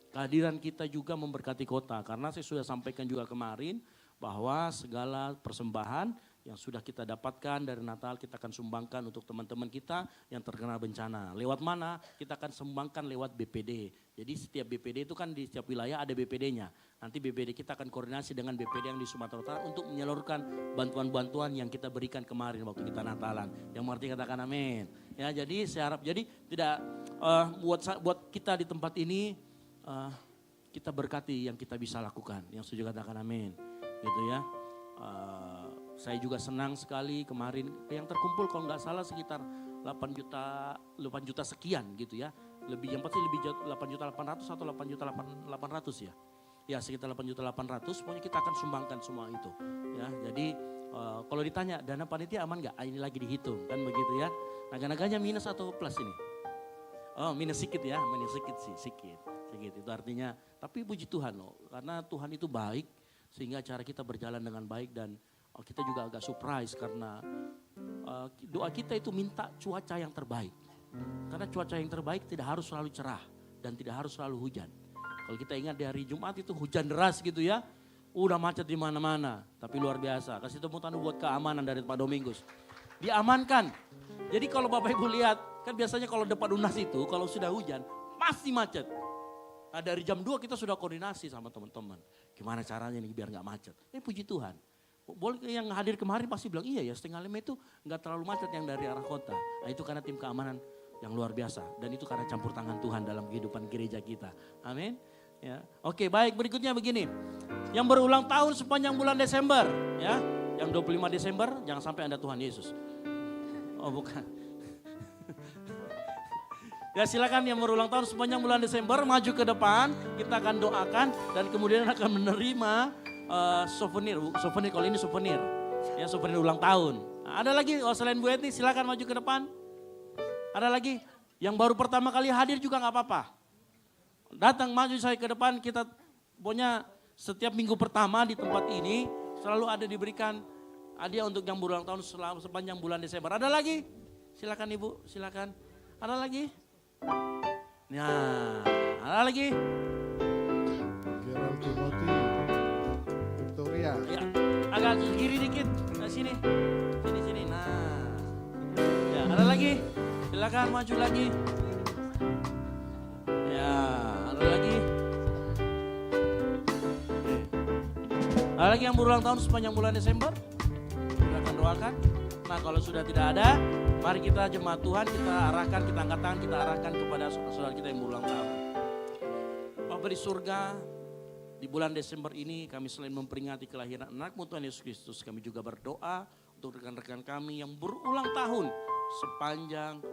S4: kehadiran kita juga memberkati kota, karena saya sudah sampaikan juga kemarin bahwa segala persembahan yang sudah kita dapatkan dari Natal kita akan sumbangkan untuk teman-teman kita yang terkena bencana. Lewat mana? Kita akan sumbangkan lewat BPD. Jadi setiap BPD itu kan di setiap wilayah ada BPD-nya. Nanti BPD kita akan koordinasi dengan BPD yang di Sumatera Utara untuk menyalurkan bantuan-bantuan yang kita berikan kemarin waktu kita Natalan. Yang mengerti katakan amin. Ya, jadi saya harap jadi tidak buat kita di tempat ini kita berkati yang kita bisa lakukan, yang setuju katakan amin, gitu ya. Saya juga senang sekali kemarin yang terkumpul kalau nggak salah sekitar 8 juta sekian gitu ya. Yang pasti lebih 8.800.000 atau 8.800.000 ya. Ya, sekitar 8.800.000, pokoknya kita akan sumbangkan semua itu. Ya, jadi kalau ditanya dana panitia aman nggak? Ini lagi dihitung kan begitu ya. Naga-naganya minus atau plus ini? Oh, minus sedikit ya, minus sedikit sih, sedikit. Itu artinya, tapi puji Tuhan loh, karena Tuhan itu baik sehingga cara kita berjalan dengan baik. Dan kita juga agak surprise karena doa kita itu minta cuaca yang terbaik. Karena cuaca yang terbaik tidak harus selalu cerah dan tidak harus selalu hujan. Kalau kita ingat di hari Jumat itu hujan deras gitu ya, udah macet di mana-mana, tapi luar biasa. Kasih tepuk tangan buat keamanan dari Pak Domingus. Diamankan. Jadi kalau Bapak Ibu lihat, kan biasanya kalau depan UNAS itu kalau sudah hujan masih macet. Nah, dari jam 2 kita sudah koordinasi sama teman-teman. Gimana caranya nih biar gak macet. Puji Tuhan. Boleh yang hadir kemarin pasti bilang iya ya 4:30 itu gak terlalu macet yang dari arah kota. Nah, itu karena tim keamanan yang luar biasa. Dan itu karena campur tangan Tuhan dalam kehidupan gereja kita. Amin. Ya. Oke, baik, berikutnya begini. Yang berulang tahun sepanjang bulan Desember. Ya, yang 25 Desember jangan sampai Anda Tuhan Yesus. Oh bukan. Ya, silakan yang berulang tahun sepanjang bulan Desember maju ke depan, kita akan doakan dan kemudian akan menerima souvenir kalau ini souvenir. Ya, souvenir ulang tahun. Nah, ada lagi selain Bu Eti, silakan maju ke depan. Ada lagi yang baru pertama kali hadir juga nggak apa-apa. Datang maju saya ke depan, kita pokoknya setiap minggu pertama di tempat ini selalu ada diberikan hadiah untuk yang berulang tahun sepanjang bulan Desember. Ada lagi? Silakan Ibu, silakan. Ada lagi? Nah, ada lagi?
S1: Gerald Timothy, Victoria.
S4: Ya, agak ke kiri dikit. Nah, sini. Sini. Nah. Ya, ada lagi? Silakan maju lagi. Ya, ada lagi? Oke. Ada lagi yang berulang tahun sepanjang bulan Desember? Silakan doakan. Nah, kalau sudah tidak ada, mari kita jemaat Tuhan, kita arahkan, kita angkat tangan, kita arahkan kepada saudara-saudara kita yang berulang tahun. Bapa di surga, di bulan Desember ini kami selain memperingati kelahiran anak-Mu Tuhan Yesus Kristus, kami juga berdoa untuk rekan-rekan kami yang berulang tahun sepanjang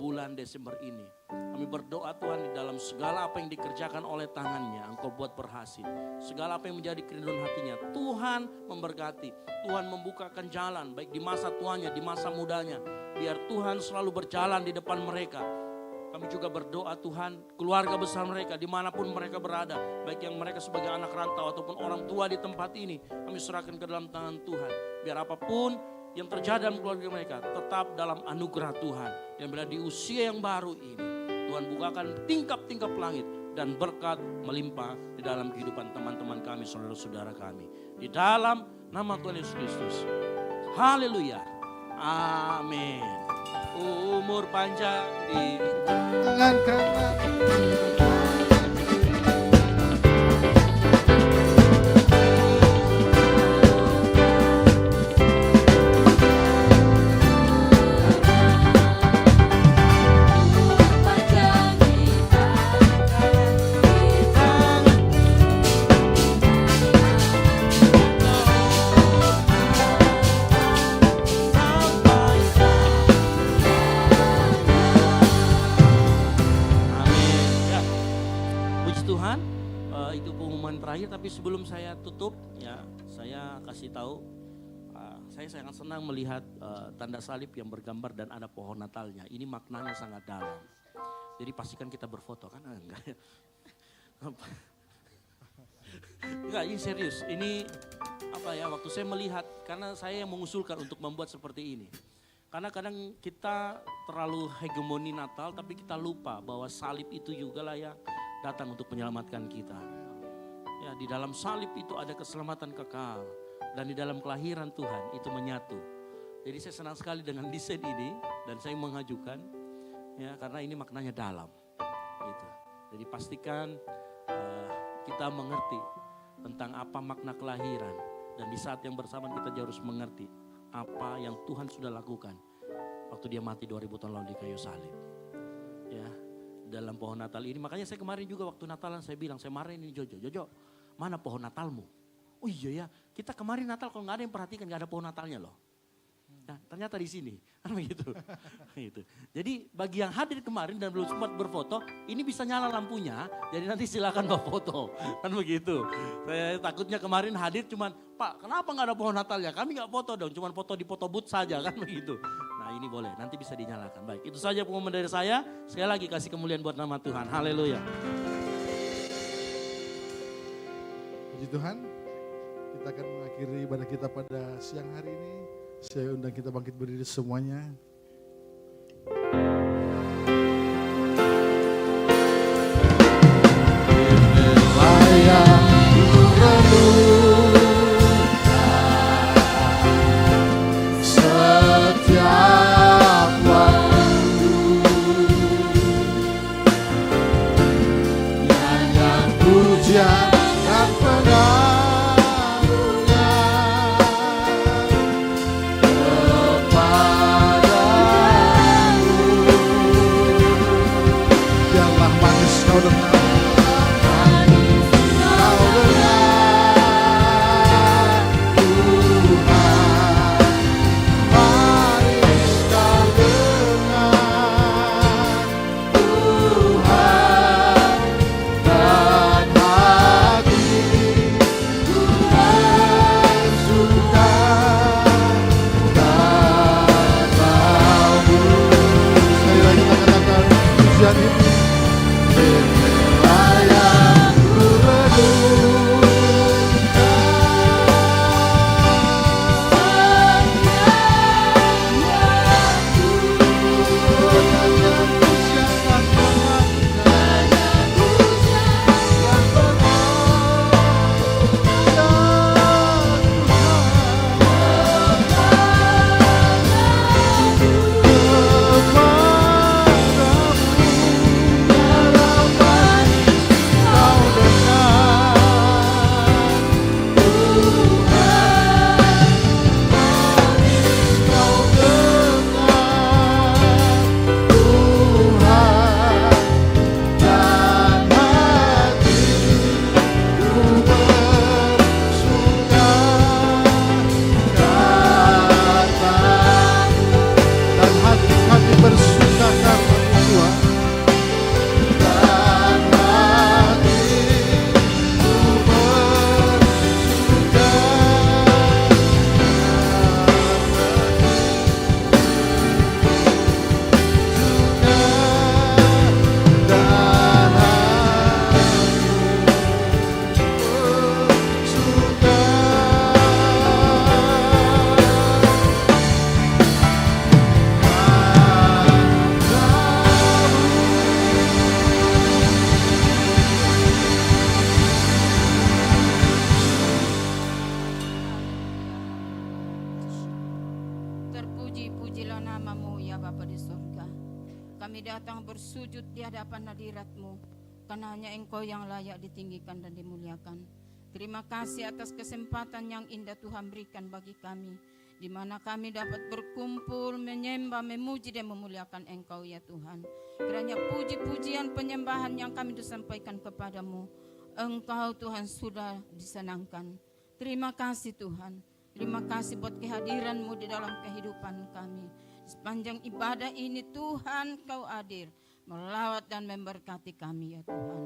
S4: bulan Desember ini. Kami berdoa Tuhan di dalam segala apa yang dikerjakan oleh tangannya, Engkau buat berhasil. Segala apa yang menjadi kerinduan hatinya, Tuhan memberkati. Tuhan membukakan jalan, baik di masa tuanya, di masa mudanya. Biar Tuhan selalu berjalan di depan mereka. Kami juga berdoa Tuhan, keluarga besar mereka, dimanapun mereka berada. Baik yang mereka sebagai anak rantau ataupun orang tua di tempat ini. Kami serahkan ke dalam tangan Tuhan. Biar apapun yang terjadi dalam keluarga mereka tetap dalam anugerah Tuhan. Dan bila di usia yang baru ini, Tuhan bukakan tingkap-tingkap langit dan berkat melimpah di dalam kehidupan teman-teman kami, saudara-saudara kami. Di dalam nama Tuhan Yesus Kristus. Haleluya. Amin. Umur panjang di
S1: Tangan kanan.
S4: Itu pengumuman terakhir, tapi sebelum saya tutup ya, saya kasih tahu saya sangat senang melihat tanda salib yang bergambar dan ada pohon Natalnya. Ini maknanya sangat dalam. Jadi pastikan kita berfoto kan? Enggak. Enggak, ini serius. Ini apa ya, waktu saya melihat, karena saya yang mengusulkan untuk membuat seperti ini. Karena kadang kita terlalu hegemoni Natal, tapi kita lupa bahwa salib itu juga lah yang datang untuk menyelamatkan kita. Ya, di dalam salib itu ada keselamatan kekal. Dan di dalam kelahiran Tuhan itu menyatu. Jadi saya senang sekali dengan desain ini. Dan saya mengajukan, ya, karena ini maknanya dalam. Gitu. Jadi pastikan kita mengerti tentang apa makna kelahiran. Dan di saat yang bersamaan kita harus mengerti apa yang Tuhan sudah lakukan waktu dia mati 2000 tahun lalu di kayu salib. Ya, dalam pohon Natal ini. Makanya saya kemarin juga waktu Natalan saya bilang, saya marahin ini Jojo, mana pohon Natalmu? Oh iya ya, kita kemarin Natal kalau nggak ada yang perhatikan nggak ada pohon Natalnya loh. Nah, ternyata di sini, kan begitu. Gitu. Jadi bagi yang hadir kemarin dan belum sempat berfoto, ini bisa nyala lampunya. Jadi nanti silakan bawa foto, kan begitu. Saya takutnya kemarin hadir cuman, Pak, kenapa nggak ada pohon Natalnya? Kami nggak foto dong, cuman foto di foto booth saja, kan begitu. Nah ini boleh, nanti bisa dinyalakan. Baik, itu saja pengumuman dari saya. Sekali lagi kasih kemuliaan buat nama Tuhan. Haleluya.
S1: Puji Tuhan, kita akan mengakhiri ibadah kita pada siang hari ini. Saya undang kita bangkit berdiri semuanya. Setiap waktu nyanyian pujian dan pengagungan kepada
S6: namamu ya Bapa di surga. Kami datang bersujud di hadapan hadirat-Mu, karena hanya Engkau yang layak ditinggikan dan dimuliakan. Terima kasih atas kesempatan yang indah Tuhan berikan bagi kami, di mana kami dapat berkumpul, menyembah, memuji dan memuliakan Engkau ya Tuhan. Kiranya puji-pujian penyembahan yang kami disampaikan kepadamu, Engkau Tuhan sudah disenangkan. Terima kasih Tuhan. Terima kasih buat kehadiran-Mu di dalam kehidupan kami. Sepanjang ibadah ini Tuhan Kau hadir, melawat dan memberkati kami ya Tuhan.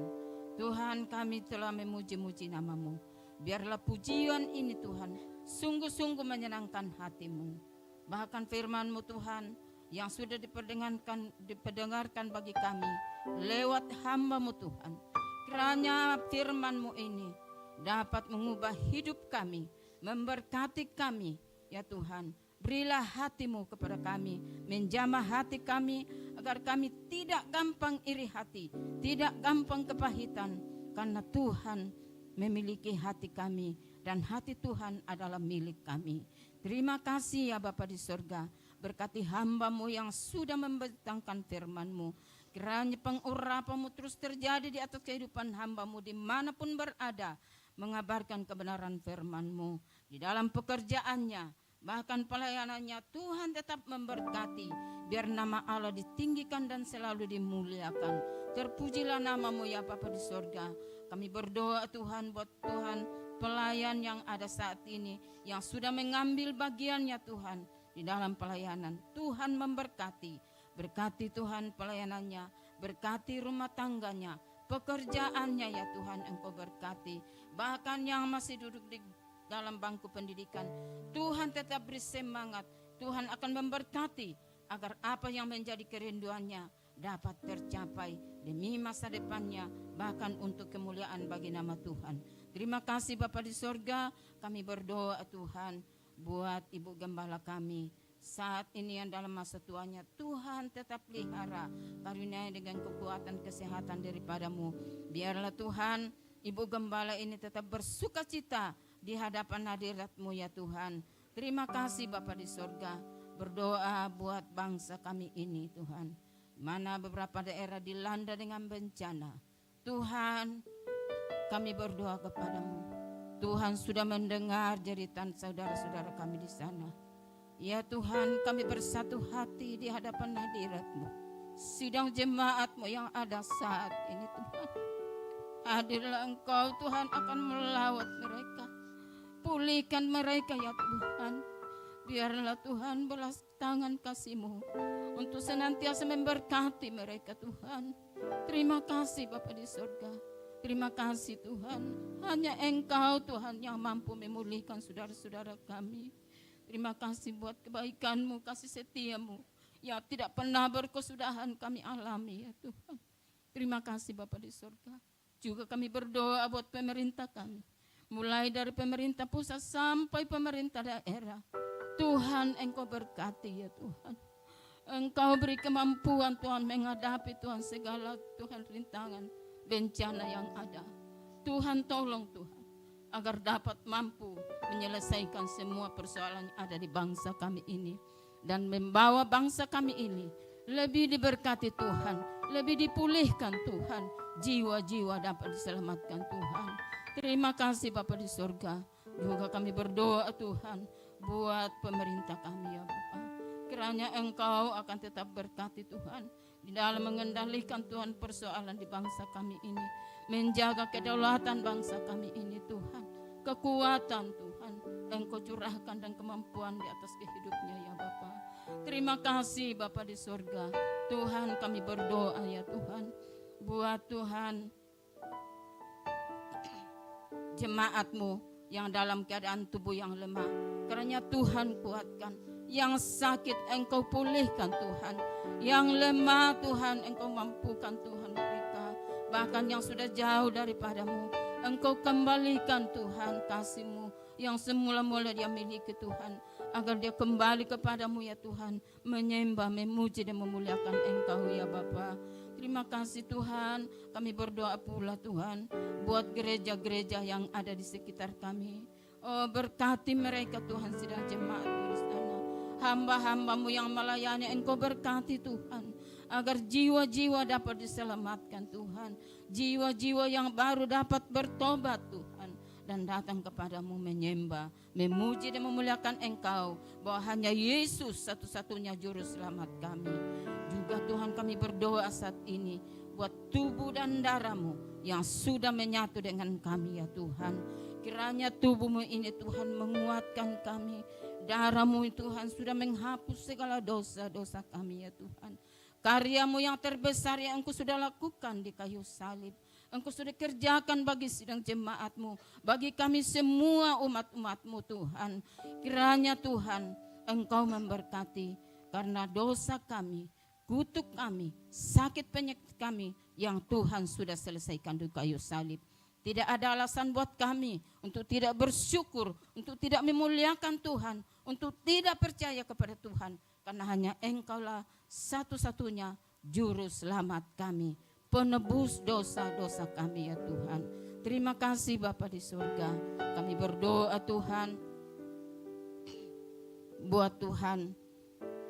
S6: Tuhan, kami telah memuji-muji nama-Mu. Biarlah pujian ini Tuhan sungguh-sungguh menyenangkan hati-Mu. Bahkan firman-Mu Tuhan yang sudah diperdengarkan bagi kami lewat hamba-Mu Tuhan. Kiranya firman-Mu ini dapat mengubah hidup kami, memberkati kami ya Tuhan. Berilah hati-Mu kepada kami, menjamah hati kami agar kami tidak gampang iri hati, tidak gampang kepahitan, karena Tuhan memiliki hati kami dan hati Tuhan adalah milik kami. Terima kasih ya Bapa di surga, berkati hamba-Mu yang sudah membentangkan firman-Mu. Kiranya pengurapan-Mu terus terjadi di atas kehidupan hamba-Mu dimanapun berada, mengabarkan kebenaran firman-Mu di dalam pekerjaannya, bahkan pelayanannya. Tuhan tetap memberkati, biar nama Allah ditinggikan dan selalu dimuliakan. Terpujilah nama-Mu ya Bapa di surga. Kami berdoa Tuhan buat Tuhan pelayan yang ada saat ini, yang sudah mengambil bagiannya Tuhan di dalam pelayanan. Tuhan memberkati, berkati Tuhan pelayanannya, berkati rumah tangganya, pekerjaannya ya Tuhan Engkau berkati. Bahkan yang masih duduk di dalam bangku pendidikan, Tuhan tetap beri semangat. Tuhan akan memberkati agar apa yang menjadi kerinduannya dapat tercapai demi masa depannya, bahkan untuk kemuliaan bagi nama Tuhan. Terima kasih Bapa di surga. Kami berdoa Tuhan buat Ibu Gembala kami saat ini yang dalam masa tuanya. Tuhan tetap pelihara, karuniai dengan kekuatan kesehatan daripada-Mu. Biarlah Tuhan Ibu Gembala ini tetap bersuka cita di hadapan hadirat-Mu ya Tuhan. Terima kasih Bapa di surga. Berdoa buat bangsa kami ini Tuhan, mana beberapa daerah dilanda dengan bencana. Tuhan, kami berdoa kepada-Mu. Tuhan sudah mendengar jeritan saudara-saudara kami di sana. Ya Tuhan, kami bersatu hati di hadapan hadirat-Mu. Sidang jemaat-Mu yang ada saat ini Tuhan, hadirlah Engkau Tuhan akan melawat mereka, pulihkan mereka ya Tuhan. Biarlah Tuhan belas tangan kasih-Mu untuk senantiasa memberkati mereka Tuhan. Terima kasih Bapa di surga. Terima kasih Tuhan. Hanya Engkau Tuhan yang mampu memulihkan saudara-saudara kami. Terima kasih buat kebaikan-Mu, kasih setia-Mu yang tidak pernah berkesudahan kami alami ya Tuhan. Terima kasih Bapa di surga. Juga kami berdoa buat pemerintah kami, mulai dari pemerintah pusat sampai pemerintah daerah. Tuhan Engkau berkati ya Tuhan. Engkau beri kemampuan Tuhan menghadapi Tuhan segala Tuhan rintangan bencana yang ada. Tuhan tolong Tuhan agar dapat mampu menyelesaikan semua persoalan yang ada di bangsa kami ini, dan membawa bangsa kami ini lebih diberkati Tuhan, lebih dipulihkan Tuhan, jiwa-jiwa dapat diselamatkan Tuhan. Terima kasih Bapa di surga. Juga kami berdoa Tuhan buat pemerintah kami ya Bapa. Kiranya Engkau akan tetap berkati Tuhan di dalam mengendalikan Tuhan persoalan di bangsa kami ini, menjaga kedaulatan bangsa kami ini Tuhan. Kekuatan Tuhan Engkau curahkan dan kemampuan di atas hidupnya ya Bapa. Terima kasih Bapa di surga. Tuhan, kami berdoa ya Tuhan buat Tuhan jemaat-Mu yang dalam keadaan tubuh yang lemah. Kiranya Tuhan kuatkan. Yang sakit Engkau pulihkan Tuhan. Yang lemah Tuhan Engkau mampukan Tuhan mereka. Bahkan yang sudah jauh daripada-Mu, Engkau kembalikan Tuhan kasih-Mu yang semula-mula dia miliki Tuhan, agar dia kembali kepada-Mu ya Tuhan, menyembah, memuji dan memuliakan Engkau ya Bapa. Terima kasih Tuhan. Kami berdoa pula Tuhan buat gereja-gereja yang ada di sekitar kami. Oh, berkati mereka Tuhan, sidang jemaat di sana. hamba-hambamu yang melayani Engkau berkati Tuhan, agar jiwa-jiwa dapat diselamatkan Tuhan, jiwa-jiwa yang baru dapat bertobat Tuhan, dan datang kepadamu menyembah, memuji dan memuliakan Engkau, bahwa hanya Yesus satu-satunya juru selamat kami. Juga Tuhan kami berdoa saat ini buat tubuh dan darah-Mu yang sudah menyatu dengan kami ya Tuhan. Kiranya tubuh-Mu ini Tuhan menguatkan kami, darah-Mu Tuhan sudah menghapus segala dosa-dosa kami ya Tuhan. Karya-Mu yang terbesar yang Engkau sudah lakukan di kayu salib, Engkau sudah kerjakan bagi sidang jemaat-Mu, bagi kami semua umat-umat-Mu Tuhan. Kiranya Tuhan Engkau memberkati, karena dosa kami, kutuk kami, sakit penyakit kami yang Tuhan sudah selesaikan di kayu salib. Tidak ada alasan buat kami untuk tidak bersyukur, untuk tidak memuliakan Tuhan, untuk tidak percaya kepada Tuhan. Karena hanya Engkaulah satu-satunya juru selamat kami, penebus dosa-dosa kami ya Tuhan. Terima kasih Bapa di surga. Kami berdoa Tuhan, buat Tuhan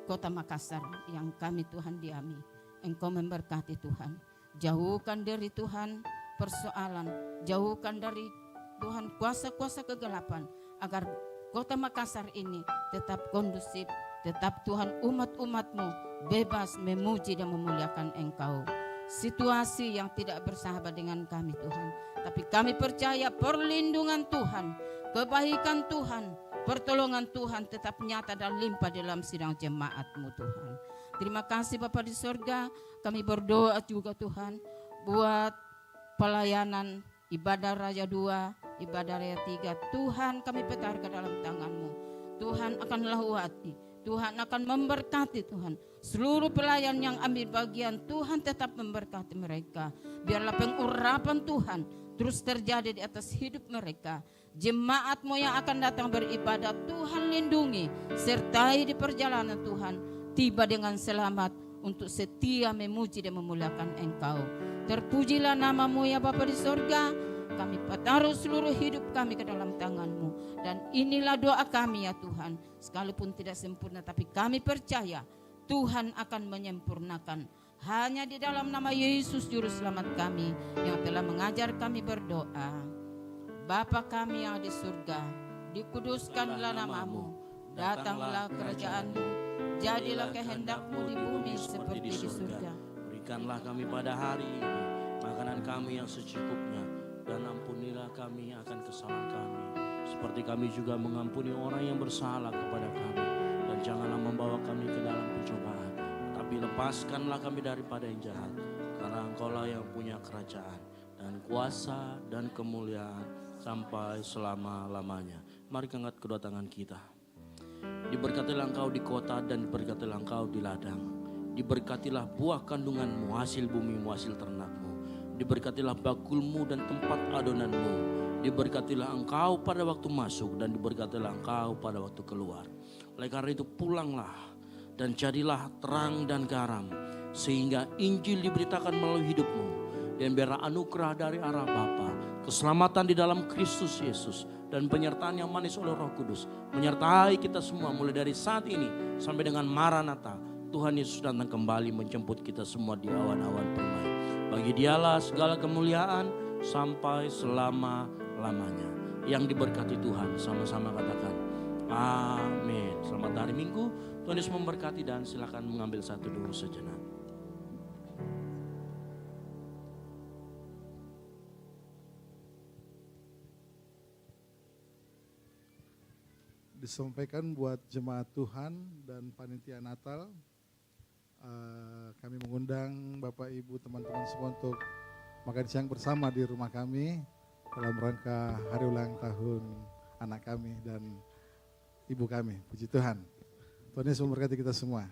S6: Kota Makassar yang kami Tuhan diami. Engkau memberkati Tuhan. Jauhkan dari Tuhan persoalan, jauhkan dari Tuhan kuasa-kuasa kegelapan, agar Kota Makassar ini tetap kondusif, tetap Tuhan umat-umat-Mu bebas memuji dan memuliakan Engkau. Situasi yang tidak bersahabat dengan kami Tuhan, tapi kami percaya perlindungan Tuhan, kebaikan Tuhan, pertolongan Tuhan tetap nyata dan limpah dalam sidang jemaat-Mu Tuhan. Terima kasih Bapa di surga. Kami berdoa juga Tuhan buat pelayanan ibadah Raja 2, ibadah Raja 3. Tuhan kami petar ke dalam tangan-Mu. Tuhan akan lawati, Tuhan akan memberkati Tuhan. Seluruh pelayan yang ambil bagian, Tuhan tetap memberkati mereka. Biarlah pengurapan Tuhan terus terjadi di atas hidup mereka. Jemaat-Mu yang akan datang beribadah, Tuhan lindungi, sertai di perjalanan Tuhan, tiba dengan selamat untuk setia memuji dan memuliakan Engkau. Terpujilah nama-Mu ya Bapa di sorga. Kami taruh seluruh hidup kami ke dalam tangan-Mu. Dan inilah doa kami ya Tuhan. Sekalipun tidak sempurna, tapi kami percaya Tuhan akan menyempurnakan. Hanya di dalam nama Yesus Juru Selamat kami yang telah mengajar kami berdoa. Bapa kami yang di surga, dikuduskanlah nama-Mu. Datanglah kerajaan-Mu. Jadilah kehendak-Mu di bumi seperti di surga.
S4: Berikanlah kami pada hari ini makanan kami yang secukupnya, dan ampunilah kami akan kesalahan kami, seperti kami juga mengampuni orang yang bersalah kepada kami. Dan janganlah membawa kami ke dalam pencobaan, tapi lepaskanlah kami daripada yang jahat. Karena Engkaulah yang punya kerajaan dan kuasa dan kemuliaan sampai selama-lamanya. Mari angkat kedua tangan kita. Diberkatilah Engkau di kota dan diberkatilah Engkau di ladang. Diberkatilah buah kandunganmu, hasil bumimu, hasil ternakmu. Diberkatilah bakulmu dan tempat adonanmu. Diberkatilah engkau pada waktu masuk dan diberkatilah engkau pada waktu keluar. Oleh karena itu pulanglah dan jadilah terang dan garam, sehingga Injil diberitakan melalui hidupmu. Dan biarlah anugerah dari arah Bapa, keselamatan di dalam Kristus Yesus, dan penyertaan yang manis oleh Roh Kudus menyertai kita semua mulai dari saat ini sampai dengan Maranatha. Tuhan Yesus datang kembali menjemput kita semua di awan-awan permai. Bagi Dialah segala kemuliaan sampai selama-lamanya. Yang diberkati Tuhan, sama-sama katakan amin. Selamat hari Minggu, Tuhan Yesus memberkati, dan silakan mengambil satu dulu sejenak.
S1: Disampaikan buat jemaat Tuhan dan panitia Natal. Kami mengundang Bapak Ibu teman-teman semua untuk makan siang bersama di rumah kami dalam rangka hari ulang tahun anak kami dan ibu kami. Puji Tuhan. Tuhan Yesus memberkati kita semua.